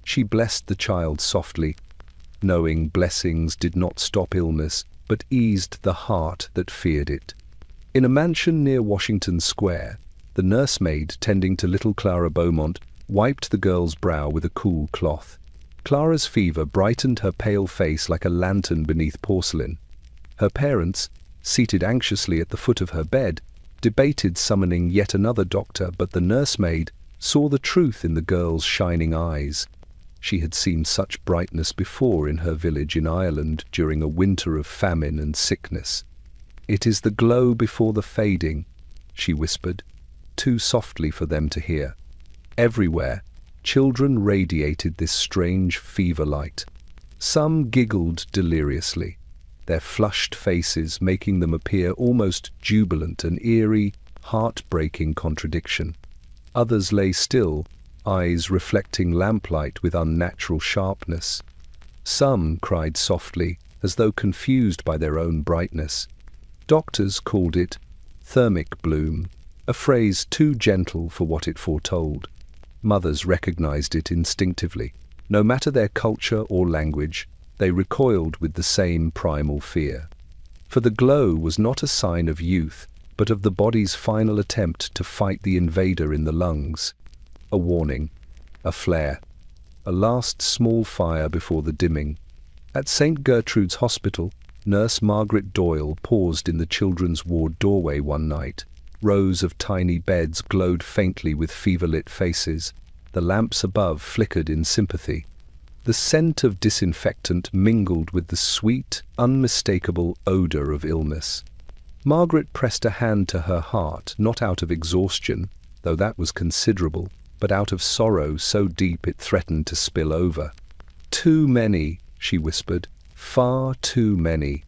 She blessed the child softly, knowing blessings did not stop illness, but eased the heart that feared it. In a mansion near Washington Square, the nursemaid tending to little Clara Beaumont wiped the girl's brow with a cool cloth. Clara's fever brightened her pale face like a lantern beneath porcelain. Her parents, seated anxiously at the foot of her bed, debated summoning yet another doctor, but the nursemaid saw the truth in the girl's shining eyes. She had seen such brightness before in her village in Ireland during a winter of famine and sickness. "It is the glow before the fading," she whispered, too softly for them to hear. Everywhere, children radiated this strange fever light. Some giggled deliriously, their flushed faces making them appear almost jubilant, an eerie, heart-breaking contradiction. Others lay still, eyes reflecting lamplight with unnatural sharpness. Some cried softly, as though confused by their own brightness. Doctors called it thermic bloom, a phrase too gentle for what it foretold. Mothers recognized it instinctively. No matter their culture or language, they recoiled with the same primal fear. For the glow was not a sign of youth, but of the body's final attempt to fight the invader in the lungs. A warning, a flare, a last small fire before the dimming. At St. Gertrude's Hospital, Nurse Margaret Doyle paused in the children's ward doorway one night. Rows of tiny beds glowed faintly with fever-lit faces. The lamps above flickered in sympathy. The scent of disinfectant mingled with the sweet, unmistakable odor of illness. Margaret pressed a hand to her heart, not out of exhaustion, though that was considerable, but out of sorrow so deep it threatened to spill over. "Too many," she whispered, "far too many."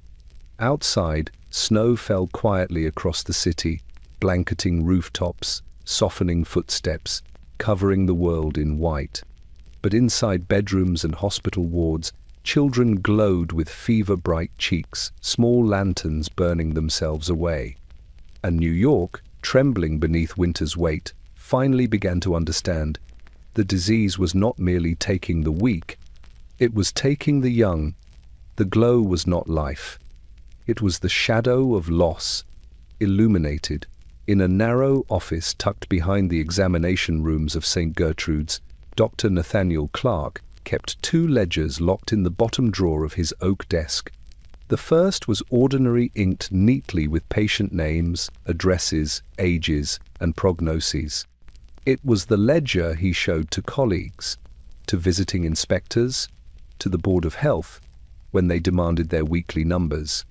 Outside, snow fell quietly across the city, blanketing rooftops, softening footsteps, covering the world in white. But inside bedrooms and hospital wards, children glowed with fever-bright cheeks, small lanterns burning themselves away. And New York, trembling beneath winter's weight, finally began to understand. The disease was not merely taking the weak, it was taking the young. The glow was not life. It was the shadow of loss, illuminated. In a narrow office tucked behind the examination rooms of St. Gertrude's, Dr. Nathaniel Clark kept 2 ledgers locked in the bottom drawer of his oak desk. The first was ordinary, inked neatly with patient names, addresses, ages, and prognoses. It was the ledger he showed to colleagues, to visiting inspectors, to the Board of Health, when they demanded their weekly numbers.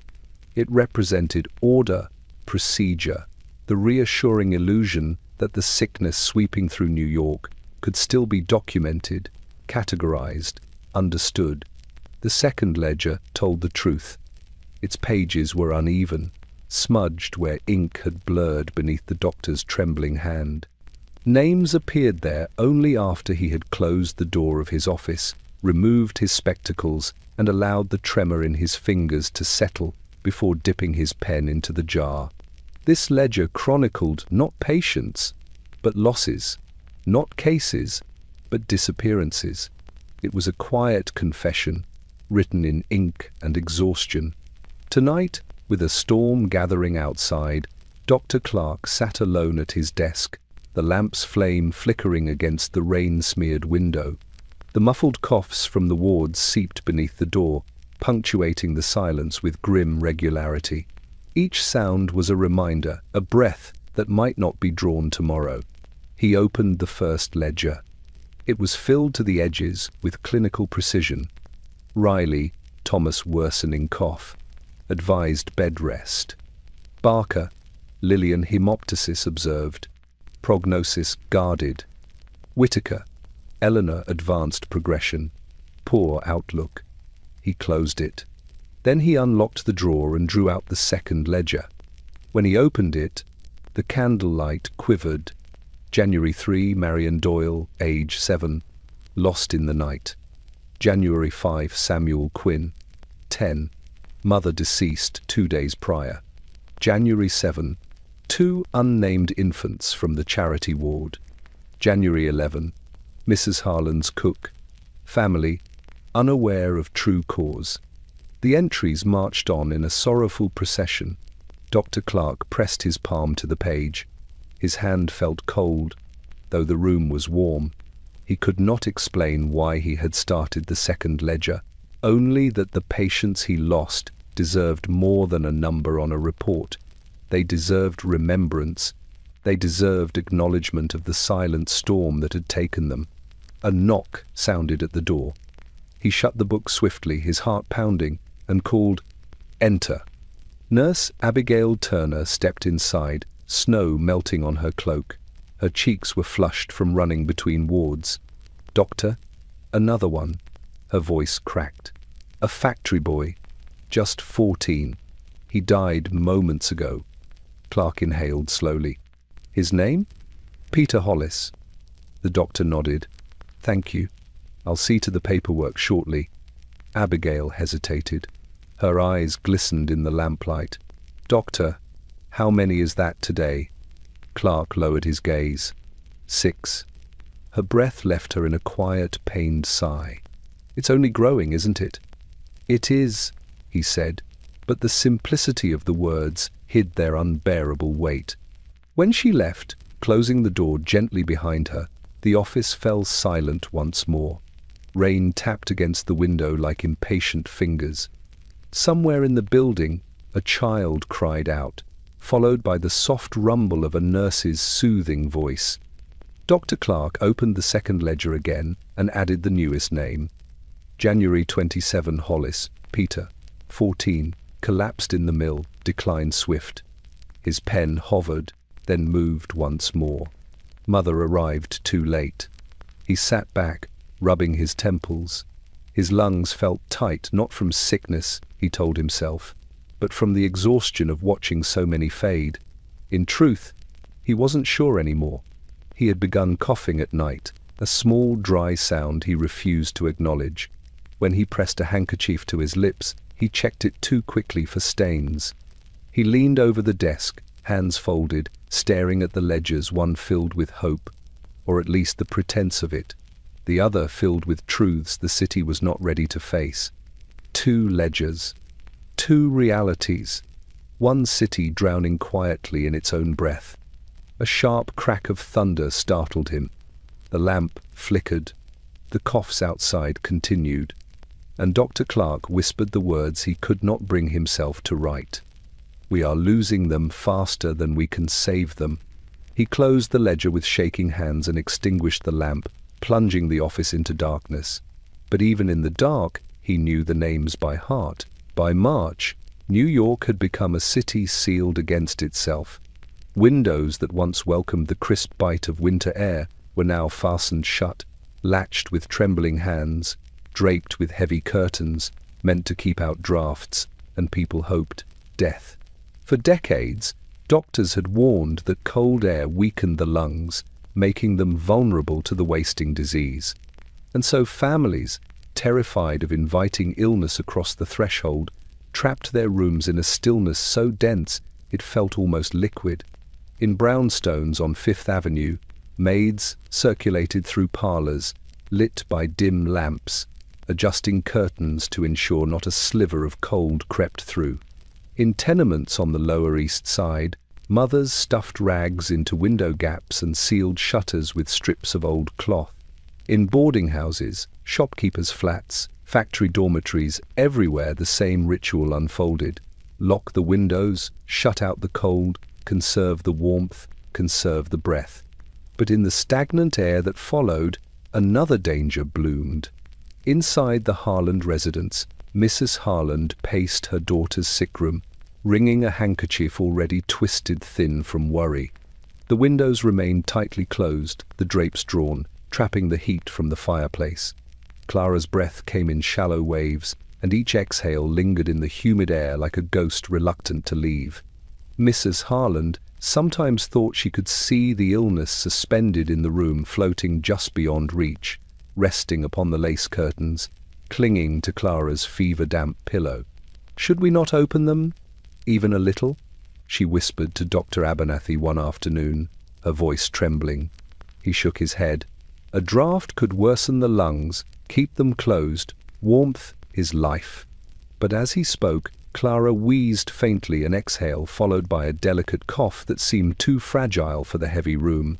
It represented order, procedure, the reassuring illusion that the sickness sweeping through New York could still be documented, categorized, understood. The second ledger told the truth. Its pages were uneven, smudged where ink had blurred beneath the doctor's trembling hand. Names appeared there only after he had closed the door of his office, removed his spectacles, and allowed the tremor in his fingers to settle before dipping his pen into the jar. This ledger chronicled not patients, but losses, not cases, but disappearances. It was a quiet confession, written in ink and exhaustion. Tonight, with a storm gathering outside, Dr. Clark sat alone at his desk, the lamp's flame flickering against the rain-smeared window. The muffled coughs from the wards seeped beneath the door, punctuating the silence with grim regularity. Each sound was a reminder, a breath that might not be drawn tomorrow. He opened the first ledger. It was filled to the edges with clinical precision. Riley, Thomas worsening cough. Advised bed rest. Barker, Lillian hemoptysis observed. Prognosis guarded. Whitaker, Eleanor advanced progression. Poor outlook. He closed it. Then he unlocked the drawer and drew out the second ledger. When he opened it, the candlelight quivered. January 3, Marion Doyle, age 7, lost in the night. January 5, Samuel Quinn, 10, mother deceased 2 days prior. January 7, 2 unnamed infants from the charity ward. January 11, Mrs. Harlan's cook, family, unaware of true cause. The entries marched on in a sorrowful procession. Dr. Clark pressed his palm to the page. His hand felt cold, though the room was warm. He could not explain why he had started the second ledger, only that the patients he lost deserved more than a number on a report. They deserved remembrance. They deserved acknowledgement of the silent storm that had taken them. A knock sounded at the door. He shut the book swiftly, his heart pounding, and called, "Enter." Nurse Abigail Turner stepped inside, snow melting on her cloak. Her cheeks were flushed from running between wards. "Doctor?" "Another one." Her voice cracked. "A factory boy, just 14. He died moments ago." Clark inhaled slowly. "His name?" "Peter Hollis." The doctor nodded. "Thank you. I'll see to the paperwork shortly." Abigail hesitated. Her eyes glistened in the lamplight. "Doctor, how many is that today?" Clark lowered his gaze. 6. Her breath left her in a quiet, pained sigh. "It's only growing, isn't it?" "It is," he said, but the simplicity of the words hid their unbearable weight. When she left, closing the door gently behind her, the office fell silent once more. Rain tapped against the window like impatient fingers. Somewhere in the building, a child cried out, followed by the soft rumble of a nurse's soothing voice. Dr. Clark opened the second ledger again and added the newest name. January 27 Hollis, Peter, 14, collapsed in the mill, decline swift. His pen hovered, then moved once more. Mother arrived too late. He sat back, rubbing his temples. His lungs felt tight, not from sickness, he told himself, but from the exhaustion of watching so many fade. In truth, he wasn't sure anymore. He had begun coughing at night, a small dry sound he refused to acknowledge. When he pressed a handkerchief to his lips, he checked it too quickly for stains. He leaned over the desk, hands folded, staring at the ledgers, one filled with hope, or at least the pretense of it, the other filled with truths the city was not ready to face. 2 ledgers, 2 realities, one city drowning quietly in its own breath. A sharp crack of thunder startled him. The lamp flickered. The coughs outside continued, and Dr. Clark whispered the words he could not bring himself to write. "We are losing them faster than we can save them." He closed the ledger with shaking hands and extinguished the lamp, plunging the office into darkness. But even in the dark, he knew the names by heart. By March, New York had become a city sealed against itself. Windows that once welcomed the crisp bite of winter air were now fastened shut, latched with trembling hands, draped with heavy curtains, meant to keep out drafts, and people hoped death. For decades, doctors had warned that cold air weakened the lungs, making them vulnerable to the wasting disease. And so families, terrified of inviting illness across the threshold, trapped their rooms in a stillness so dense it felt almost liquid. In brownstones on Fifth Avenue, maids circulated through parlors, lit by dim lamps, adjusting curtains to ensure not a sliver of cold crept through. In tenements on the Lower East Side, mothers stuffed rags into window gaps and sealed shutters with strips of old cloth. In boarding houses, shopkeepers' flats, factory dormitories, everywhere the same ritual unfolded. Lock the windows, shut out the cold, conserve the warmth, conserve the breath. But in the stagnant air that followed, Another danger bloomed. Inside the Harland residence, Mrs. Harland paced her daughter's sick room, wringing a handkerchief already twisted thin from worry. The windows remained tightly closed, the drapes drawn, trapping the heat from the fireplace. Clara's breath came in shallow waves, and each exhale lingered in the humid air like a ghost reluctant to leave. Mrs. Harland sometimes thought she could see the illness suspended in the room, floating just beyond reach, resting upon the lace curtains, clinging to Clara's fever-damp pillow. "Should we not open them? Even a little?" she whispered to Dr. Abernathy one afternoon, her voice trembling. He shook his head. A draught could worsen the lungs, keep them closed. Warmth is life. But as he spoke, Clara wheezed faintly, an exhale followed by a delicate cough that seemed too fragile for the heavy room.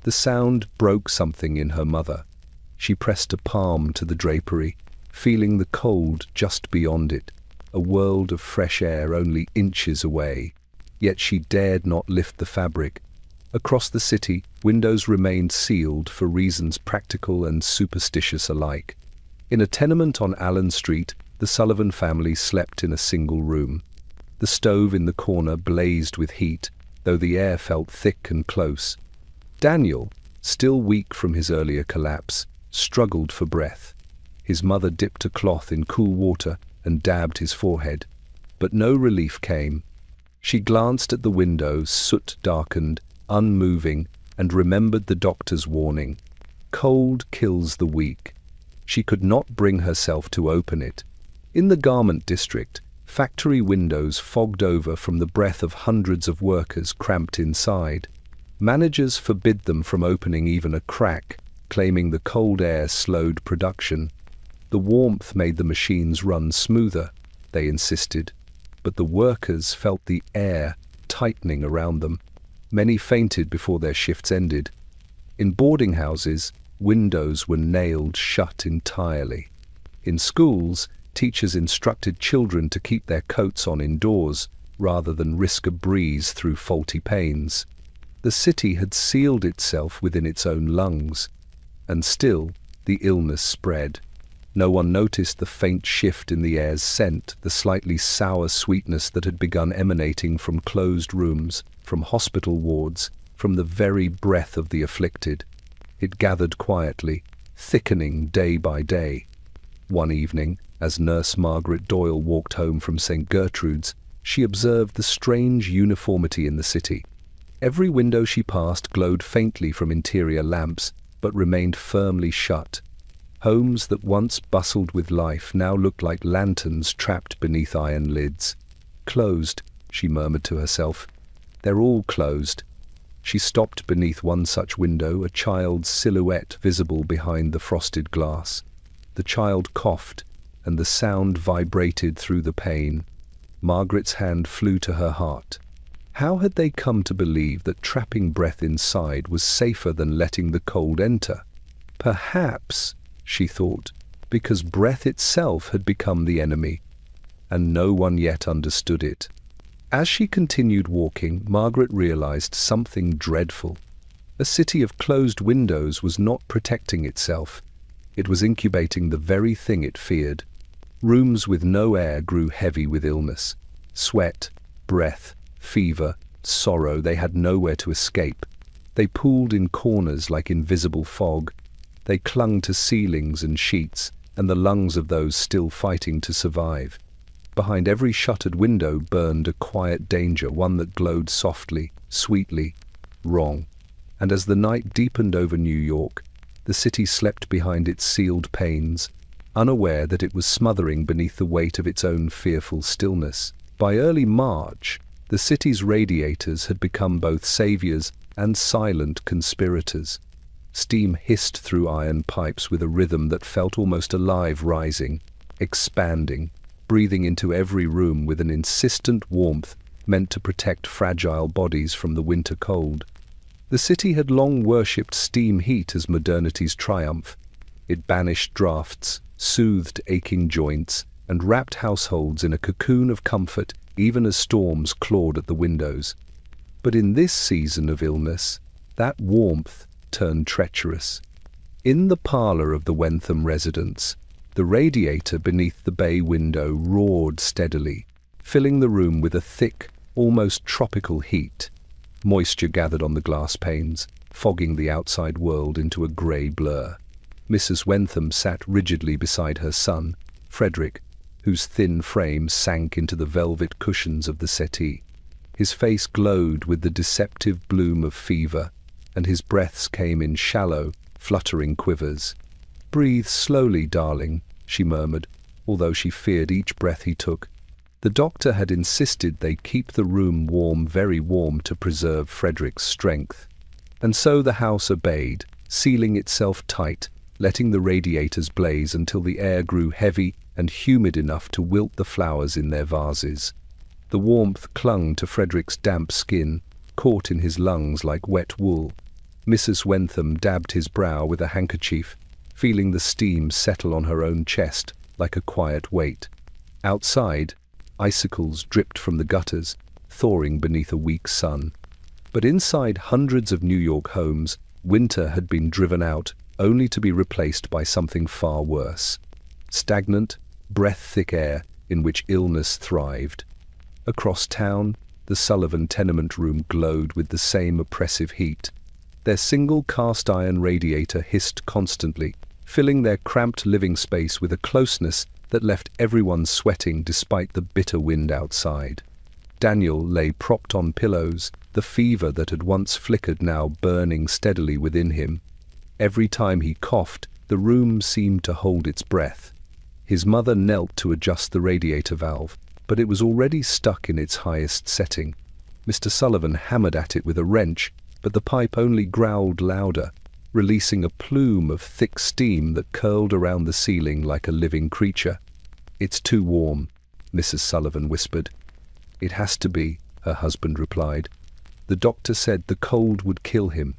The sound broke something in her mother. She pressed a palm to the drapery, feeling the cold just beyond it, a world of fresh air only inches away. Yet she dared not lift the fabric. Across the city, windows remained sealed for reasons practical and superstitious alike. In a tenement on Allen Street, the Sullivan family slept in a single room. The stove in the corner blazed with heat, though the air felt thick and close. Daniel, still weak from his earlier collapse, struggled for breath. His mother dipped a cloth in cool water and dabbed his forehead, but no relief came. She glanced at the window, soot-darkened, unmoving, and remembered the doctor's warning. Cold kills the weak. She could not bring herself to open it. In the garment district, factory windows fogged over from the breath of hundreds of workers cramped inside. Managers forbid them from opening even a crack, claiming the cold air slowed production. The warmth made the machines run smoother, they insisted, but the workers felt the air tightening around them. Many fainted before their shifts ended. In boarding houses, windows were nailed shut entirely. In schools, teachers instructed children to keep their coats on indoors, rather than risk a breeze through faulty panes. The city had sealed itself within its own lungs, and still the illness spread. No one noticed the faint shift in the air's scent, the slightly sour sweetness that had begun emanating from closed rooms, from hospital wards, from the very breath of the afflicted. It gathered quietly, thickening day by day. One evening, as Nurse Margaret Doyle walked home from St. Gertrude's, she observed the strange uniformity in the city. Every window she passed glowed faintly from interior lamps, but remained firmly shut. Homes that once bustled with life now looked like lanterns trapped beneath iron lids. "Closed," she murmured to herself. "They're all closed." She stopped beneath one such window, a child's silhouette visible behind the frosted glass. The child coughed, and the sound vibrated through the pane. Margaret's hand flew to her heart. How had they come to believe that trapping breath inside was safer than letting the cold enter? Perhaps, she thought, because breath itself had become the enemy, and no one yet understood it. As she continued walking, Margaret realized something dreadful. A city of closed windows was not protecting itself. It was incubating the very thing it feared. Rooms with no air grew heavy with illness. Sweat, breath, fever, sorrow, they had nowhere to escape. They pooled in corners like invisible fog. They clung to ceilings and sheets, and the lungs of those still fighting to survive. Behind every shuttered window burned a quiet danger, one that glowed softly, sweetly, wrong. And as the night deepened over New York, the city slept behind its sealed panes, unaware that it was smothering beneath the weight of its own fearful stillness. By early March, the city's radiators had become both saviors and silent conspirators. Steam hissed through iron pipes with a rhythm that felt almost alive, rising, expanding, breathing into every room with an insistent warmth meant to protect fragile bodies from the winter cold. The city had long worshipped steam heat as modernity's triumph. It banished drafts, soothed aching joints, and wrapped households in a cocoon of comfort even as storms clawed at the windows. But in this season of illness, that warmth turned treacherous. In the parlor of the Wentham residence, the radiator beneath the bay window roared steadily, filling the room with a thick, almost tropical heat. Moisture gathered on the glass panes, fogging the outside world into a grey blur. Mrs. Wentham sat rigidly beside her son, Frederick, whose thin frame sank into the velvet cushions of the settee. His face glowed with the deceptive bloom of fever, and his breaths came in shallow, fluttering quivers. "Breathe slowly, darling," she murmured, although she feared each breath he took. The doctor had insisted they keep the room warm, very warm, to preserve Frederick's strength. And so the house obeyed, sealing itself tight, letting the radiators blaze until the air grew heavy and humid enough to wilt the flowers in their vases. The warmth clung to Frederick's damp skin, caught in his lungs like wet wool. Mrs. Wentham dabbed his brow with a handkerchief, feeling the steam settle on her own chest like a quiet weight. Outside, icicles dripped from the gutters, thawing beneath a weak sun. But inside hundreds of New York homes, winter had been driven out, only to be replaced by something far worse. Stagnant, breath-thick air in which illness thrived. Across town, the Sullivan tenement room glowed with the same oppressive heat. Their single cast-iron radiator hissed constantly, filling their cramped living space with a closeness that left everyone sweating despite the bitter wind outside. Daniel lay propped on pillows, the fever that had once flickered now burning steadily within him. Every time he coughed, the room seemed to hold its breath. His mother knelt to adjust the radiator valve, but it was already stuck in its highest setting. Mr. Sullivan hammered at it with a wrench, but the pipe only growled louder, releasing a plume of thick steam that curled around the ceiling like a living creature. "It's too warm," Mrs. Sullivan whispered. "It has to be," her husband replied. The doctor said the cold would kill him,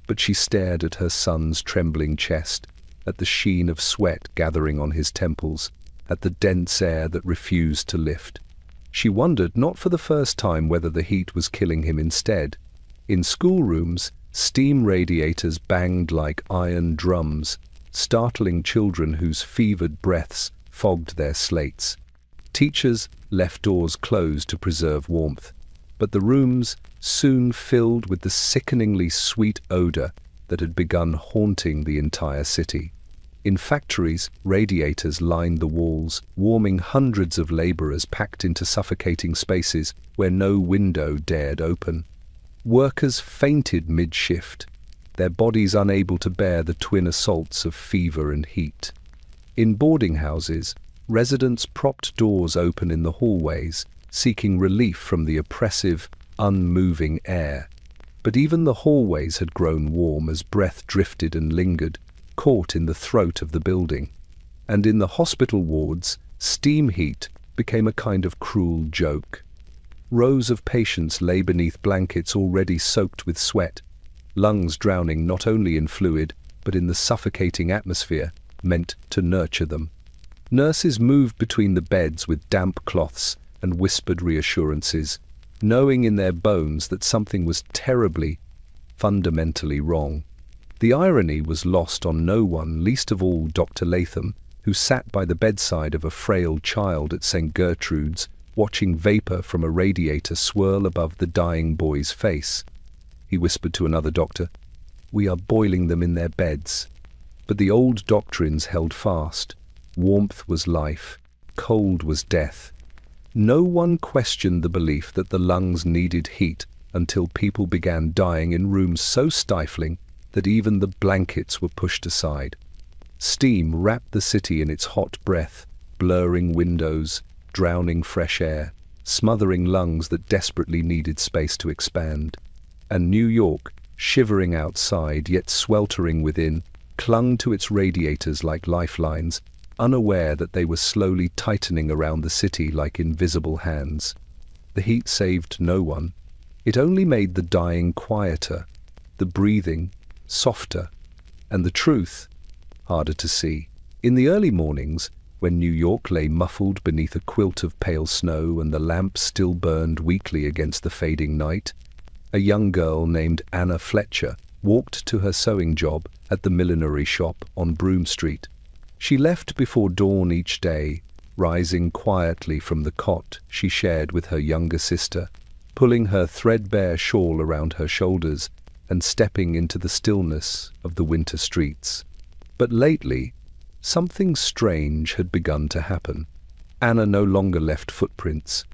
but she stared at her son's trembling chest, at the sheen of sweat gathering on his temples, at the dense air that refused to lift. She wondered, not for the first time, whether the heat was killing him instead. In schoolrooms, steam radiators banged like iron drums, startling children whose fevered breaths fogged their slates. Teachers left doors closed to preserve warmth, but the rooms soon filled with the sickeningly sweet odor that had begun haunting the entire city. In factories, radiators lined the walls, warming hundreds of laborers packed into suffocating spaces where no window dared open. Workers fainted mid-shift, their bodies unable to bear the twin assaults of fever and heat. In boarding houses, residents propped doors open in the hallways, seeking relief from the oppressive, unmoving air. But even the hallways had grown warm as breath drifted and lingered, caught in the throat of the building. And in the hospital wards, steam heat became a kind of cruel joke. Rows of patients lay beneath blankets already soaked with sweat, lungs drowning not only in fluid, but in the suffocating atmosphere meant to nurture them. Nurses moved between the beds with damp cloths and whispered reassurances, knowing in their bones that something was terribly, fundamentally wrong. The irony was lost on no one, least of all Dr. Latham, who sat by the bedside of a frail child at St. Gertrude's, watching vapor from a radiator swirl above the dying boy's face. He whispered to another doctor, "We are boiling them in their beds." But the old doctrines held fast. Warmth was life, cold was death. No one questioned the belief that the lungs needed heat until people began dying in rooms so stifling that even the blankets were pushed aside. Steam wrapped the city in its hot breath, blurring windows, drowning fresh air, smothering lungs that desperately needed space to expand. And New York, shivering outside yet sweltering within, clung to its radiators like lifelines, unaware that they were slowly tightening around the city like invisible hands. The heat saved no one. It only made the dying quieter, the breathing softer, and the truth harder to see. In the early mornings, when New York lay muffled beneath a quilt of pale snow and the lamps still burned weakly against the fading night, a young girl named Anna Fletcher walked to her sewing job at the millinery shop on Broome Street. She left before dawn each day, rising quietly from the cot she shared with her younger sister, pulling her threadbare shawl around her shoulders and stepping into the stillness of the winter streets. But lately, something strange had begun to happen. Anna no longer left footprints,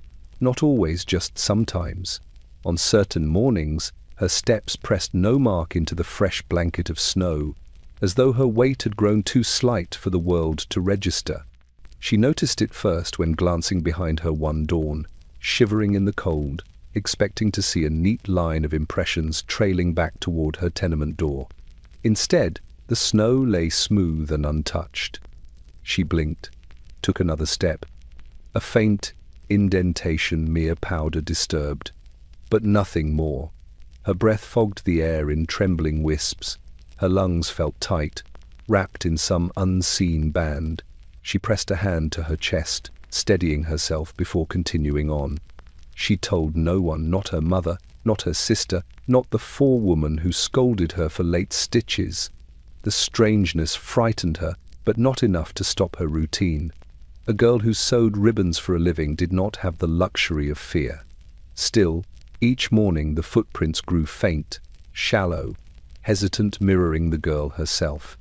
not always, just sometimes. On certain mornings, her steps pressed no mark into the fresh blanket of snow, as though her weight had grown too slight for the world to register. She noticed it first when glancing behind her one dawn, shivering in the cold, expecting to see a neat line of impressions trailing back toward her tenement door. Instead, the snow lay smooth and untouched. She blinked, took another step. A faint indentation, mere powder disturbed, but nothing more. Her breath fogged the air in trembling wisps. Her lungs felt tight, wrapped in some unseen band. She pressed a hand to her chest, steadying herself before continuing on. She told no one, not her mother, not her sister, not the forewoman who scolded her for late stitches. The strangeness frightened her, but not enough to stop her routine. A girl who sewed ribbons for a living did not have the luxury of fear. Still, each morning the footprints grew faint, shallow, hesitant, mirroring the girl herself.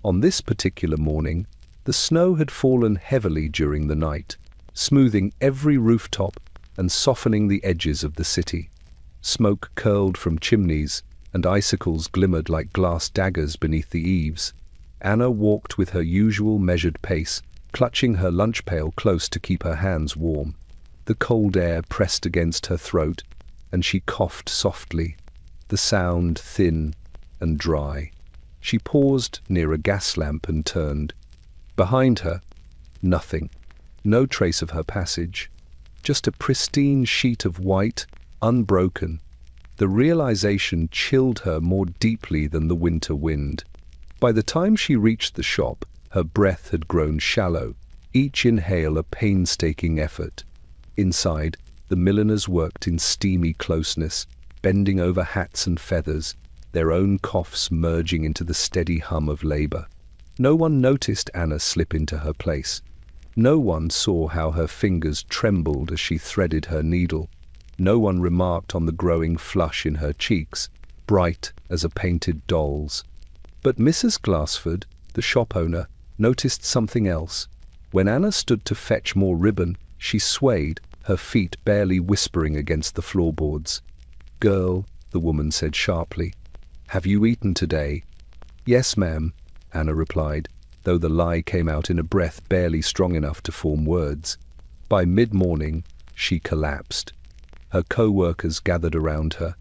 On this particular morning, the snow had fallen heavily during the night, smoothing every rooftop and softening the edges of the city. Smoke curled from chimneys, and icicles glimmered like glass daggers beneath the eaves. Anna walked with her usual measured pace, clutching her lunch pail close to keep her hands warm. The cold air pressed against her throat, and she coughed softly, the sound thin and dry. She paused near a gas lamp and turned. Behind her, nothing. No trace of her passage. Just a pristine sheet of white, unbroken. The realization chilled her more deeply than the winter wind. By the time she reached the shop, her breath had grown shallow, each inhale a painstaking effort. Inside, the milliners worked in steamy closeness, bending over hats and feathers, their own coughs merging into the steady hum of labor. No one noticed Anna slip into her place. No one saw how her fingers trembled as she threaded her needle. No one remarked on the growing flush in her cheeks, bright as a painted doll's. But Mrs. Glassford, the shop owner, noticed something else. When Anna stood to fetch more ribbon, she swayed, her feet barely whispering against the floorboards. "Girl," the woman said sharply, "have you eaten today?" "Yes, ma'am," Anna replied, though the lie came out in a breath barely strong enough to form words. By mid-morning, she collapsed. Her co-workers gathered around her,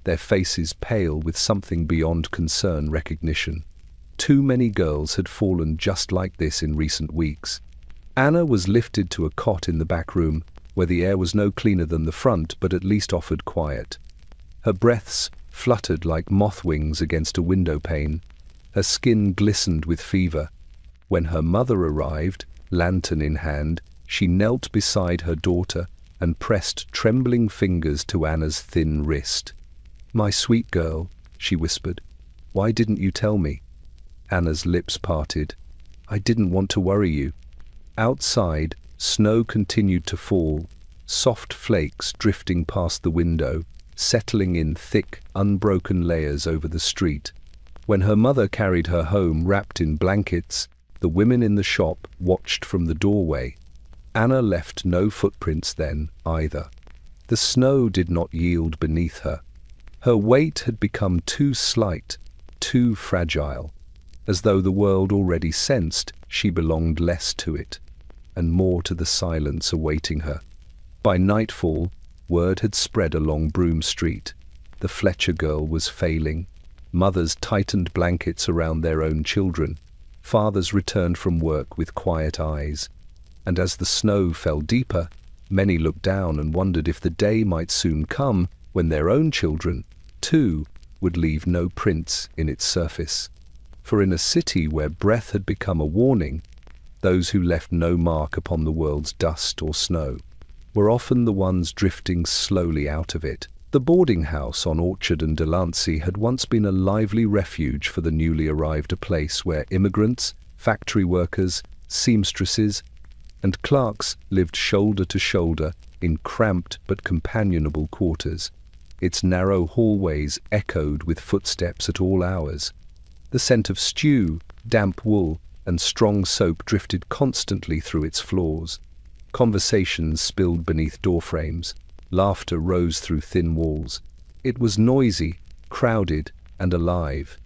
their faces pale with something beyond concern recognition. Too many girls had fallen just like this in recent weeks. Anna was lifted to a cot in the back room, where the air was no cleaner than the front, but at least offered quiet. Her breaths fluttered like moth wings against a window pane. Her skin glistened with fever. When her mother arrived, lantern in hand, she knelt beside her daughter and pressed trembling fingers to Anna's thin wrist. "My sweet girl," she whispered, "why didn't you tell me?" Anna's lips parted. "I didn't want to worry you." Outside, snow continued to fall, soft flakes drifting past the window, settling in thick, unbroken layers over the street. When her mother carried her home wrapped in blankets, the women in the shop watched from the doorway. Anna left no footprints then, either. The snow did not yield beneath her. Her weight had become too slight, too fragile, as though the world already sensed she belonged less to it, and more to the silence awaiting her. By nightfall, word had spread along Broome Street. The Fletcher girl was failing. Mothers tightened blankets around their own children. Fathers returned from work with quiet eyes. And as the snow fell deeper, many looked down and wondered if the day might soon come when their own children, too, would leave no prints in its surface. For in a city where breath had become a warning, those who left no mark upon the world's dust or snow were often the ones drifting slowly out of it, The boarding house on Orchard and Delancey had once been a lively refuge for the newly arrived, a place where immigrants, factory workers, seamstresses, and clerks lived shoulder to shoulder in cramped but companionable quarters. Its narrow hallways echoed with footsteps at all hours. The scent of stew, damp wool, and strong soap drifted constantly through its floors. Conversations spilled beneath doorframes. Laughter rose through thin walls. It was noisy, crowded, and alive.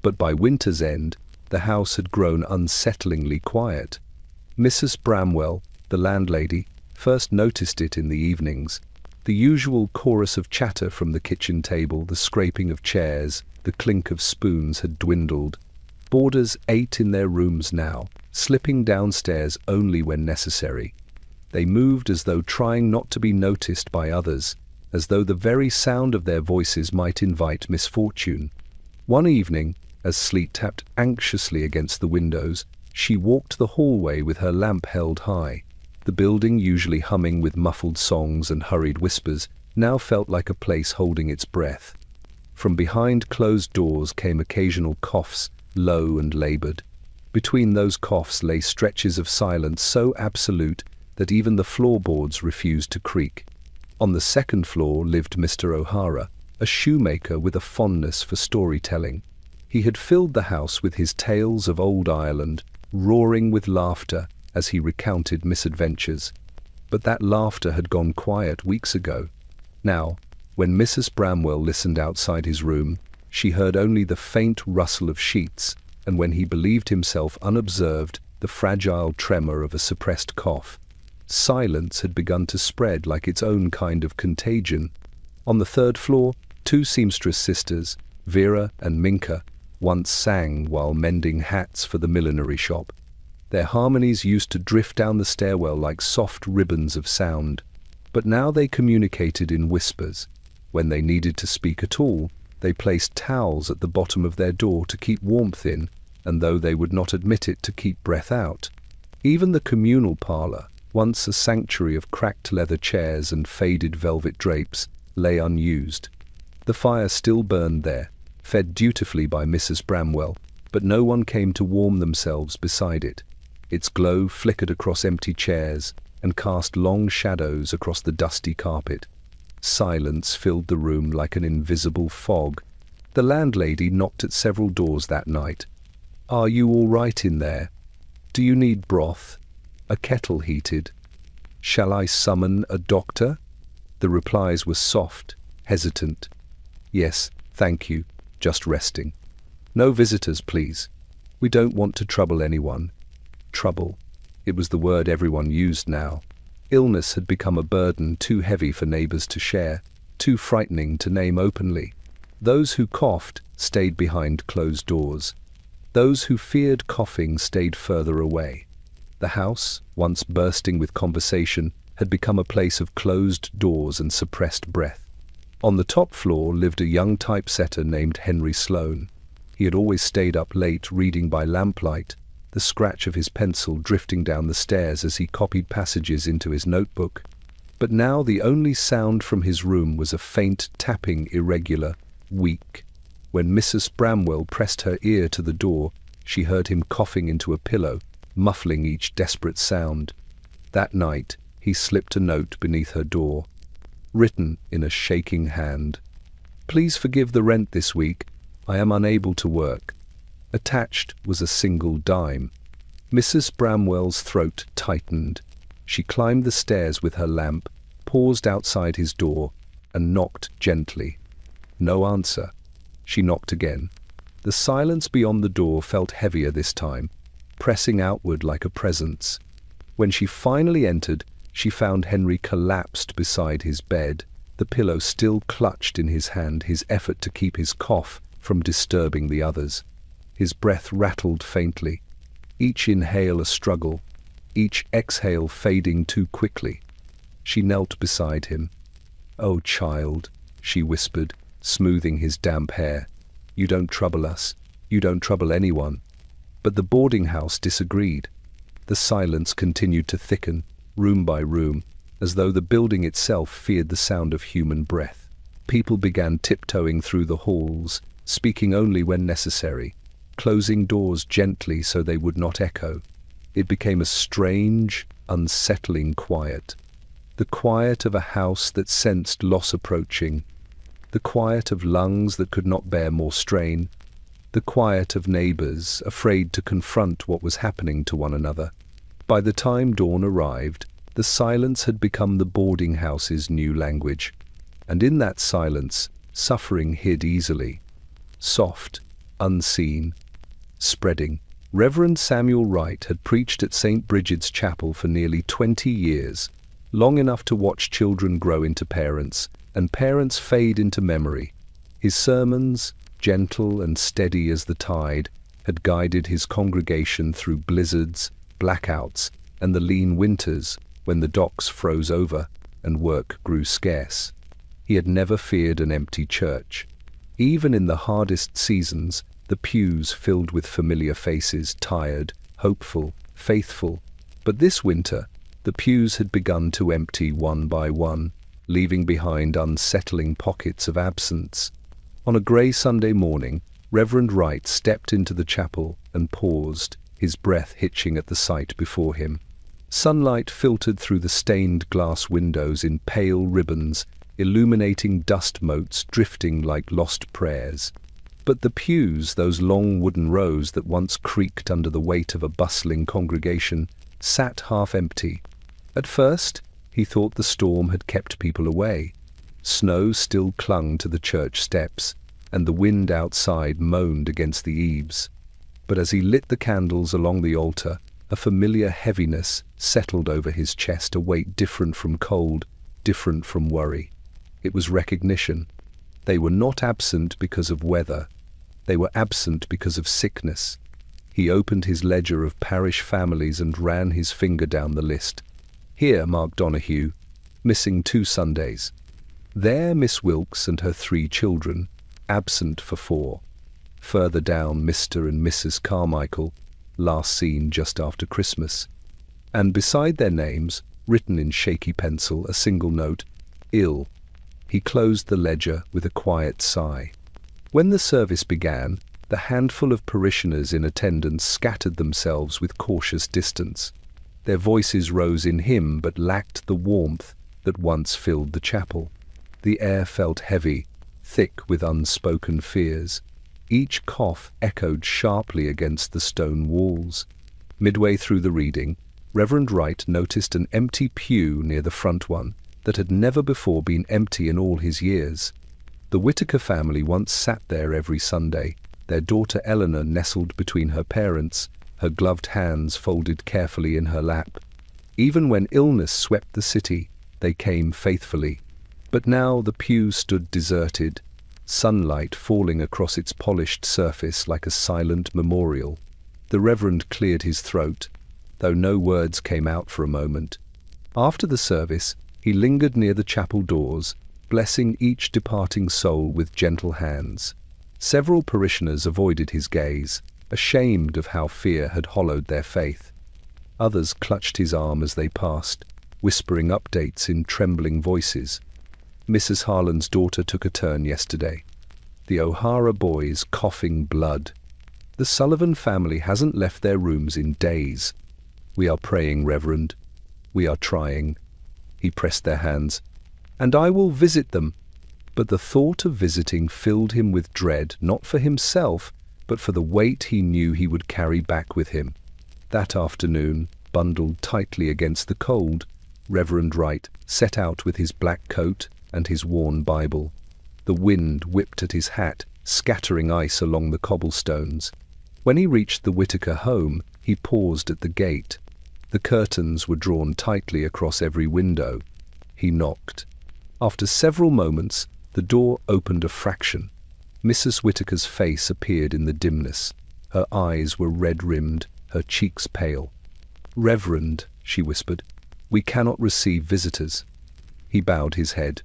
But by winter's end, the house had grown unsettlingly quiet. Mrs. Bramwell, the landlady, first noticed it in the evenings. The usual chorus of chatter from the kitchen table, the scraping of chairs, the clink of spoons had dwindled. Boarders ate in their rooms now, slipping downstairs only when necessary. They moved as though trying not to be noticed by others, as though the very sound of their voices might invite misfortune. One evening, as sleet tapped anxiously against the windows, she walked the hallway with her lamp held high. The building, usually humming with muffled songs and hurried whispers, now felt like a place holding its breath. From behind closed doors came occasional coughs, low and labored. Between those coughs lay stretches of silence so absolute that even the floorboards refused to creak. On the second floor lived Mr. O'Hara, a shoemaker with a fondness for storytelling. He had filled the house with his tales of old Ireland, roaring with laughter as he recounted misadventures. But that laughter had gone quiet weeks ago. Now, when Mrs. Bramwell listened outside his room, she heard only the faint rustle of sheets, and when he believed himself unobserved, the fragile tremor of a suppressed cough. Silence had begun to spread like its own kind of contagion. On the third floor, two seamstress sisters, Vera and Minka, once sang while mending hats for the millinery shop. Their harmonies used to drift down the stairwell like soft ribbons of sound, but now they communicated in whispers. When they needed to speak at all, they placed towels at the bottom of their door to keep warmth in, and though they would not admit it, to keep breath out. Even the communal parlour, once a sanctuary of cracked leather chairs and faded velvet drapes, lay unused. The fire still burned there, fed dutifully by Mrs. Bramwell, but no one came to warm themselves beside it. Its glow flickered across empty chairs and cast long shadows across the dusty carpet. Silence filled the room like an invisible fog. The landlady knocked at several doors that night. "Are you all right in there? Do you need broth? A kettle heated? Shall I summon a doctor?" The replies were soft, hesitant. "Yes, thank you, just resting. No visitors, please. We don't want to trouble anyone." Trouble. It was the word everyone used now. Illness had become a burden too heavy for neighbors to share, too frightening to name openly. Those who coughed stayed behind closed doors. Those who feared coughing stayed further away. The house, once bursting with conversation, had become a place of closed doors and suppressed breath. On the top floor lived a young typesetter named Henry Sloane. He had always stayed up late reading by lamplight, the scratch of his pencil drifting down the stairs as he copied passages into his notebook. But now the only sound from his room was a faint tapping, irregular, weak. When Mrs. Bramwell pressed her ear to the door, she heard him coughing into a pillow, muffling each desperate sound. That night he slipped a note beneath her door, written in a shaking hand. "Please forgive the rent this week. I am unable to work." Attached was a single dime. Mrs. Bramwell's throat tightened. She climbed the stairs with her lamp, paused outside his door, and knocked gently. No answer. She knocked again. The silence beyond the door felt heavier this time, pressing outward like a presence. When she finally entered, she found Henry collapsed beside his bed, the pillow still clutched in his hand, his effort to keep his cough from disturbing the others. His breath rattled faintly, each inhale a struggle, each exhale fading too quickly. She knelt beside him. "Oh, child," she whispered, smoothing his damp hair. "You don't trouble us. You don't trouble anyone." But the boarding house disagreed. The silence continued to thicken, room by room, as though the building itself feared the sound of human breath. People began tiptoeing through the halls, speaking only when necessary, closing doors gently so they would not echo. It became a strange, unsettling quiet. The quiet of a house that sensed loss approaching. The quiet of lungs that could not bear more strain. The quiet of neighbors afraid to confront what was happening to one another. By the time dawn arrived, the silence had become the boarding house's new language. And in that silence, suffering hid easily. Soft, unseen, spreading. Reverend Samuel Wright had preached at St. Bridget's Chapel for nearly 20 years, long enough to watch children grow into parents, and parents fade into memory. His sermons, gentle and steady as the tide, had guided his congregation through blizzards, blackouts, and the lean winters when the docks froze over and work grew scarce. He had never feared an empty church. Even in the hardest seasons, the pews filled with familiar faces, tired, hopeful, faithful. But this winter, the pews had begun to empty one by one, leaving behind unsettling pockets of absence. On a grey Sunday morning, Reverend Wright stepped into the chapel and paused, his breath hitching at the sight before him. Sunlight filtered through the stained glass windows in pale ribbons, illuminating dust motes drifting like lost prayers. But the pews, those long wooden rows that once creaked under the weight of a bustling congregation, sat half empty. At first, he thought the storm had kept people away. Snow still clung to the church steps, and the wind outside moaned against the eaves. But as he lit the candles along the altar, a familiar heaviness settled over his chest, a weight different from cold, different from worry. It was recognition. They were not absent because of weather. They were absent because of sickness. He opened his ledger of parish families and ran his finger down the list. Here, Mark Donahue, missing 2 Sundays. There, Miss Wilkes and her 3 children, absent for 4. Further down, Mr. and Mrs. Carmichael, last seen just after Christmas. And beside their names, written in shaky pencil, a single note, ill. He closed the ledger with a quiet sigh. When the service began, the handful of parishioners in attendance scattered themselves with cautious distance. Their voices rose in hymn but lacked the warmth that once filled the chapel. The air felt heavy, thick with unspoken fears. Each cough echoed sharply against the stone walls. Midway through the reading, Reverend Wright noticed an empty pew near the front one that had never before been empty in all his years. The Whitaker family once sat there every Sunday, their daughter Eleanor nestled between her parents, her gloved hands folded carefully in her lap. Even when illness swept the city, they came faithfully. But now the pew stood deserted, sunlight falling across its polished surface like a silent memorial. The Reverend cleared his throat, though no words came out for a moment. After the service, he lingered near the chapel doors, blessing each departing soul with gentle hands. Several parishioners avoided his gaze, ashamed of how fear had hollowed their faith. Others clutched his arm as they passed, whispering updates in trembling voices. Mrs. Harlan's daughter took a turn yesterday. The O'Hara boys coughing blood. The Sullivan family hasn't left their rooms in days. We are praying, Reverend. We are trying. He pressed their hands. And I will visit them. But the thought of visiting filled him with dread, not for himself, but for the weight he knew he would carry back with him. That afternoon, bundled tightly against the cold, Reverend Wright set out with his black coat and his worn Bible. The wind whipped at his hat, scattering ice along the cobblestones. When he reached the Whitaker home, he paused at the gate. The curtains were drawn tightly across every window. He knocked. After several moments, the door opened a fraction. Mrs. Whitaker's face appeared in the dimness. Her eyes were red-rimmed, her cheeks pale. "Reverend," she whispered, "we cannot receive visitors." He bowed his head.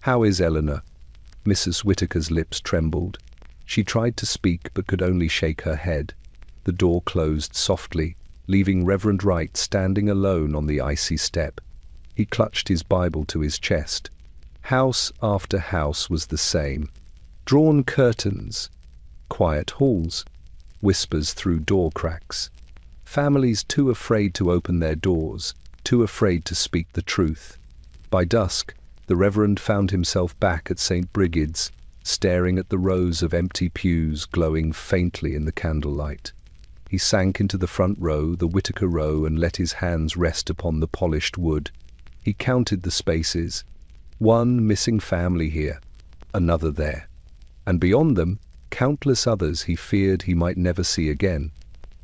"How is Eleanor?" Mrs. Whitaker's lips trembled. She tried to speak but could only shake her head. The door closed softly, leaving Reverend Wright standing alone on the icy step. He clutched his Bible to his chest. House after house was the same. Drawn curtains, quiet halls, whispers through door cracks. Families too afraid to open their doors, too afraid to speak the truth. By dusk, the Reverend found himself back at St. Brigid's, staring at the rows of empty pews glowing faintly in the candlelight. He sank into the front row, the Whitaker row, and let his hands rest upon the polished wood. He counted the spaces. One missing family here, another there, and beyond them, countless others he feared he might never see again.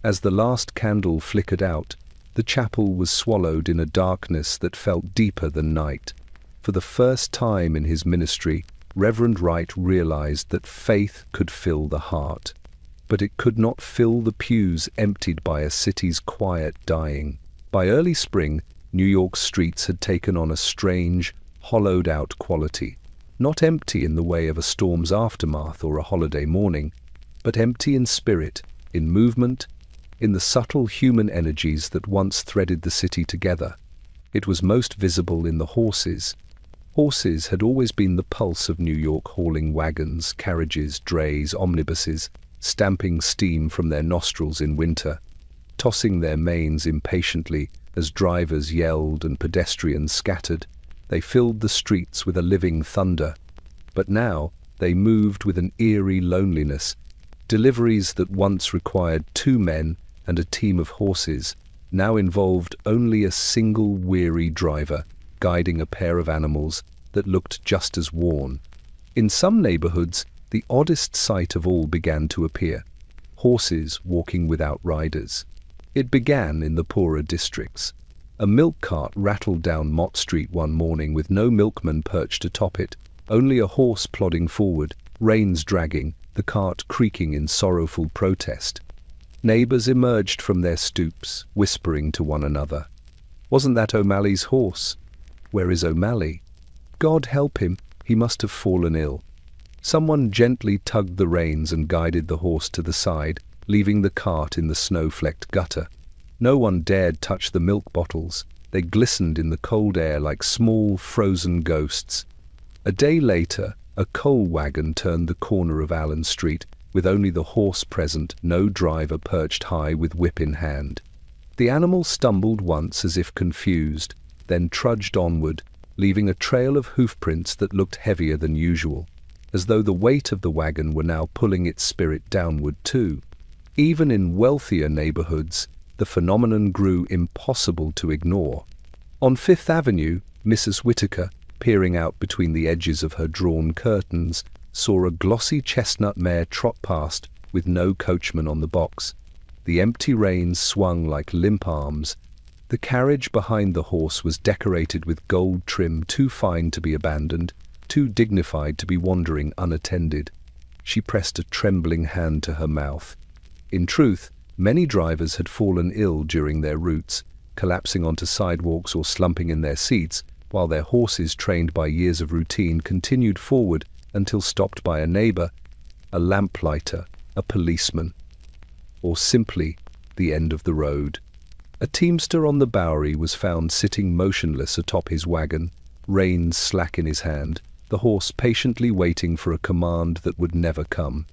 As the last candle flickered out, the chapel was swallowed in a darkness that felt deeper than night. For the first time in his ministry, Reverend Wright realized that faith could fill the heart, but it could not fill the pews emptied by a city's quiet dying. By early spring, New York's streets had taken on a strange, hollowed-out quality, not empty in the way of a storm's aftermath or a holiday morning, but empty in spirit, in movement, in the subtle human energies that once threaded the city together. It was most visible in the horses. Horses had always been the pulse of New York, hauling wagons, carriages, drays, omnibuses, stamping steam from their nostrils in winter, tossing their manes impatiently as drivers yelled and pedestrians scattered. They filled the streets with a living thunder. But now they moved with an eerie loneliness. Deliveries that once required 2 men and a team of horses now involved only a single weary driver guiding a pair of animals that looked just as worn. In some neighborhoods, the oddest sight of all began to appear: horses walking without riders. It began in the poorer districts. A milk cart rattled down Mott Street one morning with no milkman perched atop it, only a horse plodding forward, reins dragging, the cart creaking in sorrowful protest. Neighbors emerged from their stoops, whispering to one another. "Wasn't that O'Malley's horse? Where is O'Malley? God help him, he must have fallen ill." Someone gently tugged the reins and guided the horse to the side, leaving the cart in the snow-flecked gutter. No one dared touch the milk bottles. They glistened in the cold air like small, frozen ghosts. A day later, a coal wagon turned the corner of Allen Street, with only the horse present, no driver perched high with whip in hand. The animal stumbled once as if confused, then trudged onward, leaving a trail of hoofprints that looked heavier than usual, as though the weight of the wagon were now pulling its spirit downward too. Even in wealthier neighborhoods, the phenomenon grew impossible to ignore. On Fifth Avenue, Mrs. Whitaker, peering out between the edges of her drawn curtains, saw a glossy chestnut mare trot past with no coachman on the box. The empty reins swung like limp arms. The carriage behind the horse was decorated with gold trim too fine to be abandoned, too dignified to be wandering unattended. She pressed a trembling hand to her mouth. In truth, many drivers had fallen ill during their routes, collapsing onto sidewalks or slumping in their seats, while their horses, trained by years of routine, continued forward until stopped by a neighbor, a lamplighter, a policeman, or simply the end of the road. A teamster on the Bowery was found sitting motionless atop his wagon, reins slack in his hand, the horse patiently waiting for a command that would never come.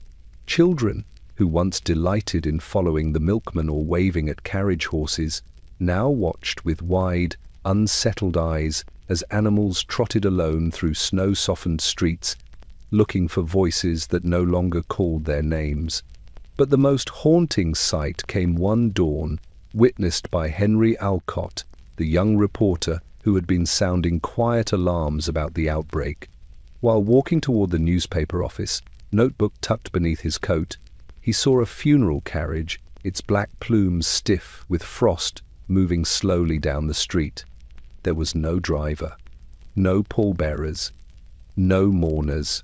Children, who once delighted in following the milkman or waving at carriage horses, now watched with wide, unsettled eyes as animals trotted alone through snow-softened streets, looking for voices that no longer called their names. But the most haunting sight came one dawn, witnessed by Henry Alcott, the young reporter who had been sounding quiet alarms about the outbreak. While walking toward the newspaper office, notebook tucked beneath his coat, he saw a funeral carriage, its black plumes stiff with frost, moving slowly down the street. There was no driver, no pallbearers, no mourners.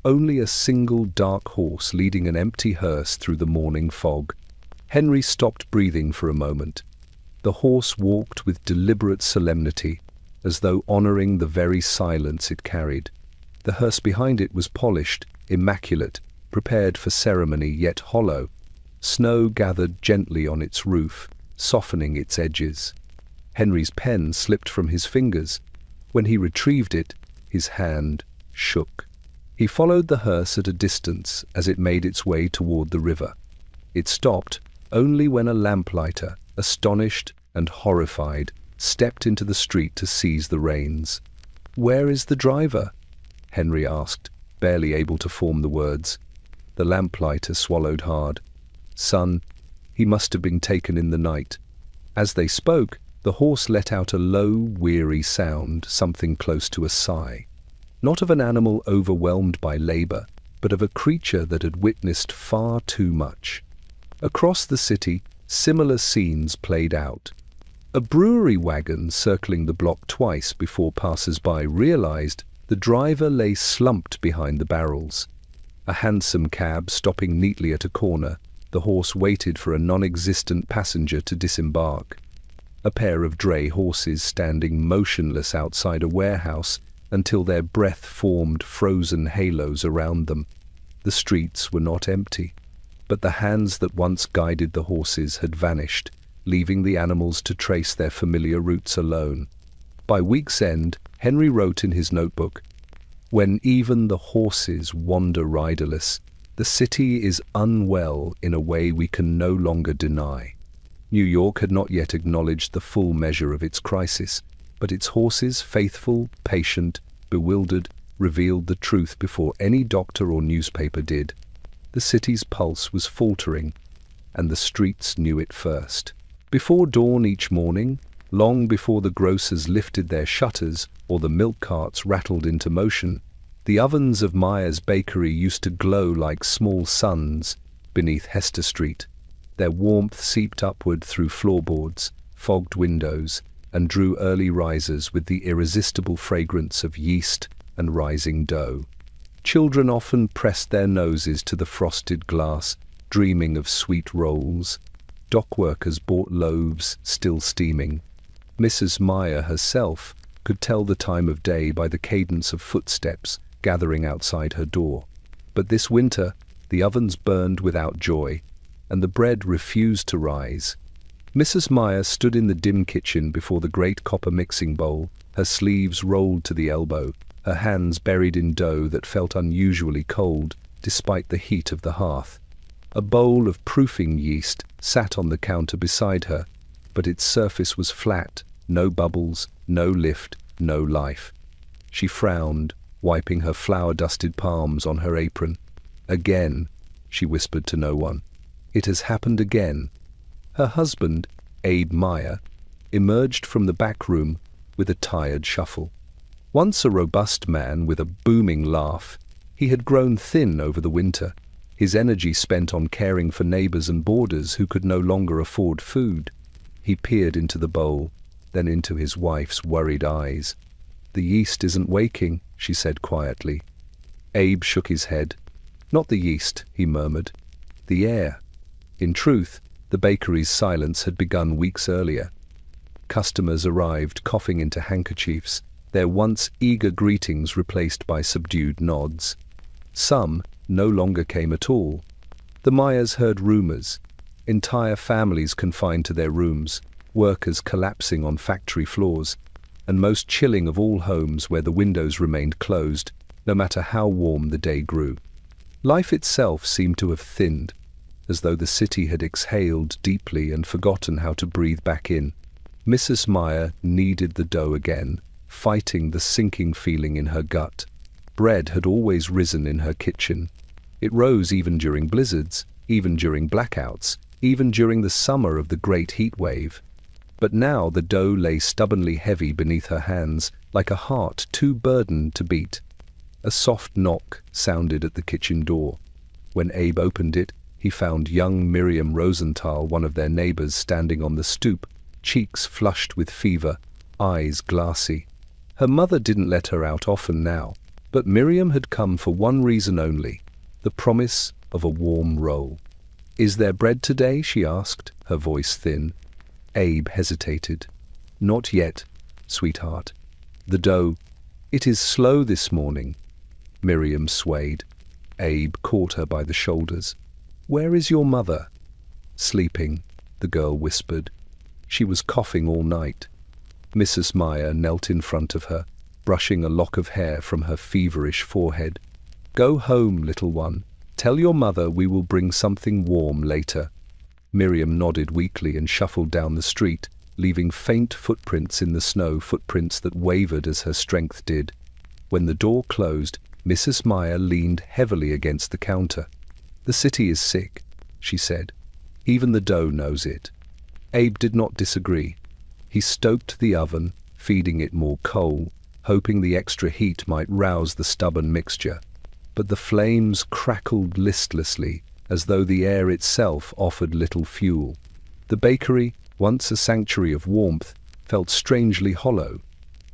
Only a single dark horse leading an empty hearse through the morning fog. Henry stopped breathing for a moment. The horse walked with deliberate solemnity, as though honoring the very silence it carried. The hearse behind it was polished, immaculate, prepared for ceremony, yet hollow. Snow gathered gently on its roof, softening its edges. Henry's pen slipped from his fingers. When he retrieved it, His hand shook. He followed the hearse at a distance as it made its way toward the river. It stopped only when a lamplighter, astonished and horrified, stepped into the street to seize the reins. "Where is the driver?" Henry asked, barely able to form the words. The lamplighter swallowed hard. "Son, he must have been taken in the night." As they spoke, the horse let out a low, weary sound, something close to a sigh. Not of an animal overwhelmed by labor, but of a creature that had witnessed far too much. Across the city, similar scenes played out. A brewery wagon circling the block twice before passers-by realized the driver lay slumped behind the barrels. A hansom cab stopping neatly at a corner, the horse waited for a non-existent passenger to disembark. A pair of dray horses standing motionless outside a warehouse until their breath formed frozen halos around them. The streets were not empty, but the hands that once guided the horses had vanished, leaving the animals to trace their familiar routes alone. By week's end, Henry wrote in his notebook, "When even the horses wander riderless, the city is unwell in a way we can no longer deny." New York had not yet acknowledged the full measure of its crisis, but its horses, faithful, patient, bewildered, revealed the truth before any doctor or newspaper did. The city's pulse was faltering, and the streets knew it first. Before dawn each morning, long before the grocers lifted their shutters or the milk carts rattled into motion, the ovens of Meyer's bakery used to glow like small suns beneath Hester Street. Their warmth seeped upward through floorboards, fogged windows, and drew early risers with the irresistible fragrance of yeast and rising dough. Children often pressed their noses to the frosted glass, dreaming of sweet rolls. Dock workers bought loaves, still steaming. Mrs. Meyer herself could tell the time of day by the cadence of footsteps gathering outside her door. But this winter, the ovens burned without joy, and the bread refused to rise. Mrs. Meyer stood in the dim kitchen before the great copper mixing bowl, her sleeves rolled to the elbow, her hands buried in dough that felt unusually cold despite the heat of the hearth. A bowl of proofing yeast sat on the counter beside her, but its surface was flat, no bubbles, no lift, no life. She frowned, wiping her flour-dusted palms on her apron. "Again," she whispered to no one. "It has happened again." Her husband, Abe Meyer, emerged from the back room with a tired shuffle. Once a robust man with a booming laugh, he had grown thin over the winter, his energy spent on caring for neighbors and boarders who could no longer afford food. He peered into the bowl, then into his wife's worried eyes. "The yeast isn't waking," she said quietly. Abe shook his head. "Not the yeast," he murmured. "The air." In truth, the bakery's silence had begun weeks earlier. Customers arrived coughing into handkerchiefs, their once eager greetings replaced by subdued nods. Some no longer came at all. The Meyers heard rumors, entire families confined to their rooms, workers collapsing on factory floors, and most chilling of all homes where the windows remained closed, no matter how warm the day grew. Life itself seemed to have thinned, as though the city had exhaled deeply and forgotten how to breathe back in. Mrs. Meyer kneaded the dough again, fighting the sinking feeling in her gut. Bread had always risen in her kitchen. It rose even during blizzards, even during blackouts, even during the summer of the great heat wave. But now the dough lay stubbornly heavy beneath her hands, like a heart too burdened to beat. A soft knock sounded at the kitchen door. When Abe opened it, he found young Miriam Rosenthal, one of their neighbors, standing on the stoop, cheeks flushed with fever, eyes glassy. Her mother didn't let her out often now, but Miriam had come for one reason only, the promise of a warm roll. "Is there bread today?" she asked, her voice thin. Abe hesitated. "Not yet, sweetheart. The dough, it is slow this morning." Miriam swayed. Abe caught her by the shoulders. "Where is your mother?" "Sleeping," the girl whispered. "She was coughing all night." Mrs. Meyer knelt in front of her, brushing a lock of hair from her feverish forehead. "Go home, little one. Tell your mother we will bring something warm later." Miriam nodded weakly and shuffled down the street, leaving faint footprints in the snow, footprints that wavered as her strength did. When the door closed, Mrs. Meyer leaned heavily against the counter. "The city is sick," she said. "Even the dough knows it." Abe did not disagree. He stoked the oven, feeding it more coal, hoping the extra heat might rouse the stubborn mixture. But the flames crackled listlessly, as though the air itself offered little fuel. The bakery, once a sanctuary of warmth, felt strangely hollow.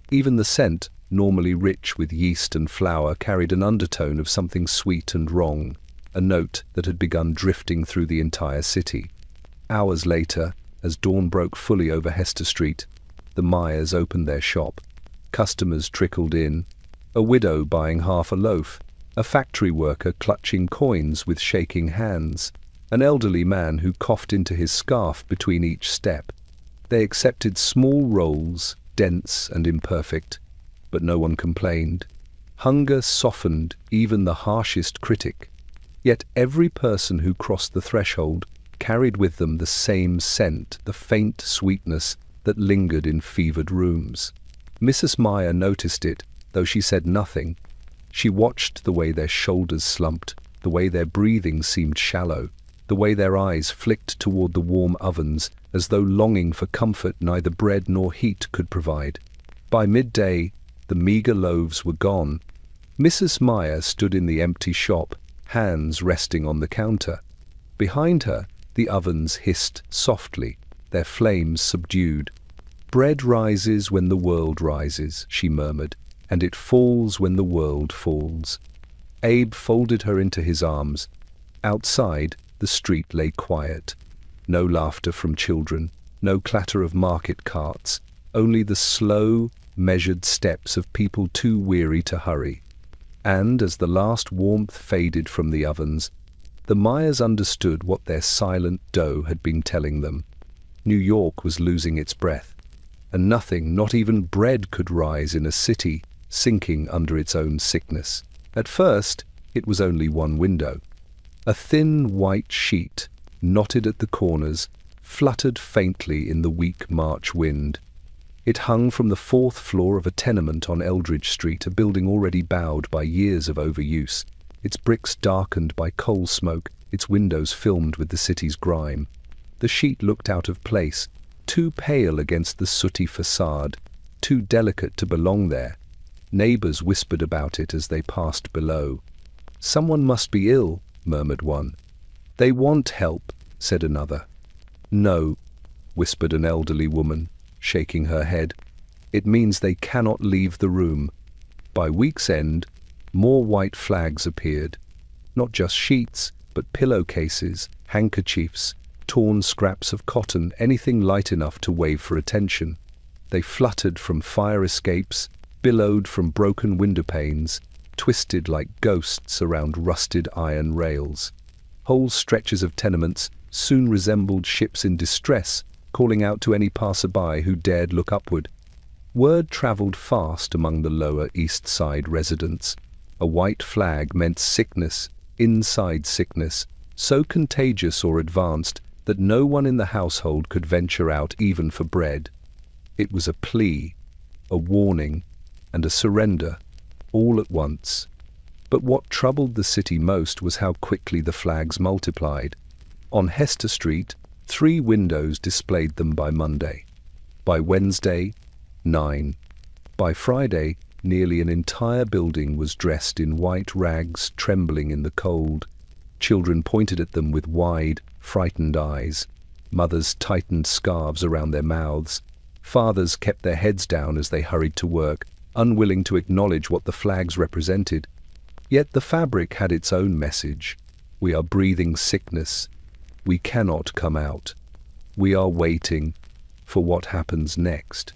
Even the scent, normally rich with yeast and flour, carried an undertone of something sweet and wrong, a note that had begun drifting through the entire city. Hours later, as dawn broke fully over Hester Street, the Meyers opened their shop. Customers trickled in, a widow buying half a loaf, a factory worker clutching coins with shaking hands, an elderly man who coughed into his scarf between each step. They accepted small rolls, dense and imperfect, but no one complained. Hunger softened even the harshest critic. Yet every person who crossed the threshold carried with them the same scent, the faint sweetness that lingered in fevered rooms. Mrs. Meyer noticed it, though she said nothing. She watched the way their shoulders slumped, the way their breathing seemed shallow, the way their eyes flicked toward the warm ovens, as though longing for comfort neither bread nor heat could provide. By midday, the meager loaves were gone. Mrs. Meyer stood in the empty shop, hands resting on the counter. Behind her, the ovens hissed softly, their flames subdued. "Bread rises when the world rises," she murmured, "and it falls when the world falls." Abe folded her into his arms. Outside, the street lay quiet. No laughter from children, no clatter of market carts, only the slow, measured steps of people too weary to hurry. And as the last warmth faded from the ovens, the Meyers understood what their silent dough had been telling them. New York was losing its breath, and nothing, not even bread, could rise in a city sinking under its own sickness. At first, it was only one window. A thin white sheet, knotted at the corners, fluttered faintly in the weak March wind. It hung from the fourth floor of a tenement on Eldridge Street, a building already bowed by years of overuse, its bricks darkened by coal smoke, its windows filmed with the city's grime. The sheet looked out of place, too pale against the sooty facade, too delicate to belong there. Neighbors whispered about it as they passed below. "Someone must be ill," murmured one. "They want help," said another. "No," whispered an elderly woman, shaking her head. "It means they cannot leave the room." By week's end, more white flags appeared. Not just sheets, but pillowcases, handkerchiefs, torn scraps of cotton, anything light enough to wave for attention. They fluttered from fire escapes, billowed from broken window panes, twisted like ghosts around rusted iron rails. Whole stretches of tenements soon resembled ships in distress, calling out to any passerby who dared look upward. Word traveled fast among the Lower East Side residents. A white flag meant sickness, inside sickness, so contagious or advanced that no one in the household could venture out even for bread. It was a plea, a warning, and a surrender, all at once. But what troubled the city most was how quickly the flags multiplied. On Hester Street, 3 windows displayed them by Monday. By Wednesday, 9. By Friday, nearly an entire building was dressed in white rags, trembling in the cold. Children pointed at them with wide, frightened eyes. Mothers tightened scarves around their mouths. Fathers kept their heads down as they hurried to work, unwilling to acknowledge what the flags represented. Yet the fabric had its own message. We are breathing sickness. We cannot come out. We are waiting for what happens next.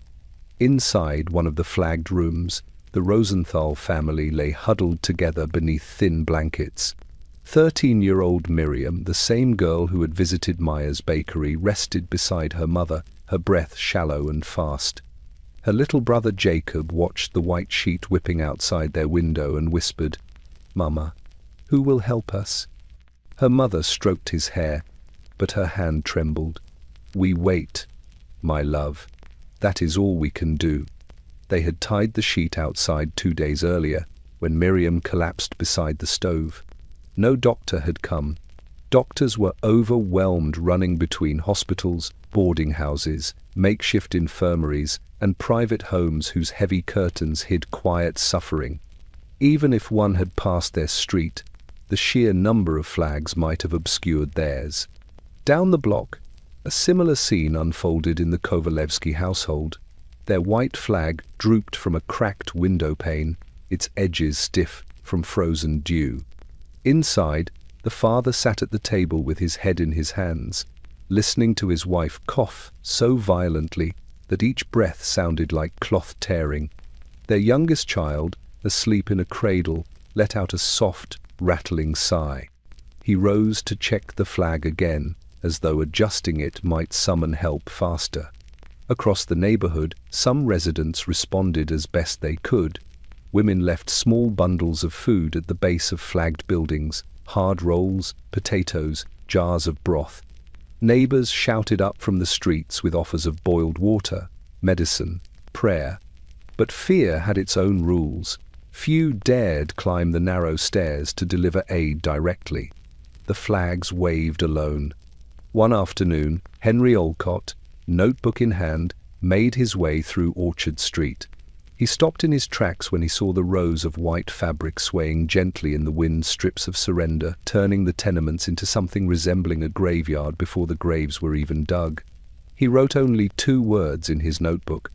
Inside one of the flagged rooms, the Rosenthal family lay huddled together beneath thin blankets. 13-year-old Miriam, the same girl who had visited Meyer's bakery, rested beside her mother, her breath shallow and fast. Her little brother Jacob watched the white sheet whipping outside their window and whispered, "Mama, who will help us?" Her mother stroked his hair, but her hand trembled. "We wait, my love. That is all we can do." They had tied the sheet outside 2 days earlier, when Miriam collapsed beside the stove. No doctor had come. Doctors were overwhelmed running between hospitals, boarding houses, makeshift infirmaries, and private homes whose heavy curtains hid quiet suffering. Even if one had passed their street, the sheer number of flags might have obscured theirs. Down the block, a similar scene unfolded in the Kovalevsky household. Their white flag drooped from a cracked window pane, its edges stiff from frozen dew. Inside, the father sat at the table with his head in his hands, listening to his wife cough so violently that each breath sounded like cloth tearing. Their youngest child, asleep in a cradle, let out a soft, rattling sigh. He rose to check the flag again, as though adjusting it might summon help faster. Across the neighborhood, some residents responded as best they could. Women left small bundles of food at the base of flagged buildings, hard rolls, potatoes, jars of broth. Neighbors shouted up from the streets with offers of boiled water, medicine, prayer. But fear had its own rules. Few dared climb the narrow stairs to deliver aid directly. The flags waved alone. One afternoon, Henry Olcott, notebook in hand, made his way through Orchard Street. He stopped in his tracks when he saw the rows of white fabric swaying gently in the wind, strips of surrender, turning the tenements into something resembling a graveyard before the graves were even dug. He wrote only 2 words in his notebook: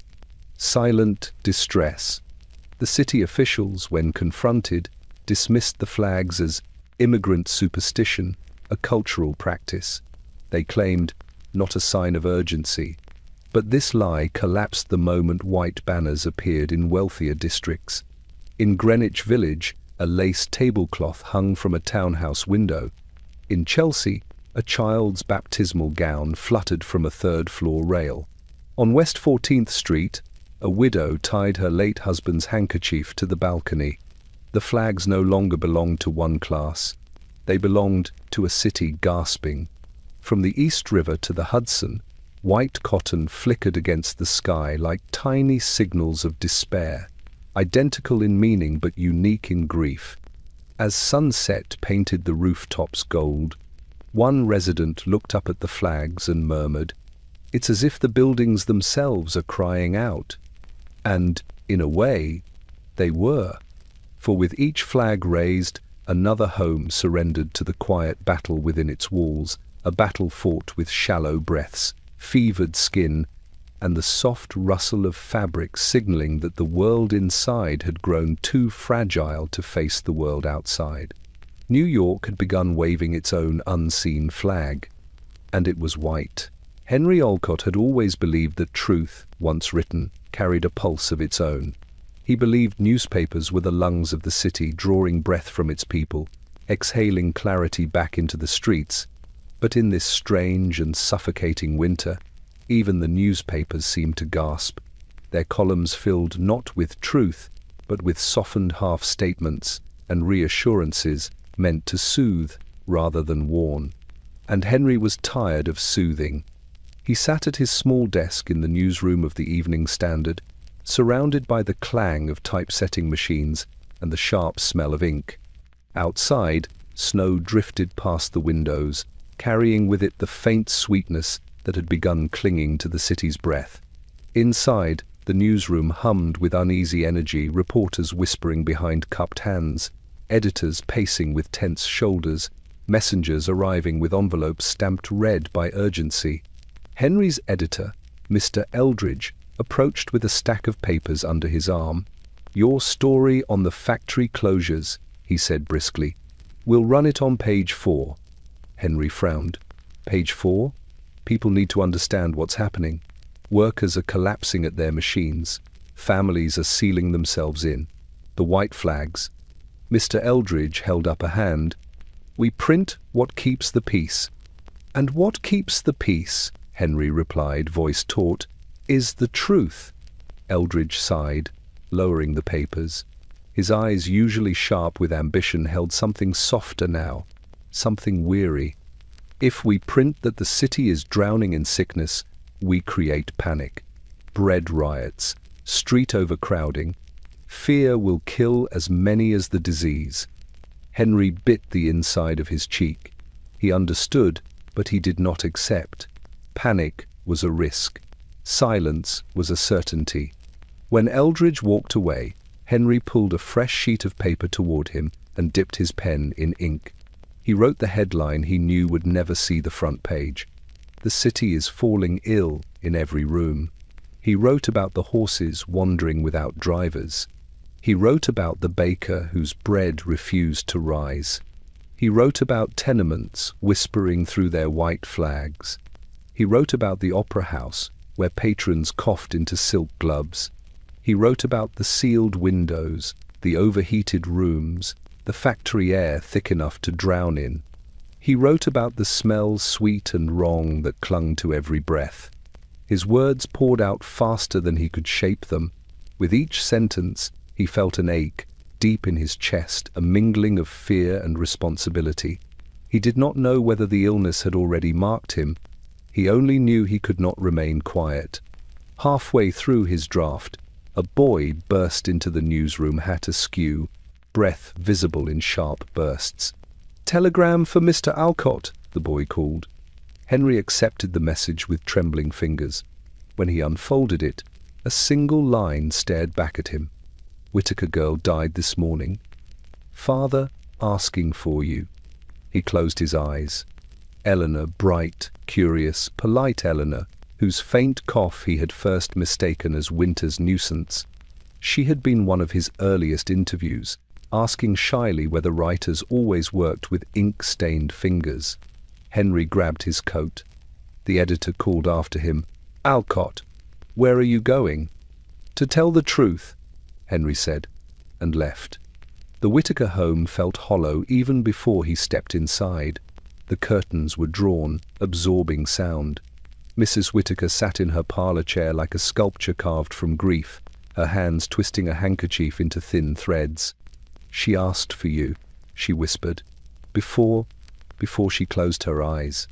silent distress. The city officials, when confronted, dismissed the flags as immigrant superstition, a cultural practice. They claimed, not a sign of urgency. But this lie collapsed the moment white banners appeared in wealthier districts. In Greenwich Village, a lace tablecloth hung from a townhouse window. In Chelsea, a child's baptismal gown fluttered from a 3rd-floor rail. On West 14th Street, a widow tied her late husband's handkerchief to the balcony. The flags no longer belonged to one class. They belonged to a city gasping. From the East River to the Hudson, white cotton flickered against the sky like tiny signals of despair, identical in meaning but unique in grief. As sunset painted the rooftops gold, one resident looked up at the flags and murmured, "It's as if the buildings themselves are crying out." And, in a way, they were. For with each flag raised, another home surrendered to the quiet battle within its walls, a battle fought with shallow breaths, fevered skin, and the soft rustle of fabric signaling that the world inside had grown too fragile to face the world outside. New York had begun waving its own unseen flag, and it was white. Henry Olcott had always believed that truth, once written, carried a pulse of its own. He believed newspapers were the lungs of the city, drawing breath from its people, exhaling clarity back into the streets. But in this strange and suffocating winter, even the newspapers seemed to gasp, their columns filled not with truth, but with softened half-statements and reassurances meant to soothe rather than warn. And Henry was tired of soothing. He sat at his small desk in the newsroom of the Evening Standard, surrounded by the clang of typesetting machines and the sharp smell of ink. Outside, snow drifted past the windows, carrying with it the faint sweetness that had begun clinging to the city's breath. Inside, the newsroom hummed with uneasy energy, reporters whispering behind cupped hands, editors pacing with tense shoulders, messengers arriving with envelopes stamped red by urgency. Henry's editor, Mr. Eldridge, approached with a stack of papers under his arm. "Your story on the factory closures," he said briskly. "We'll run it on page 4. Henry frowned. "Page 4? People need to understand what's happening. Workers are collapsing at their machines. Families are sealing themselves in. The white flags." Mr. Eldridge held up a hand. "We print what keeps the peace." "And what keeps the peace," Henry replied, voice taut, "is the truth." Eldridge sighed, lowering the papers. His eyes, usually sharp with ambition, held something softer now, something weary. If we print that the city is drowning in sickness, we create panic. Bread riots, street overcrowding. Fear will kill as many as the disease. Henry bit the inside of his cheek. He understood, but he did not accept. Panic was a risk. Silence was a certainty. When Eldridge walked away, Henry pulled a fresh sheet of paper toward him and dipped his pen in ink. He wrote the headline he knew would never see the front page. The city is falling ill in every room. He wrote about the horses wandering without drivers. He wrote about the baker whose bread refused to rise. He wrote about tenements whispering through their white flags. He wrote about the opera house where patrons coughed into silk gloves. He wrote about the sealed windows, the overheated rooms, the factory air thick enough to drown in. He wrote about the smell sweet and wrong that clung to every breath. His words poured out faster than he could shape them. With each sentence, he felt an ache deep in his chest, a mingling of fear and responsibility. He did not know whether the illness had already marked him. He only knew he could not remain quiet. Halfway through his draft, a boy burst into the newsroom, hat askew, breath visible in sharp bursts. "Telegram for Mr. Alcott," the boy called. Henry accepted the message with trembling fingers. When he unfolded it, a single line stared back at him. "Whitaker girl died this morning. Father asking for you." He closed his eyes. Eleanor, bright, curious, polite Eleanor, whose faint cough he had first mistaken as winter's nuisance. She had been one of his earliest interviews, asking shyly whether writers always worked with ink-stained fingers. Henry grabbed his coat. The editor called after him, "Alcott, where are you going?" "To tell the truth," Henry said, and left. The Whitaker home felt hollow even before he stepped inside. The curtains were drawn, absorbing sound. Mrs. Whitaker sat in her parlor chair like a sculpture carved from grief, her hands twisting a handkerchief into thin threads. "She asked for you," she whispered, before she closed her eyes.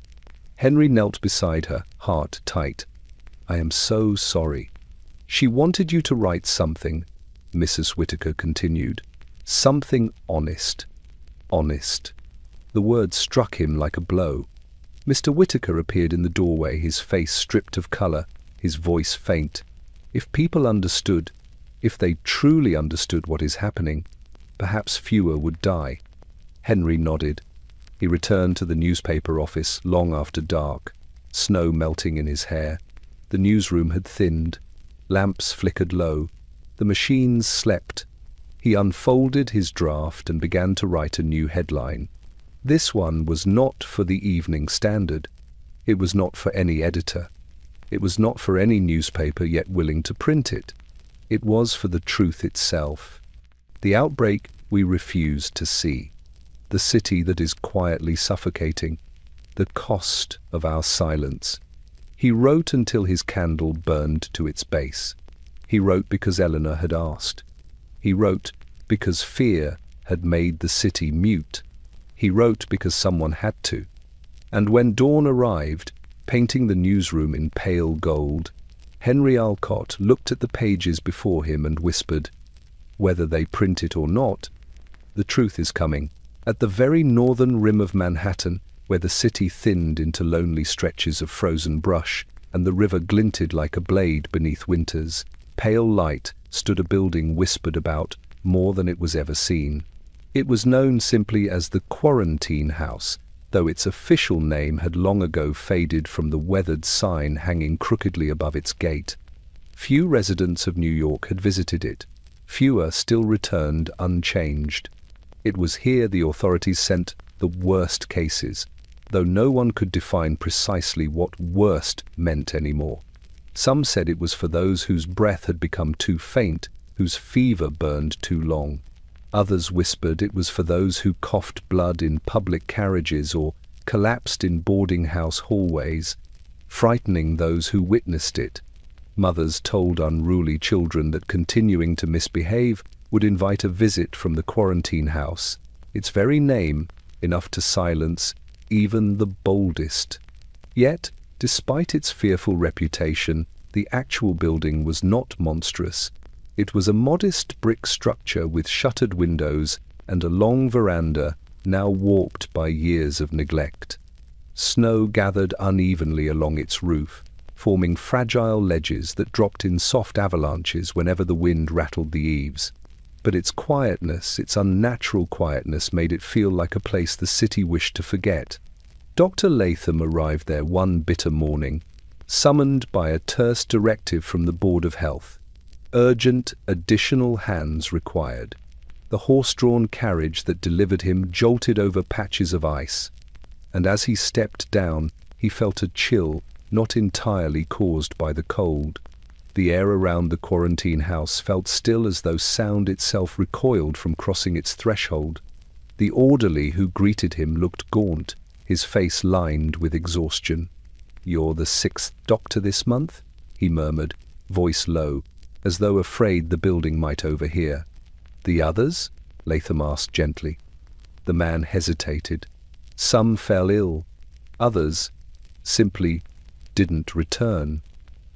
Henry knelt beside her, heart tight. "I am so sorry." "She wanted you to write something," Mrs. Whitaker continued. "Something honest." Honest. The word struck him like a blow. Mr. Whitaker appeared in the doorway, his face stripped of color, his voice faint. If people understood, if they truly understood what is happening, perhaps fewer would die. Henry nodded. He returned to the newspaper office long after dark, snow melting in his hair. The newsroom had thinned. Lamps flickered low. The machines slept. He unfolded his draft and began to write a new headline. This one was not for the Evening Standard. It was not for any editor. It was not for any newspaper yet willing to print it. It was for the truth itself. The outbreak we refuse to see. The city that is quietly suffocating. The cost of our silence. He wrote until his candle burned to its base. He wrote because Eleanor had asked. He wrote because fear had made the city mute. He wrote because someone had to. And when dawn arrived, painting the newsroom in pale gold, Henry Alcott looked at the pages before him and whispered, "Whether they print it or not, the truth is coming." At the very northern rim of Manhattan, where the city thinned into lonely stretches of frozen brush and the river glinted like a blade beneath winters, pale light stood a building whispered about more than it was ever seen. It was known simply as the Quarantine House, though its official name had long ago faded from the weathered sign hanging crookedly above its gate. Few residents of New York had visited it. Fewer still returned unchanged. It was here the authorities sent the worst cases, though no one could define precisely what worst meant anymore. Some said it was for those whose breath had become too faint, whose fever burned too long. Others whispered it was for those who coughed blood in public carriages or collapsed in boarding house hallways, frightening those who witnessed it. Mothers told unruly children that continuing to misbehave would invite a visit from the quarantine house, its very name enough to silence even the boldest. Yet, despite its fearful reputation, the actual building was not monstrous. It was a modest brick structure with shuttered windows and a long veranda now warped by years of neglect. Snow gathered unevenly along its roof, forming fragile ledges that dropped in soft avalanches whenever the wind rattled the eaves. But its quietness, its unnatural quietness, made it feel like a place the city wished to forget. Dr. Latham arrived there one bitter morning, summoned by a terse directive from the Board of Health. Urgent, additional hands required. The horse-drawn carriage that delivered him jolted over patches of ice, and as he stepped down, he felt a chill not entirely caused by the cold. The air around the quarantine house felt still, as though sound itself recoiled from crossing its threshold. The orderly who greeted him looked gaunt, his face lined with exhaustion. "You're the 6th doctor this month?" he murmured, voice low, as though afraid the building might overhear. "The others?" Latham asked gently. The man hesitated. Some fell ill. Others simply didn't return.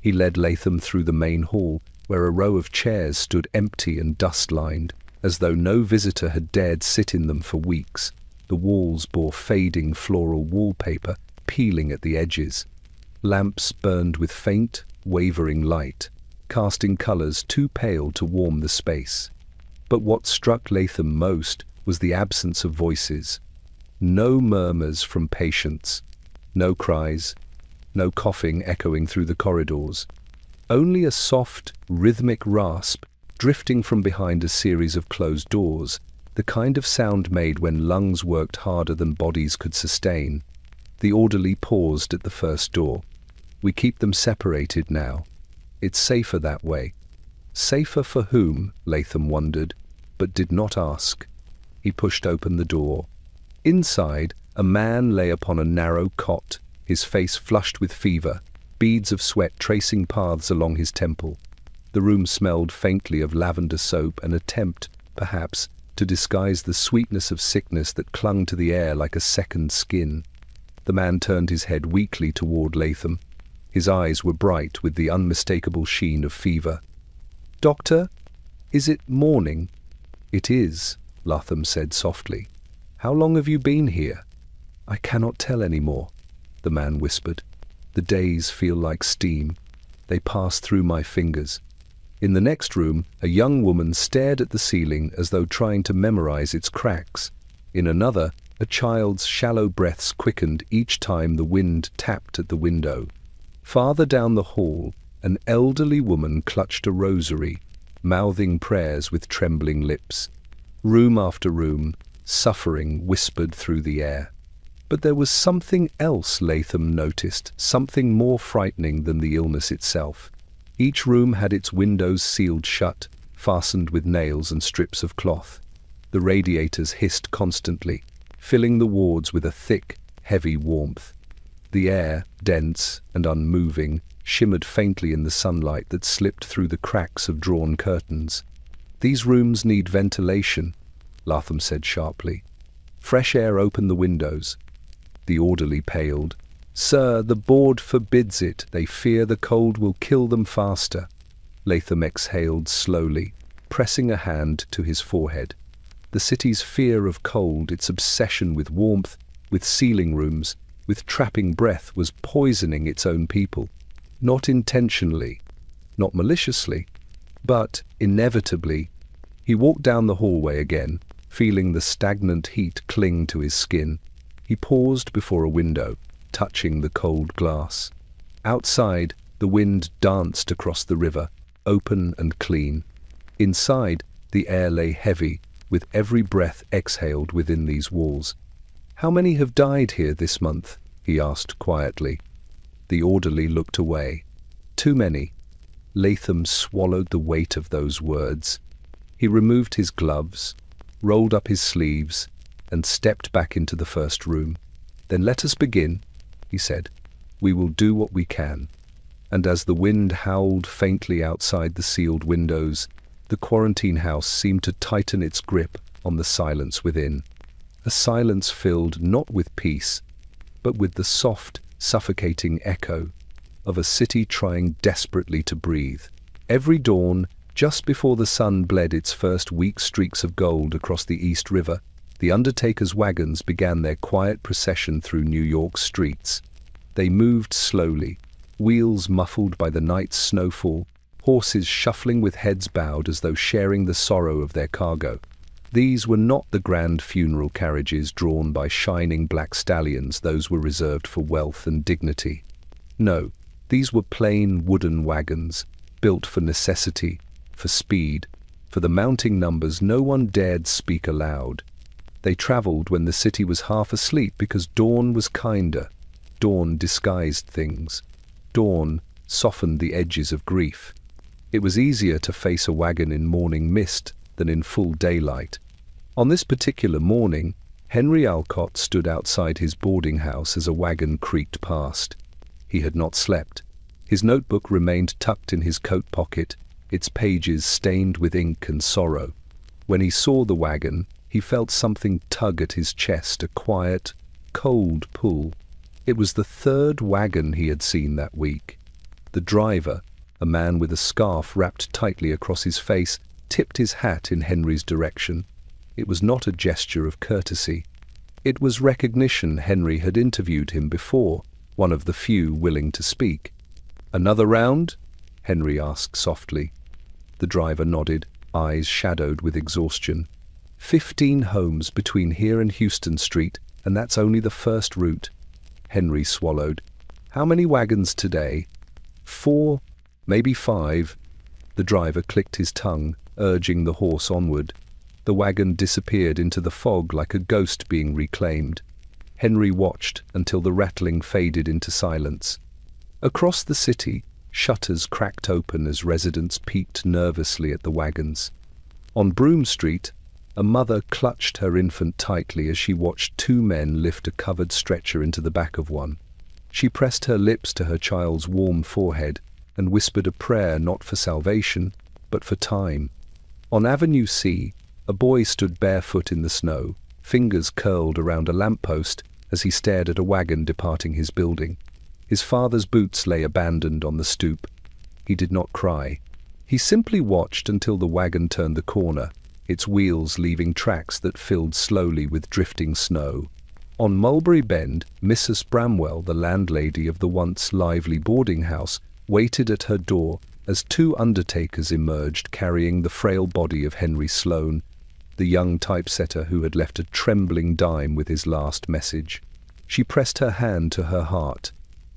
He led Latham through the main hall, where a row of chairs stood empty and dust-lined, as though no visitor had dared sit in them for weeks. The walls bore fading floral wallpaper, peeling at the edges. Lamps burned with faint, wavering light, casting colors too pale to warm the space. But what struck Latham most was the absence of voices. No murmurs from patients, no cries, no coughing echoing through the corridors. Only a soft, rhythmic rasp drifting from behind a series of closed doors, the kind of sound made when lungs worked harder than bodies could sustain. The orderly paused at the first door. "We keep them separated now. It's safer that way." Safer for whom, Latham wondered, but did not ask. He pushed open the door. Inside, a man lay upon a narrow cot, his face flushed with fever, beads of sweat tracing paths along his temple. The room smelled faintly of lavender soap, an attempt, perhaps, to disguise the sweetness of sickness that clung to the air like a second skin. The man turned his head weakly toward Latham. His eyes were bright with the unmistakable sheen of fever. "Doctor, is it morning?" "It is," Latham said softly. "How long have you been here?" "I cannot tell any more," the man whispered. "The days feel like steam. They pass through my fingers." In the next room, a young woman stared at the ceiling as though trying to memorize its cracks. In another, a child's shallow breaths quickened each time the wind tapped at the window. Farther down the hall, an elderly woman clutched a rosary, mouthing prayers with trembling lips. Room after room, suffering whispered through the air. But there was something else Latham noticed, something more frightening than the illness itself. Each room had its windows sealed shut, fastened with nails and strips of cloth. The radiators hissed constantly, filling the wards with a thick, heavy warmth. The air, dense and unmoving, shimmered faintly in the sunlight that slipped through the cracks of drawn curtains. "These rooms need ventilation," Latham said sharply. "Fresh air open the windows." The orderly paled. "Sir, the board forbids it. They fear the cold will kill them faster." Latham exhaled slowly, pressing a hand to his forehead. The city's fear of cold, its obsession with warmth, with sealing rooms, with trapping breath, was poisoning its own people. Not intentionally, not maliciously, but inevitably. He walked down the hallway again, feeling the stagnant heat cling to his skin. He paused before a window, touching the cold glass. Outside, the wind danced across the river, open and clean. Inside, the air lay heavy, with every breath exhaled within these walls. "How many have died here this month?" he asked quietly. The orderly looked away. "Too many." Latham swallowed the weight of those words. He removed his gloves, rolled up his sleeves, and stepped back into the first room. "Then let us begin," he said. "We will do what we can." and as the wind howled faintly outside the sealed windows, the quarantine house seemed to tighten its grip on the silence within. A silence filled not with peace, but with the soft, suffocating echo of a city trying desperately to breathe. Every dawn, just before the sun bled its first weak streaks of gold across the East River, the undertakers' wagons began their quiet procession through New York's streets. They moved slowly, wheels muffled by the night's snowfall, horses shuffling with heads bowed as though sharing the sorrow of their cargo. These were not the grand funeral carriages drawn by shining black stallions. Those were reserved for wealth and dignity. No, these were plain wooden wagons, built for necessity, for speed, for the mounting numbers no one dared speak aloud. They traveled when the city was half asleep because dawn was kinder. Dawn disguised things. Dawn softened the edges of grief. It was easier to face a wagon in morning mist than in full daylight. On this particular morning, Henry Alcott stood outside his boarding house as a wagon creaked past. He had not slept. His notebook remained tucked in his coat pocket, its pages stained with ink and sorrow. When he saw the wagon, he felt something tug at his chest, a quiet, cold pull. It was the third wagon he had seen that week. The driver, a man with a scarf wrapped tightly across his face, tipped his hat in Henry's direction. It was not a gesture of courtesy. It was recognition. Henry had interviewed him before, one of the few willing to speak. "Another round?" Henry asked softly. The driver nodded, eyes shadowed with exhaustion. 15 homes between here and Houston Street, and that's only the first route. Henry swallowed. "How many wagons today?" 4, maybe 5. The driver clicked his tongue, urging the horse onward. The wagon disappeared into the fog like a ghost being reclaimed. Henry watched until the rattling faded into silence. Across the city, shutters cracked open as residents peeked nervously at the wagons. On Broome Street, a mother clutched her infant tightly as she watched 2 men lift a covered stretcher into the back of one. She pressed her lips to her child's warm forehead and whispered a prayer not for salvation, but for time. On Avenue C, a boy stood barefoot in the snow, fingers curled around a lamppost as he stared at a wagon departing his building. His father's boots lay abandoned on the stoop. He did not cry. He simply watched until the wagon turned the corner, its wheels leaving tracks that filled slowly with drifting snow. On Mulberry Bend, Mrs. Bramwell, the landlady of the once lively boarding house, waited at her door as 2 undertakers emerged carrying the frail body of Henry Sloane, the young typesetter who had left a trembling dime with his last message. She pressed her hand to her heart.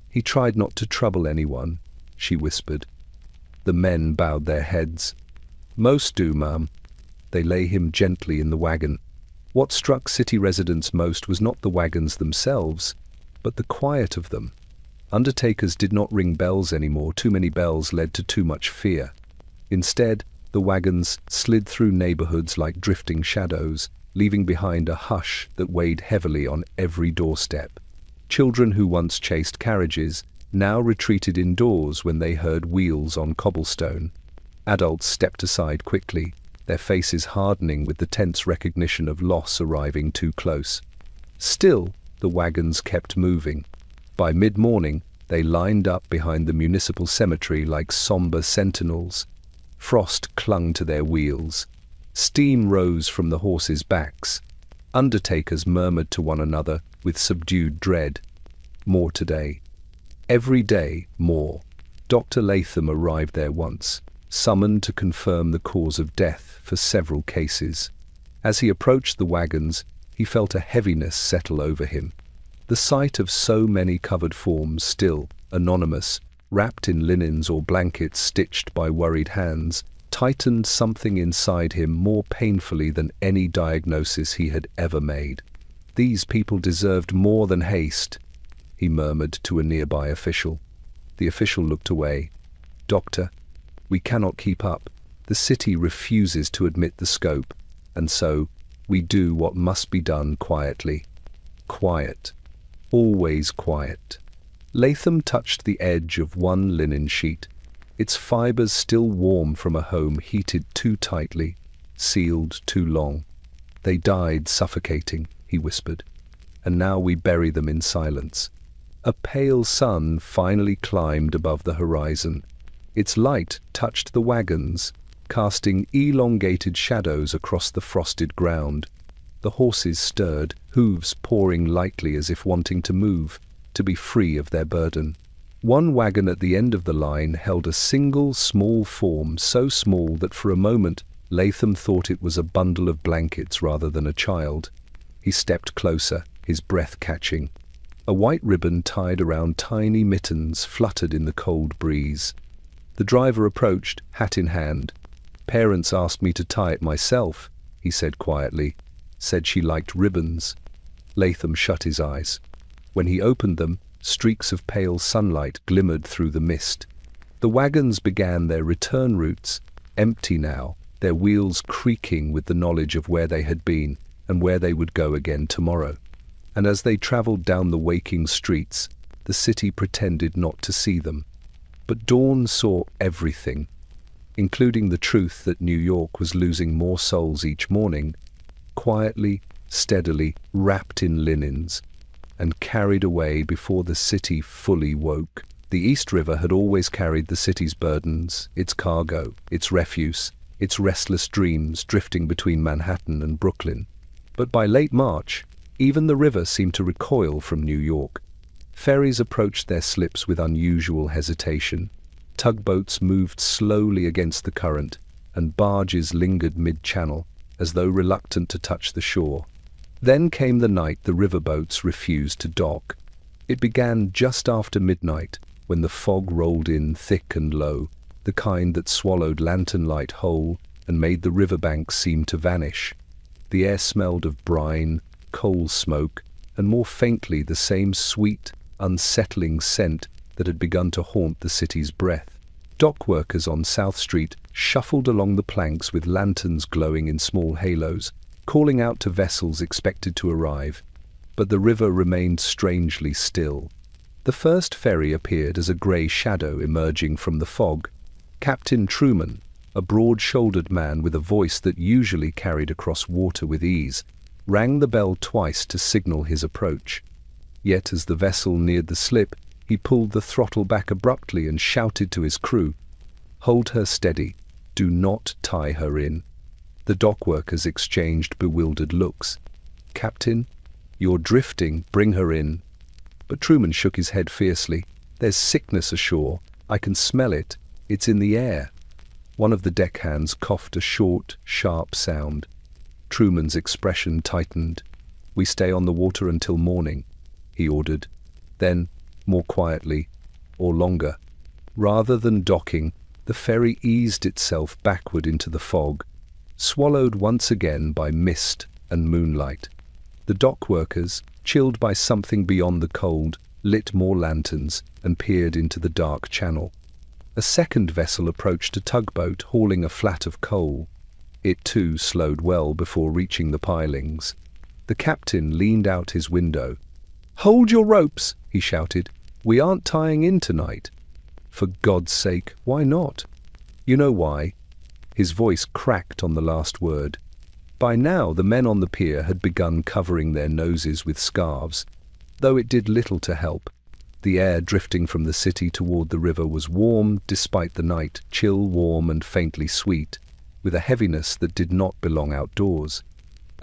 "He tried not to trouble anyone," she whispered. The men bowed their heads. "Most do, ma'am." They lay him gently in the wagon. What struck city residents most was not the wagons themselves, but the quiet of them. Undertakers did not ring bells anymore. Too many bells led to too much fear. Instead, the wagons slid through neighborhoods like drifting shadows, leaving behind a hush that weighed heavily on every doorstep. Children who once chased carriages now retreated indoors when they heard wheels on cobblestone. Adults stepped aside quickly, their faces hardening with the tense recognition of loss arriving too close. Still, the wagons kept moving. By mid-morning, they lined up behind the municipal cemetery like somber sentinels. Frost clung to their wheels. Steam rose from the horses' backs. Undertakers murmured to one another with subdued dread. More today. Every day, more. Dr. Latham arrived there once, summoned to confirm the cause of death for several cases. As he approached the wagons, he felt a heaviness settle over him. The sight of so many covered forms, still anonymous, wrapped in linens or blankets stitched by worried hands, tightened something inside him more painfully than any diagnosis he had ever made. These people deserved more than haste, he murmured to a nearby official. The official looked away. "Doctor, we cannot keep up. The city refuses to admit the scope, and so we do what must be done quietly." Quiet. Always quiet. Latham touched the edge of one linen sheet, its fibers still warm from a home heated too tightly, sealed too long. "They died suffocating," he whispered, "and now we bury them in silence." A pale sun finally climbed above the horizon. Its light touched the wagons, casting elongated shadows across the frosted ground. The horses stirred, hooves pawing lightly as if wanting to move, to be free of their burden. One wagon at the end of the line held a single small form, so small that for a moment Latham thought it was a bundle of blankets rather than a child. He stepped closer, his breath catching. A white ribbon tied around tiny mittens fluttered in the cold breeze. The driver approached, hat in hand. "Parents asked me to tie it myself," he said quietly. "Said she liked ribbons." Latham shut his eyes. When he opened them, streaks of pale sunlight glimmered through the mist. The wagons began their return routes, empty now, their wheels creaking with the knowledge of where they had been and where they would go again tomorrow. And as they traveled down the waking streets, the city pretended not to see them. But dawn saw everything, including the truth that New York was losing more souls each morning, quietly, steadily, wrapped in linens, and carried away before the city fully woke. The East River had always carried the city's burdens, its cargo, its refuse, its restless dreams drifting between Manhattan and Brooklyn. But by late March, even the river seemed to recoil from New York. Ferries approached their slips with unusual hesitation. Tugboats moved slowly against the current, and barges lingered mid-channel, as though reluctant to touch the shore. Then came the night the riverboats refused to dock. It began just after midnight, when the fog rolled in thick and low, the kind that swallowed lantern light whole and made the riverbanks seem to vanish. The air smelled of brine, coal smoke, and more faintly the same sweet, unsettling scent that had begun to haunt the city's breath. Dock workers on South Street shuffled along the planks with lanterns glowing in small halos, calling out to vessels expected to arrive, but the river remained strangely still. The first ferry appeared as a grey shadow emerging from the fog. Captain Truman, a broad-shouldered man with a voice that usually carried across water with ease, rang the bell twice to signal his approach. Yet as the vessel neared the slip, he pulled the throttle back abruptly and shouted to his crew, "Hold her steady. Do not tie her in." The dock workers exchanged bewildered looks. "Captain, you're drifting. Bring her in." But Truman shook his head fiercely. "There's sickness ashore. I can smell it. It's in the air." One of the deckhands coughed a short, sharp sound. Truman's expression tightened. "We stay on the water until morning," he ordered. Then, more quietly, or longer. Rather than docking, the ferry eased itself backward into the fog, swallowed once again by mist and moonlight. The dock workers, chilled by something beyond the cold, lit more lanterns and peered into the dark channel. A second vessel approached a tugboat hauling a flat of coal. It too slowed well before reaching the pilings. The captain leaned out his window. "Hold your ropes," he shouted. "We aren't tying in tonight." "For God's sake, why not?" "You know why." His voice cracked on the last word. By now the men on the pier had begun covering their noses with scarves, though it did little to help. The air drifting from the city toward the river was warm despite the night, chill, warm and faintly sweet, with a heaviness that did not belong outdoors.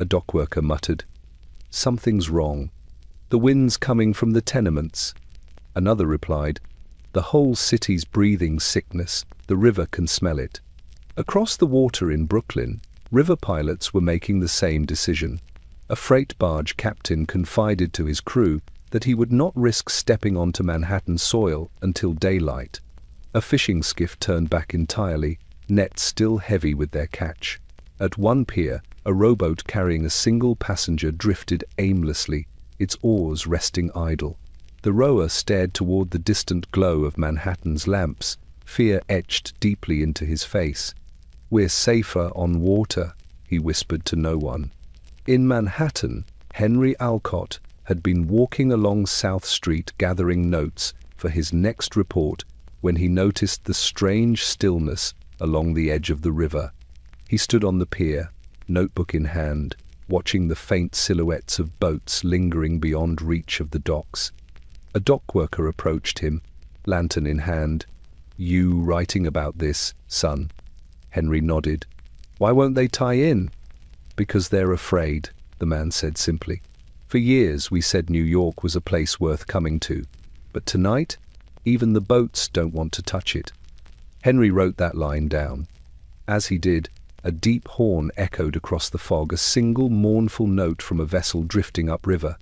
A dockworker muttered, "Something's wrong. The wind's coming from the tenements." Another replied, "The whole city's breathing sickness. The river can smell it." Across the water in Brooklyn, river pilots were making the same decision. A freight barge captain confided to his crew that he would not risk stepping onto Manhattan soil until daylight. A fishing skiff turned back entirely, nets still heavy with their catch. At one pier, a rowboat carrying a single passenger drifted aimlessly, its oars resting idle. The rower stared toward the distant glow of Manhattan's lamps, fear etched deeply into his face. "We're safer on water," he whispered to no one. In Manhattan, Henry Alcott had been walking along South Street gathering notes for his next report when he noticed the strange stillness along the edge of the river. He stood on the pier, notebook in hand, watching the faint silhouettes of boats lingering beyond reach of the docks. A dock worker approached him, lantern in hand. "You writing about this, son?" Henry nodded. "Why won't they tie in?" "Because they're afraid," the man said simply. "For years we said New York was a place worth coming to, but tonight, even the boats don't want to touch it." Henry wrote that line down. As he did, a deep horn echoed across the fog, a single mournful note from a vessel drifting upriver.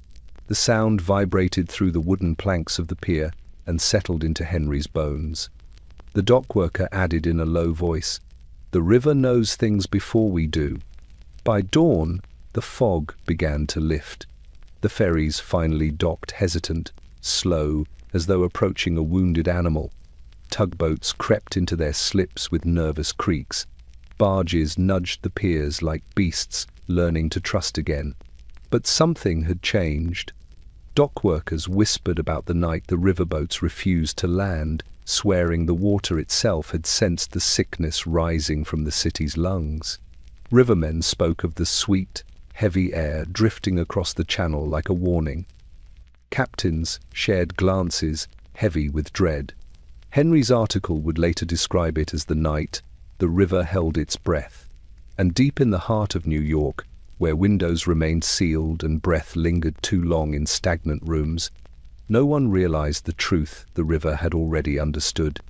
The sound vibrated through the wooden planks of the pier and settled into Henry's bones. The dock worker added in a low voice, "The river knows things before we do." By dawn, the fog began to lift. The ferries finally docked, hesitant, slow, as though approaching a wounded animal. Tugboats crept into their slips with nervous creaks. Barges nudged the piers like beasts learning to trust again. But something had changed. Dock workers whispered about the night the riverboats refused to land, swearing the water itself had sensed the sickness rising from the city's lungs. Rivermen spoke of the sweet, heavy air drifting across the channel like a warning. Captains shared glances heavy with dread. Henry's article would later describe it as the night the river held its breath. And deep in the heart of New York, where windows remained sealed and breath lingered too long in stagnant rooms, no one realized the truth the river had already understood.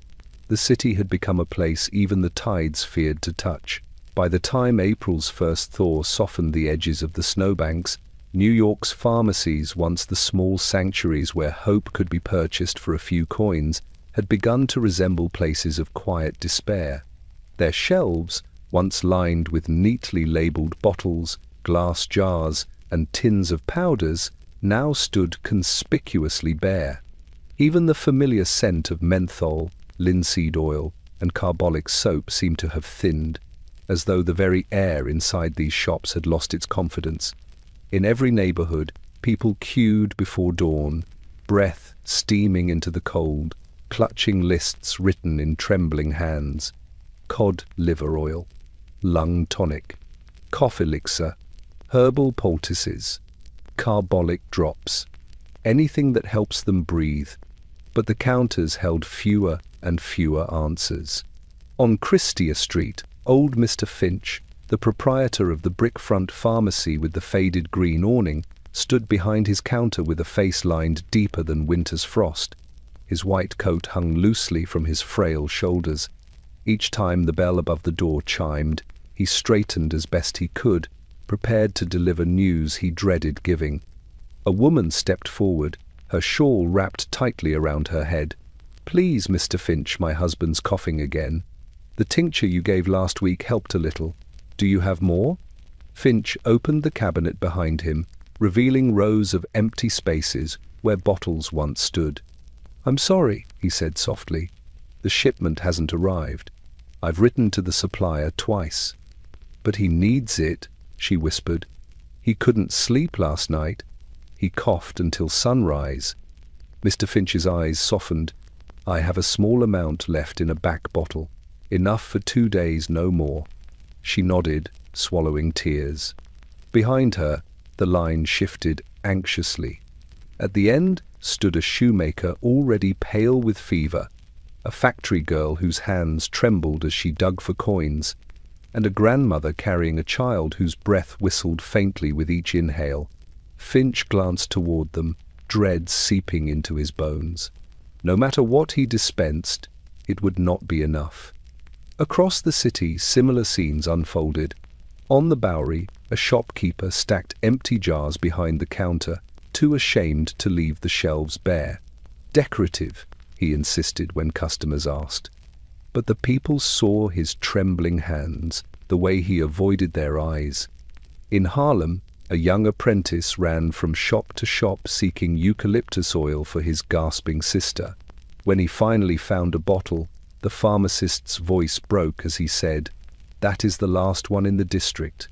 The city had become a place even the tides feared to touch. By the time April's first thaw softened the edges of the snowbanks, New York's pharmacies, once the small sanctuaries where hope could be purchased for a few coins, had begun to resemble places of quiet despair. Their shelves, once lined with neatly labeled bottles, glass jars, and tins of powders, now stood conspicuously bare. Even the familiar scent of menthol, linseed oil, and carbolic soap seemed to have thinned, as though the very air inside these shops had lost its confidence. In every neighborhood, people queued before dawn, breath steaming into the cold, clutching lists written in trembling hands. Cod liver oil, lung tonic, cough elixir, herbal poultices, carbolic drops, anything that helps them breathe. But the counters held fewer and fewer answers. On Christia Street, old Mr. Finch, the proprietor of the brick-front pharmacy with the faded green awning, stood behind his counter with a face lined deeper than winter's frost. His white coat hung loosely from his frail shoulders. Each time the bell above the door chimed, he straightened as best he could, prepared to deliver news he dreaded giving. A woman stepped forward, her shawl wrapped tightly around her head. "Please, Mr. Finch, my husband's coughing again. The tincture you gave last week helped a little. Do you have more?" Finch opened the cabinet behind him, revealing rows of empty spaces where bottles once stood. "I'm sorry," he said softly. "The shipment hasn't arrived. I've written to the supplier twice." "But he needs it," she whispered. "He couldn't sleep last night. He coughed until sunrise." Mr. Finch's eyes softened. "I have a small amount left in a back bottle. Enough for 2 days, no more." She nodded, swallowing tears. Behind her, the line shifted anxiously. At the end stood a shoemaker already pale with fever, a factory girl whose hands trembled as she dug for coins, and a grandmother carrying a child whose breath whistled faintly with each inhale. Finch glanced toward them, dread seeping into his bones. No matter what he dispensed, it would not be enough. Across the city, similar scenes unfolded. On the Bowery, a shopkeeper stacked empty jars behind the counter, too ashamed to leave the shelves bare. "Decorative," he insisted when customers asked. But the people saw his trembling hands, the way he avoided their eyes. In Harlem, a young apprentice ran from shop to shop seeking eucalyptus oil for his gasping sister. When he finally found a bottle, the pharmacist's voice broke as he said, "That is the last one in the district."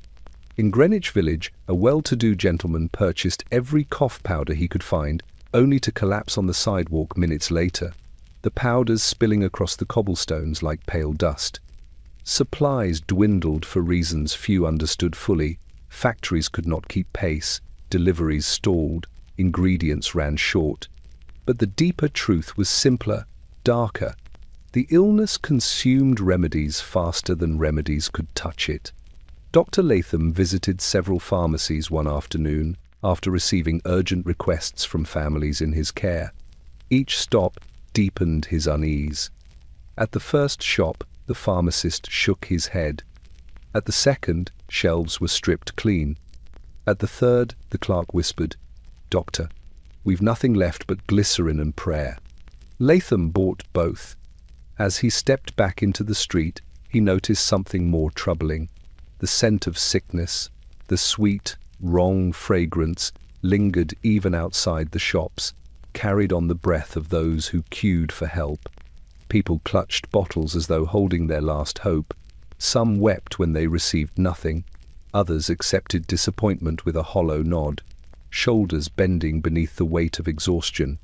In Greenwich Village, a well-to-do gentleman purchased every cough powder he could find, only to collapse on the sidewalk minutes later, the powders spilling across the cobblestones like pale dust. Supplies dwindled for reasons few understood fully. Factories could not keep pace, deliveries stalled, ingredients ran short. But the deeper truth was simpler, darker. The illness consumed remedies faster than remedies could touch it. Dr. Latham visited several pharmacies one afternoon after receiving urgent requests from families in his care. Each stop deepened his unease. At the first shop, the pharmacist shook his head. At the second, shelves were stripped clean. At the third, the clerk whispered, "Doctor, we've nothing left but glycerin and prayer." Latham bought both. As he stepped back into the street, he noticed something more troubling. The scent of sickness, the sweet, wrong fragrance, lingered even outside the shops, carried on the breath of those who queued for help. People clutched bottles as though holding their last hope. Some wept when they received nothing. Others accepted disappointment with a hollow nod, shoulders bending beneath the weight of exhaustion.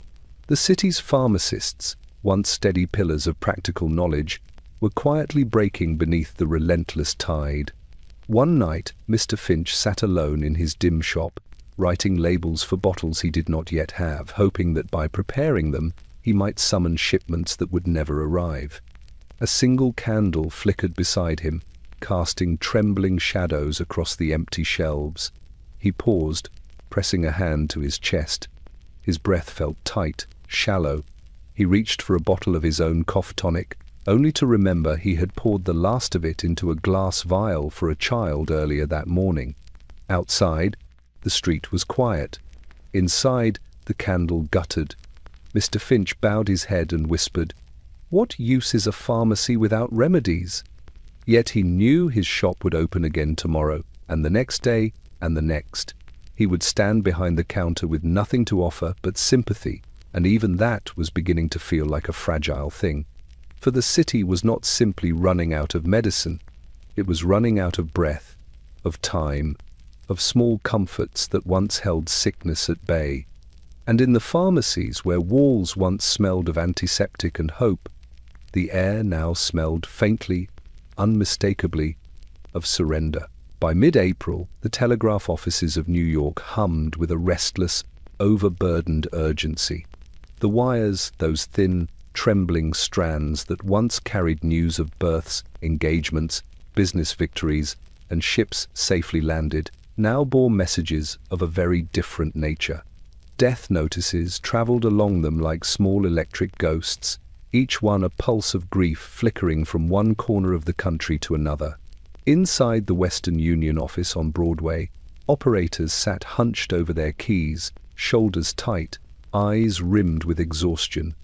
The city's pharmacists, once steady pillars of practical knowledge, were quietly breaking beneath the relentless tide. One night, Mr. Finch sat alone in his dim shop, writing labels for bottles he did not yet have, hoping that by preparing them, he might summon shipments that would never arrive. A single candle flickered beside him, casting trembling shadows across the empty shelves. He paused, pressing a hand to his chest. His breath felt tight, shallow. He reached for a bottle of his own cough tonic, only to remember he had poured the last of it into a glass vial for a child earlier that morning. Outside, the street was quiet. Inside, the candle guttered. Mr. Finch bowed his head and whispered, "What use is a pharmacy without remedies?" Yet he knew his shop would open again tomorrow, and the next day, and the next. He would stand behind the counter with nothing to offer but sympathy, and even that was beginning to feel like a fragile thing. For the city was not simply running out of medicine. It was running out of breath, of time, of small comforts that once held sickness at bay. And in the pharmacies, where walls once smelled of antiseptic and hope, the air now smelled faintly, unmistakably, of surrender. By mid-April, the telegraph offices of New York hummed with a restless, overburdened urgency. The wires, those thin, trembling strands that once carried news of births, engagements, business victories, and ships safely landed, now bore messages of a very different nature. Death notices traveled along them like small electric ghosts, each one a pulse of grief flickering from one corner of the country to another. Inside the Western Union office on Broadway, operators sat hunched over their keys, shoulders tight, eyes rimmed with exhaustion.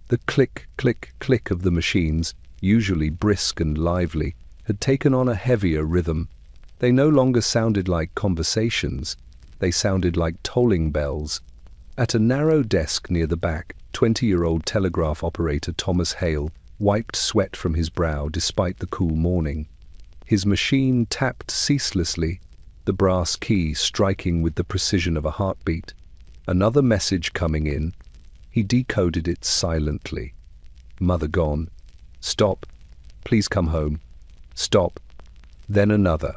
The click, click, click of the machines, usually brisk and lively, had taken on a heavier rhythm. They no longer sounded like conversations. They sounded like tolling bells. At a narrow desk near the back, 20-year-old telegraph operator Thomas Hale wiped sweat from his brow despite the cool morning. His machine tapped ceaselessly, the brass key striking with the precision of a heartbeat. Another message coming in. He decoded it silently. Mother gone. Stop. Please come home. Stop. Then another.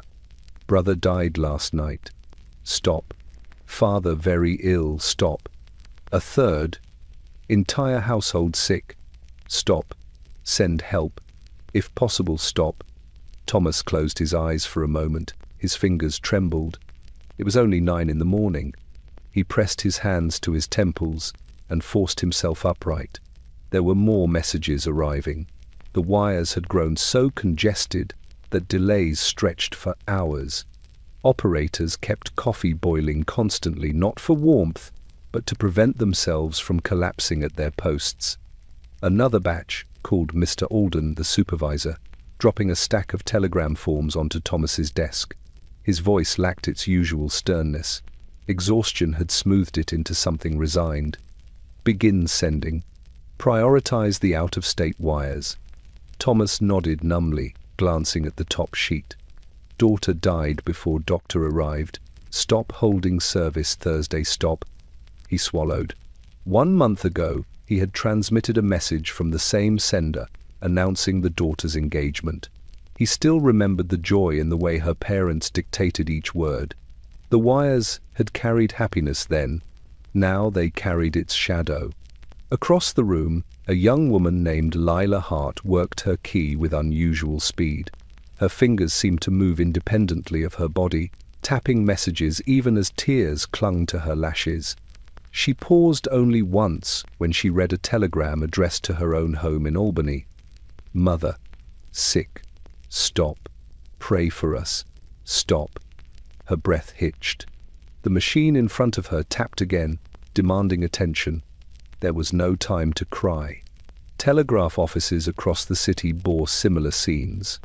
Brother died last night. Stop. Father very ill. Stop. A third. Entire household sick. Stop. Send help. If possible, stop. Thomas closed his eyes for a moment. His fingers trembled. It was only 9 in the morning. He pressed his hands to his temples and forced himself upright. There were more messages arriving. The wires had grown so congested that delays stretched for hours. Operators kept coffee boiling constantly, not for warmth, but to prevent themselves from collapsing at their posts. Another batch, called Mr. Alden, the supervisor, dropping a stack of telegram forms onto Thomas's desk. His voice lacked its usual sternness. Exhaustion had smoothed it into something resigned. Begin sending. Prioritize the out-of-state wires. Thomas nodded numbly, glancing at the top sheet. daughter died before doctor arrived. Stop holding service Thursday, stop. He swallowed. 1 month ago, he had transmitted a message from the same sender, announcing the daughter's engagement. He still remembered the joy in the way her parents dictated each word. The wires had carried happiness then. Now they carried its shadow. Across the room, a young woman named Lila Hart worked her key with unusual speed. Her fingers seemed to move independently of her body, tapping messages even as tears clung to her lashes. She paused only once when she read a telegram addressed to her own home in Albany. Mother. Sick. Stop. Pray for us. Stop. Her breath hitched. The machine in front of her tapped again, demanding attention. There was no time to cry. Telegraph offices across the city bore similar scenes.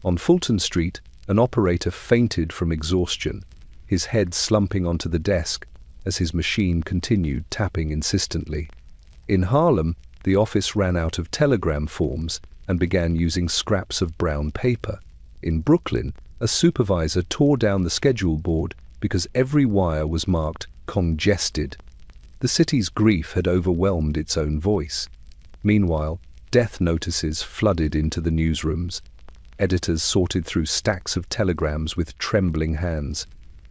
On Fulton Street, an operator fainted from exhaustion, his head slumping onto the desk as his machine continued tapping insistently. In Harlem, the office ran out of telegram forms and began using scraps of brown paper. In Brooklyn, a supervisor tore down the schedule board because every wire was marked congested. The city's grief had overwhelmed its own voice. Meanwhile, death notices flooded into the newsrooms. Editors sorted through stacks of telegrams with trembling hands.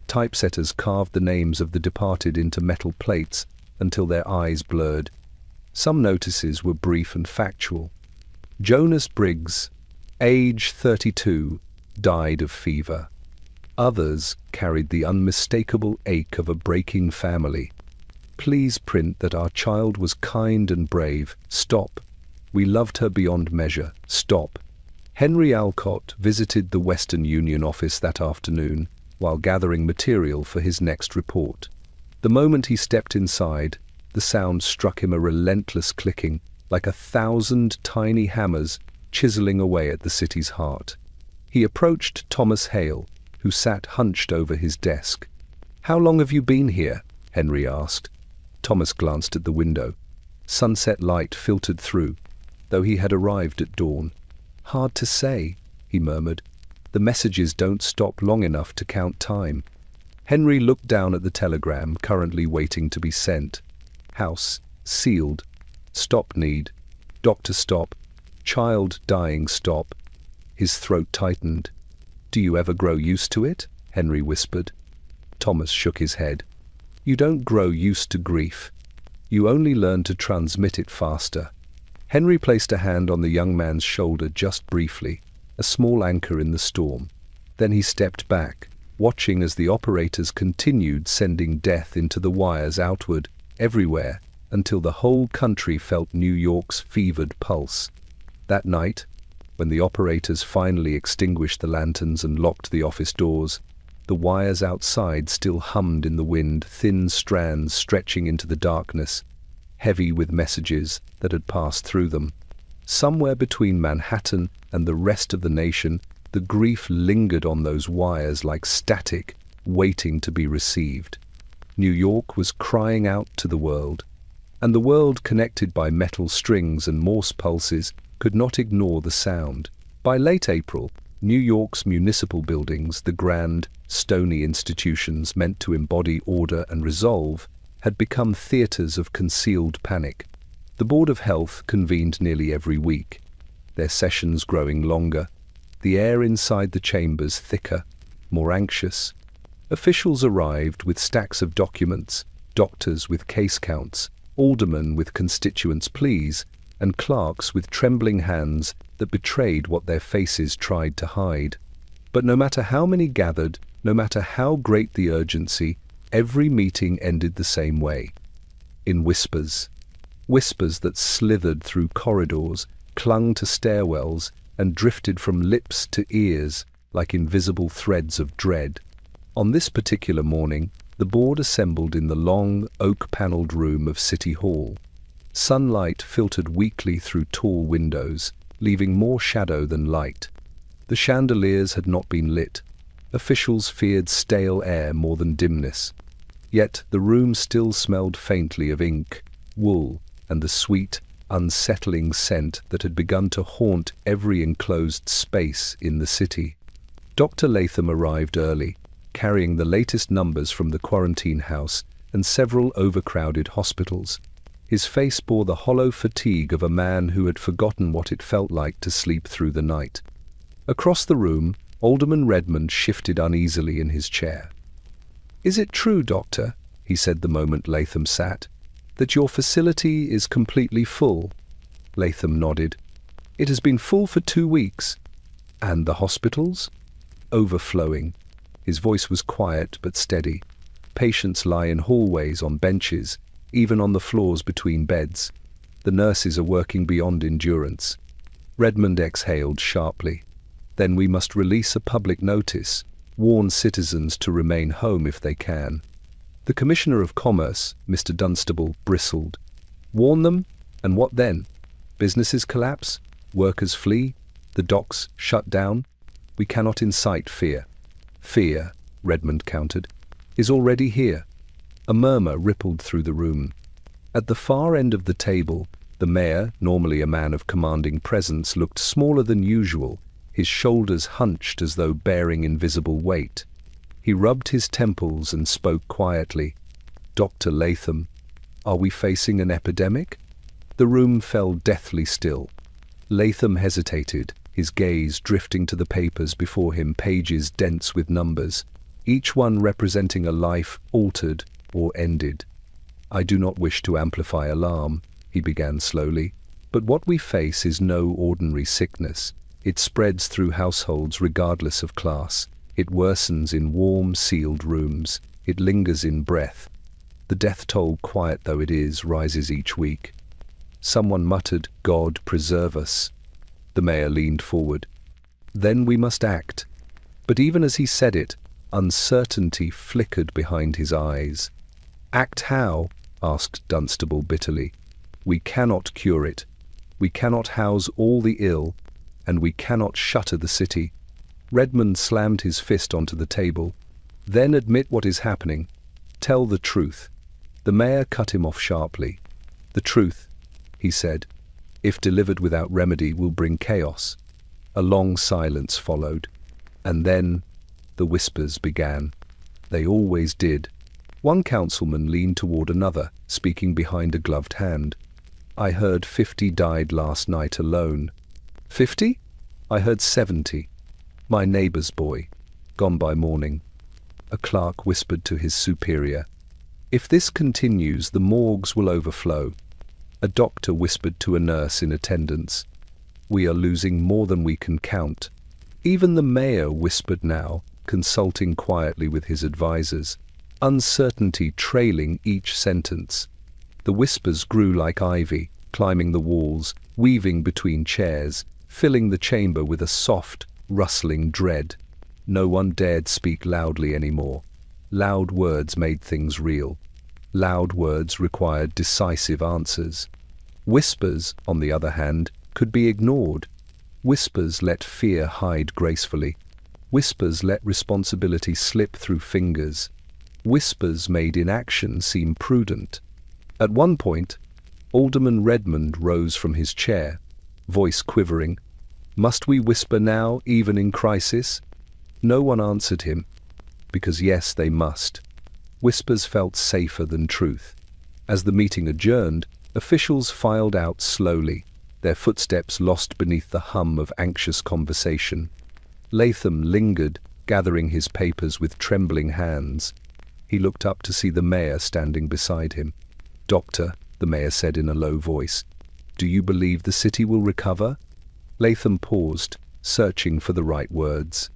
Typesetters carved the names of the departed into metal plates until their eyes blurred. Some notices were brief and factual. Jonas Briggs, age 32, died of fever. Others carried the unmistakable ache of a breaking family. Please print that our child was kind and brave. Stop. We loved her beyond measure. Stop. Henry Alcott visited the Western Union office that afternoon while gathering material for his next report. The moment he stepped inside, the sound struck him a relentless clicking, like 1,000 tiny hammers chiseling away at the city's heart. He approached Thomas Hale, who sat hunched over his desk. "How long have you been here?" Henry asked. Thomas glanced at the window. Sunset light filtered through, though he had arrived at dawn. "Hard to say," he murmured. "The messages don't stop long enough to count time." Henry looked down at the telegram currently waiting to be sent. House, sealed. Stop need. Doctor stop. Child dying stop. His throat tightened. "Do you ever grow used to it?" Henry whispered. Thomas shook his head. "You don't grow used to grief. You only learn to transmit it faster." Henry placed a hand on the young man's shoulder just briefly, a small anchor in the storm. Then he stepped back, watching as the operators continued sending death into the wires outward, everywhere, until the whole country felt New York's fevered pulse. That night, when the operators finally extinguished the lanterns and locked the office doors, the wires outside still hummed in the wind, thin strands stretching into the darkness, heavy with messages that had passed through them. Somewhere between Manhattan and the rest of the nation, the grief lingered on those wires like static, waiting to be received. New York was crying out to the world, and the world, connected by metal strings and Morse pulses, could not ignore the sound. By late April, New York's municipal buildings, the grand, stony institutions meant to embody order and resolve, had become theaters of concealed panic. The Board of Health convened nearly every week, their sessions growing longer, the air inside the chambers thicker, more anxious. Officials arrived with stacks of documents, doctors with case counts, aldermen with constituents' pleas, and clerks with trembling hands that betrayed what their faces tried to hide. But no matter how many gathered, no matter how great the urgency, every meeting ended the same way, in whispers. Whispers that slithered through corridors, clung to stairwells, and drifted from lips to ears like invisible threads of dread. On this particular morning, the board assembled in the long, oak-paneled room of City Hall. Sunlight filtered weakly through tall windows, leaving more shadow than light. The chandeliers had not been lit. Officials feared stale air more than dimness. Yet the room still smelled faintly of ink, wool, and the sweet, unsettling scent that had begun to haunt every enclosed space in the city. Dr. Latham arrived early, carrying the latest numbers from the quarantine house and several overcrowded hospitals. His face bore the hollow fatigue of a man who had forgotten what it felt like to sleep through the night. Across the room, Alderman Redmond shifted uneasily in his chair. "Is it true, Doctor," he said the moment Latham sat, "that your facility is completely full?" Latham nodded. "It has been full for 2 weeks." "And the hospitals?" "Overflowing." His voice was quiet but steady. "Patients lie in hallways, on benches, even on the floors between beds. The nurses are working beyond endurance." Redmond exhaled sharply. "Then we must release a public notice, warn citizens to remain home if they can." The Commissioner of Commerce, Mr. Dunstable, bristled. "Warn them? And what then? Businesses collapse? Workers flee? The docks shut down? We cannot incite fear." "Fear," Redmond countered, "is already here." A murmur rippled through the room. At the far end of the table, the mayor, normally a man of commanding presence, looked smaller than usual, his shoulders hunched as though bearing invisible weight. He rubbed his temples and spoke quietly. "Dr. Latham, are we facing an epidemic?" The room fell deathly still. Latham hesitated, his gaze drifting to the papers before him, pages dense with numbers, each one representing a life altered or ended. "I do not wish to amplify alarm," he began slowly, "but what we face is no ordinary sickness. It spreads through households regardless of class. It worsens in warm, sealed rooms. It lingers in breath. The death toll, quiet though it is, rises each week." Someone muttered, "God preserve us." The mayor leaned forward. "Then we must act." But even as he said it, uncertainty flickered behind his eyes. "Act how?" asked Dunstable bitterly. "We cannot cure it. We cannot house all the ill, and we cannot shutter the city." Redmond slammed his fist onto the table. "Then admit what is happening. Tell the truth." The mayor cut him off sharply. "The truth," he said, "if delivered without remedy, will bring chaos." A long silence followed. And then the whispers began. They always did. One councilman leaned toward another, speaking behind a gloved hand. "I heard 50 died last night alone." "50? I heard 70. My neighbor's boy, gone by morning." A clerk whispered to his superior, "If this continues, the morgues will overflow." A doctor whispered to a nurse in attendance, "We are losing more than we can count." Even the mayor whispered now, consulting quietly with his advisers, uncertainty trailing each sentence. The whispers grew like ivy, climbing the walls, weaving between chairs, filling the chamber with a soft, rustling dread. No one dared speak loudly anymore. Loud words made things real. Loud words required decisive answers. Whispers, on the other hand, could be ignored. Whispers let fear hide gracefully. Whispers let responsibility slip through fingers. Whispers made inaction seem prudent. At one point, Alderman Redmond rose from his chair, voice quivering. "Must we whisper now, even in crisis?" No one answered him, because yes, they must. Whispers felt safer than truth. As the meeting adjourned, officials filed out slowly, their footsteps lost beneath the hum of anxious conversation. Latham lingered, gathering his papers with trembling hands. He looked up to see the mayor standing beside him. "Doctor," the mayor said in a low voice, "do you believe the city will recover?" Latham paused, searching for the right words.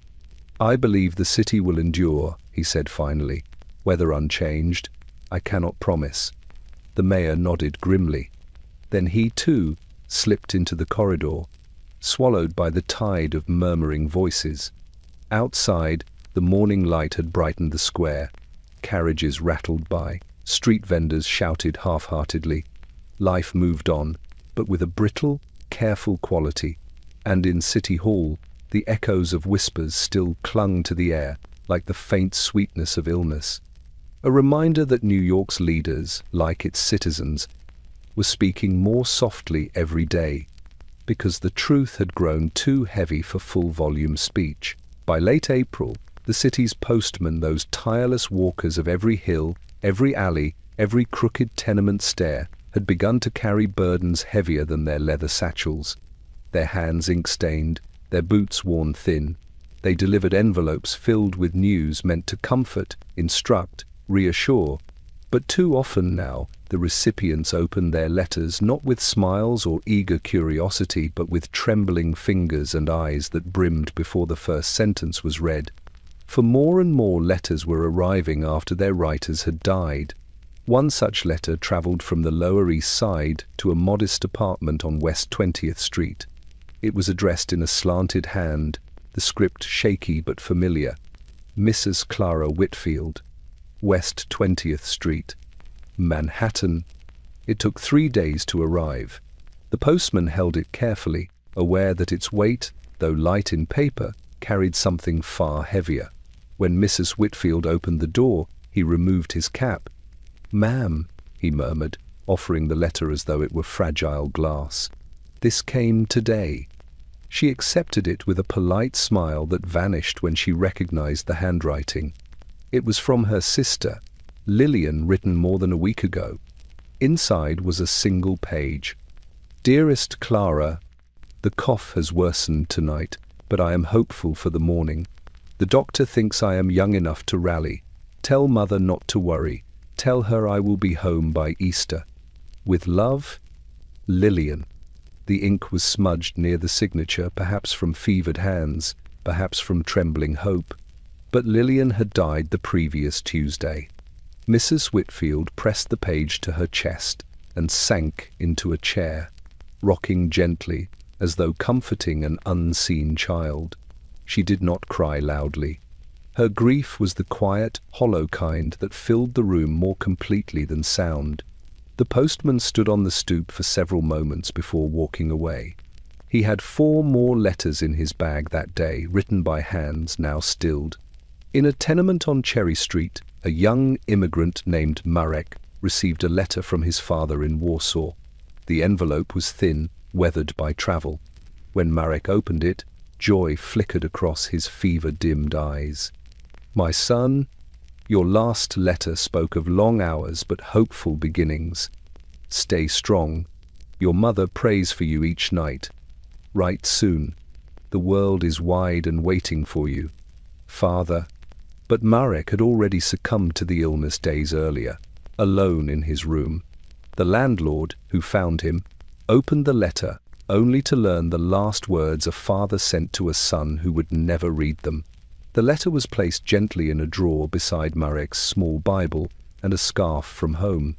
"I believe the city will endure," he said finally. "Whether unchanged, I cannot promise." The mayor nodded grimly. Then he, too, slipped into the corridor, swallowed by the tide of murmuring voices. Outside, the morning light had brightened the square. Carriages rattled by. Street vendors shouted half-heartedly. Life moved on, but with a brittle, careful quality. And in City Hall, the echoes of whispers still clung to the air, like the faint sweetness of illness. A reminder that New York's leaders, like its citizens, were speaking more softly every day, because the truth had grown too heavy for full-volume speech. By late April, the city's postmen, those tireless walkers of every hill, every alley, every crooked tenement stair, had begun to carry burdens heavier than their leather satchels. Their hands ink-stained, their boots worn thin, they delivered envelopes filled with news meant to comfort, instruct, reassure. But too often now, the recipients opened their letters not with smiles or eager curiosity, but with trembling fingers and eyes that brimmed before the first sentence was read. For more and more letters were arriving after their writers had died. One such letter travelled from the Lower East Side to a modest apartment on West 20th Street. It was addressed in a slanted hand, the script shaky but familiar. Mrs. Clara Whitfield, West 20th Street, Manhattan. It took 3 days to arrive. The postman held it carefully, aware that its weight, though light in paper, carried something far heavier. When Mrs. Whitfield opened the door, he removed his cap. "Ma'am," he murmured, offering the letter as though it were fragile glass. "This came today." She accepted it with a polite smile that vanished when she recognized the handwriting. It was from her sister, Lillian, written more than a week ago. Inside was a single page. "Dearest Clara, the cough has worsened tonight, but I am hopeful for the morning. The doctor thinks I am young enough to rally. Tell Mother not to worry. Tell her I will be home by Easter. With love, Lillian." The ink was smudged near the signature, perhaps from fevered hands, perhaps from trembling hope. But Lillian had died the previous Tuesday. Mrs. Whitfield pressed the page to her chest and sank into a chair, rocking gently, as though comforting an unseen child. She did not cry loudly. Her grief was the quiet, hollow kind that filled the room more completely than sound. The postman stood on the stoop for several moments before walking away. He had 4 more letters in his bag that day, written by hands now stilled. In a tenement on Cherry Street, a young immigrant named Marek received a letter from his father in Warsaw. The envelope was thin, weathered by travel. When Marek opened it, joy flickered across his fever-dimmed eyes. "My son, your last letter spoke of long hours but hopeful beginnings. Stay strong. Your mother prays for you each night. Write soon. The world is wide and waiting for you. Father." But Marek had already succumbed to the illness days earlier, alone in his room. The landlord, who found him, opened the letter only to learn the last words a father sent to a son who would never read them. The letter was placed gently in a drawer beside Marek's small Bible and a scarf from home.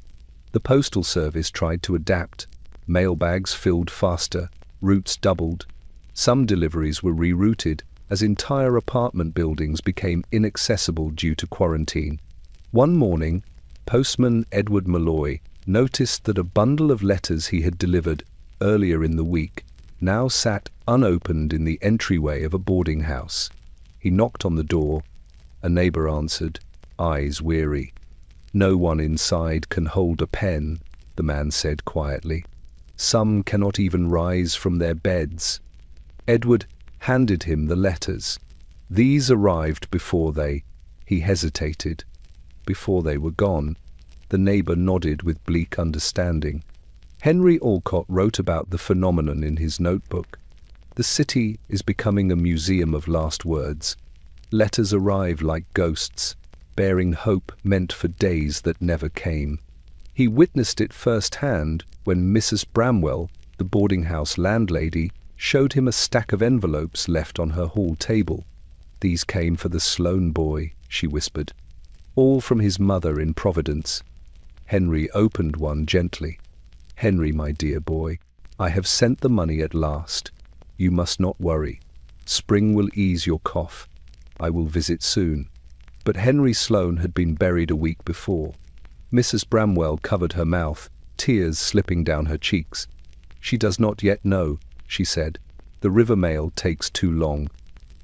The postal service tried to adapt. Mailbags filled faster, routes doubled. Some deliveries were rerouted, as entire apartment buildings became inaccessible due to quarantine. One morning, postman Edward Malloy noticed that a bundle of letters he had delivered earlier in the week now sat unopened in the entryway of a boarding house. He knocked on the door. A neighbor answered, eyes weary. "No one inside can hold a pen," the man said quietly. "Some cannot even rise from their beds." Edward handed him the letters. These arrived before he hesitated. Before they were gone. The neighbor nodded with bleak understanding. Henry Alcott wrote about the phenomenon in his notebook. The city is becoming a museum of last words. Letters arrive like ghosts, bearing hope meant for days that never came. He witnessed it firsthand when Mrs. Bramwell, the boarding house landlady, showed him a stack of envelopes left on her hall table. "These came for the Sloane boy," she whispered. "All from his mother in Providence." Henry opened one gently. "Henry, my dear boy, I have sent the money at last. You must not worry. Spring will ease your cough. I will visit soon." But Henry Sloane had been buried a week before. Mrs. Bramwell covered her mouth, tears slipping down her cheeks. "She does not yet know," she said. "The river mail takes too long."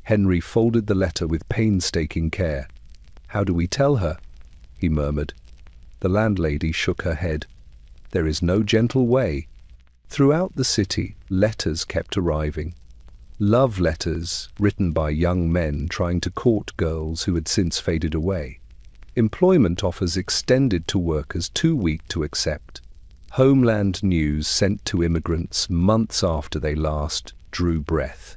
Henry folded the letter with painstaking care. "How do we tell her?" he murmured. The landlady shook her head. "There is no gentle way." Throughout the city, letters kept arriving. Love letters written by young men trying to court girls who had since faded away. Employment offers extended to workers too weak to accept. Homeland news sent to immigrants months after they last drew breath.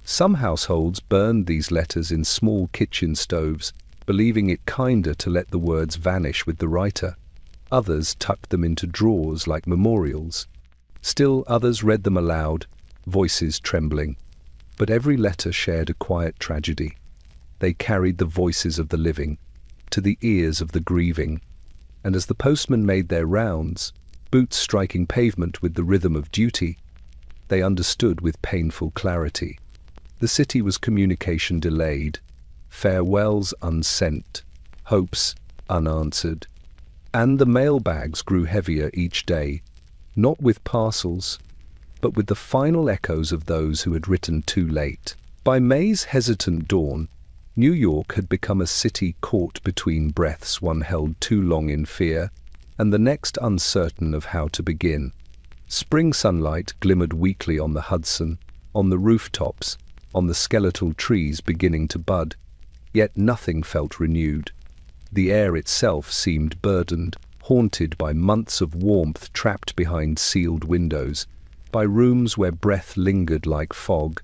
Some households burned these letters in small kitchen stoves, believing it kinder to let the words vanish with the writer. Others tucked them into drawers like memorials. Still others read them aloud, voices trembling. But every letter shared a quiet tragedy. They carried the voices of the living to the ears of the grieving. And as the postmen made their rounds, boots striking pavement with the rhythm of duty, they understood with painful clarity. The city was communication delayed, farewells unsent, hopes unanswered. And the mailbags grew heavier each day, not with parcels, but with the final echoes of those who had written too late. By May's hesitant dawn, New York had become a city caught between breaths one held too long in fear, and the next uncertain of how to begin. Spring sunlight glimmered weakly on the Hudson, on the rooftops, on the skeletal trees beginning to bud, yet nothing felt renewed. The air itself seemed burdened, haunted by months of warmth trapped behind sealed windows, by rooms where breath lingered like fog,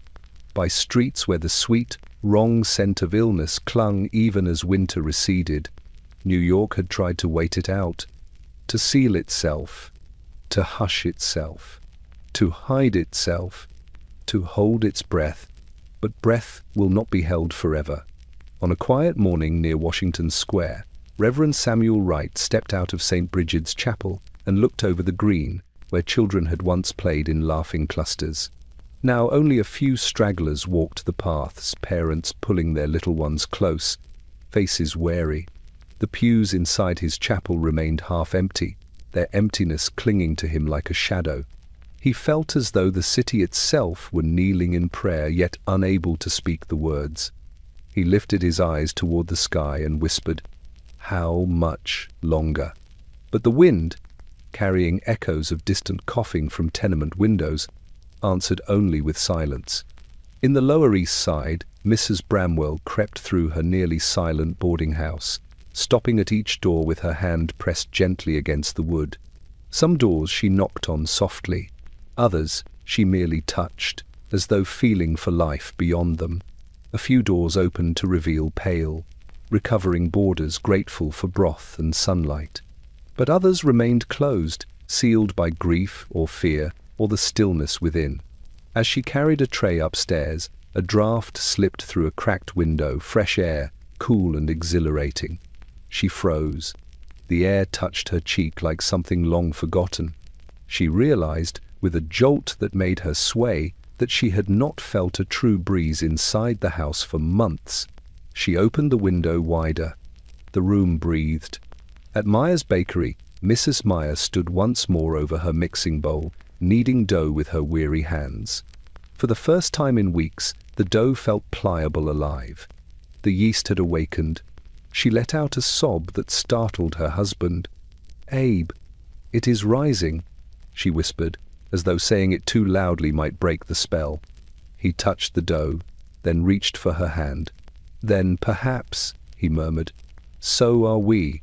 by streets where the sweet, wrong scent of illness clung even as winter receded. New York had tried to wait it out, to seal itself, to hush itself, to hide itself, to hold its breath, but breath will not be held forever. On a quiet morning near Washington Square, Reverend Samuel Wright stepped out of St. Brigid's Chapel and looked over the green, where children had once played in laughing clusters. Now only a few stragglers walked the paths, parents pulling their little ones close, faces wary. The pews inside his chapel remained half empty, their emptiness clinging to him like a shadow. He felt as though the city itself were kneeling in prayer, yet unable to speak the words. He lifted his eyes toward the sky and whispered, "How much longer?" But the wind, carrying echoes of distant coughing from tenement windows, answered only with silence. In the Lower East Side, Mrs. Bramwell crept through her nearly silent boarding house, stopping at each door with her hand pressed gently against the wood. Some doors she knocked on softly, others she merely touched, as though feeling for life beyond them. A few doors opened to reveal pale, recovering boarders grateful for broth and sunlight. But others remained closed, sealed by grief or fear or the stillness within. As she carried a tray upstairs, a draught slipped through a cracked window, fresh air, cool and exhilarating. She froze. The air touched her cheek like something long forgotten. She realized, with a jolt that made her sway, that she had not felt a true breeze inside the house for months. She opened the window wider. The room breathed. At Meyer's bakery, Mrs. Meyer stood once more over her mixing bowl, kneading dough with her weary hands. For the first time in weeks, the dough felt pliable, alive. The yeast had awakened. She let out a sob that startled her husband. "Abe, it is rising," she whispered, as though saying it too loudly might break the spell. He touched the dough, then reached for her hand. "Then perhaps," he murmured, "so are we."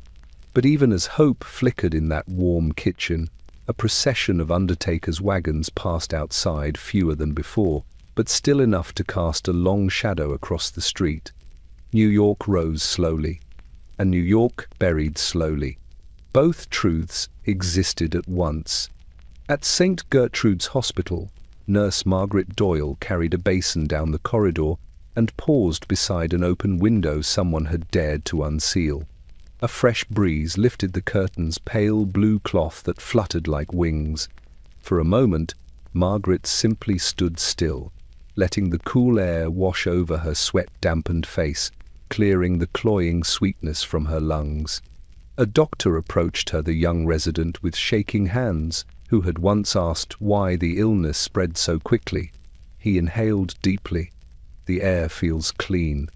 But even as hope flickered in that warm kitchen, a procession of undertakers' wagons passed outside, fewer than before, but still enough to cast a long shadow across the street. New York rose slowly, and New York buried slowly. Both truths existed at once. At St. Gertrude's Hospital, Nurse Margaret Doyle carried a basin down the corridor and paused beside an open window someone had dared to unseal. A fresh breeze lifted the curtain's pale blue cloth that fluttered like wings. For a moment, Margaret simply stood still, letting the cool air wash over her sweat-dampened face, clearing the cloying sweetness from her lungs. A doctor approached her, the young resident, with shaking hands, who had once asked why the illness spread so quickly. He inhaled deeply. "The air feels clean."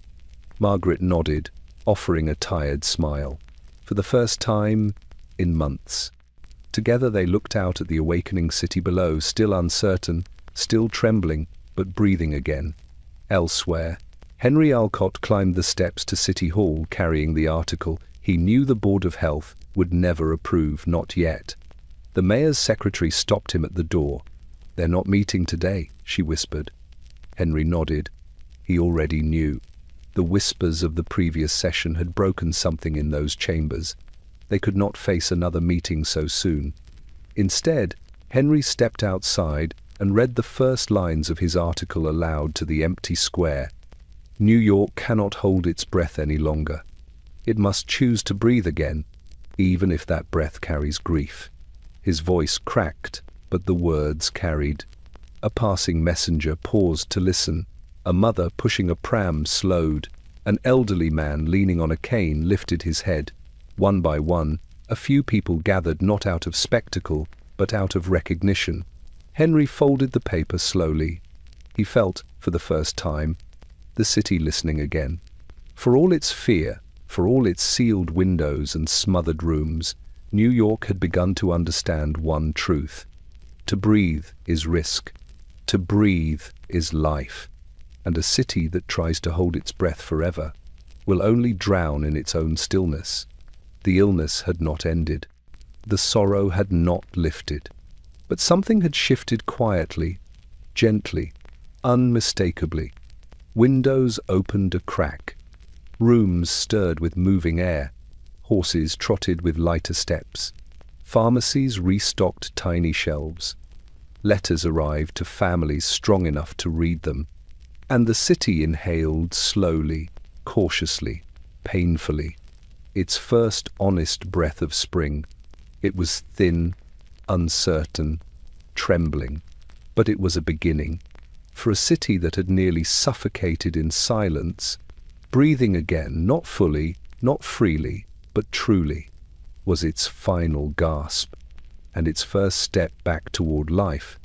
Margaret nodded, offering a tired smile. For the first time in months. Together they looked out at the awakening city below, still uncertain, still trembling, but breathing again. Elsewhere, Henry Alcott climbed the steps to City Hall carrying the article. He knew the Board of Health would never approve, not yet. The mayor's secretary stopped him at the door. "They're not meeting today," she whispered. Henry nodded. He already knew. The whispers of the previous session had broken something in those chambers. They could not face another meeting so soon. Instead, Henry stepped outside and read the first lines of his article aloud to the empty square. New York cannot hold its breath any longer. It must choose to breathe again, even if that breath carries grief. His voice cracked, but the words carried. A passing messenger paused to listen. A mother pushing a pram slowed. An elderly man leaning on a cane lifted his head. One by one, a few people gathered not out of spectacle, but out of recognition. Henry folded the paper slowly. He felt, for the first time, the city listening again. For all its fear, for all its sealed windows and smothered rooms, New York had begun to understand one truth. To breathe is risk. To breathe is life. And a city that tries to hold its breath forever will only drown in its own stillness. The illness had not ended. The sorrow had not lifted. But something had shifted quietly, gently, unmistakably. Windows opened a crack. Rooms stirred with moving air. Horses trotted with lighter steps. Pharmacies restocked tiny shelves. Letters arrived to families strong enough to read them. And the city inhaled slowly, cautiously, painfully. Its first honest breath of spring. It was thin, uncertain, trembling. But it was a beginning. For a city that had nearly suffocated in silence, breathing again, not fully, not freely, but truly, was its final gasp, and its first step back toward life.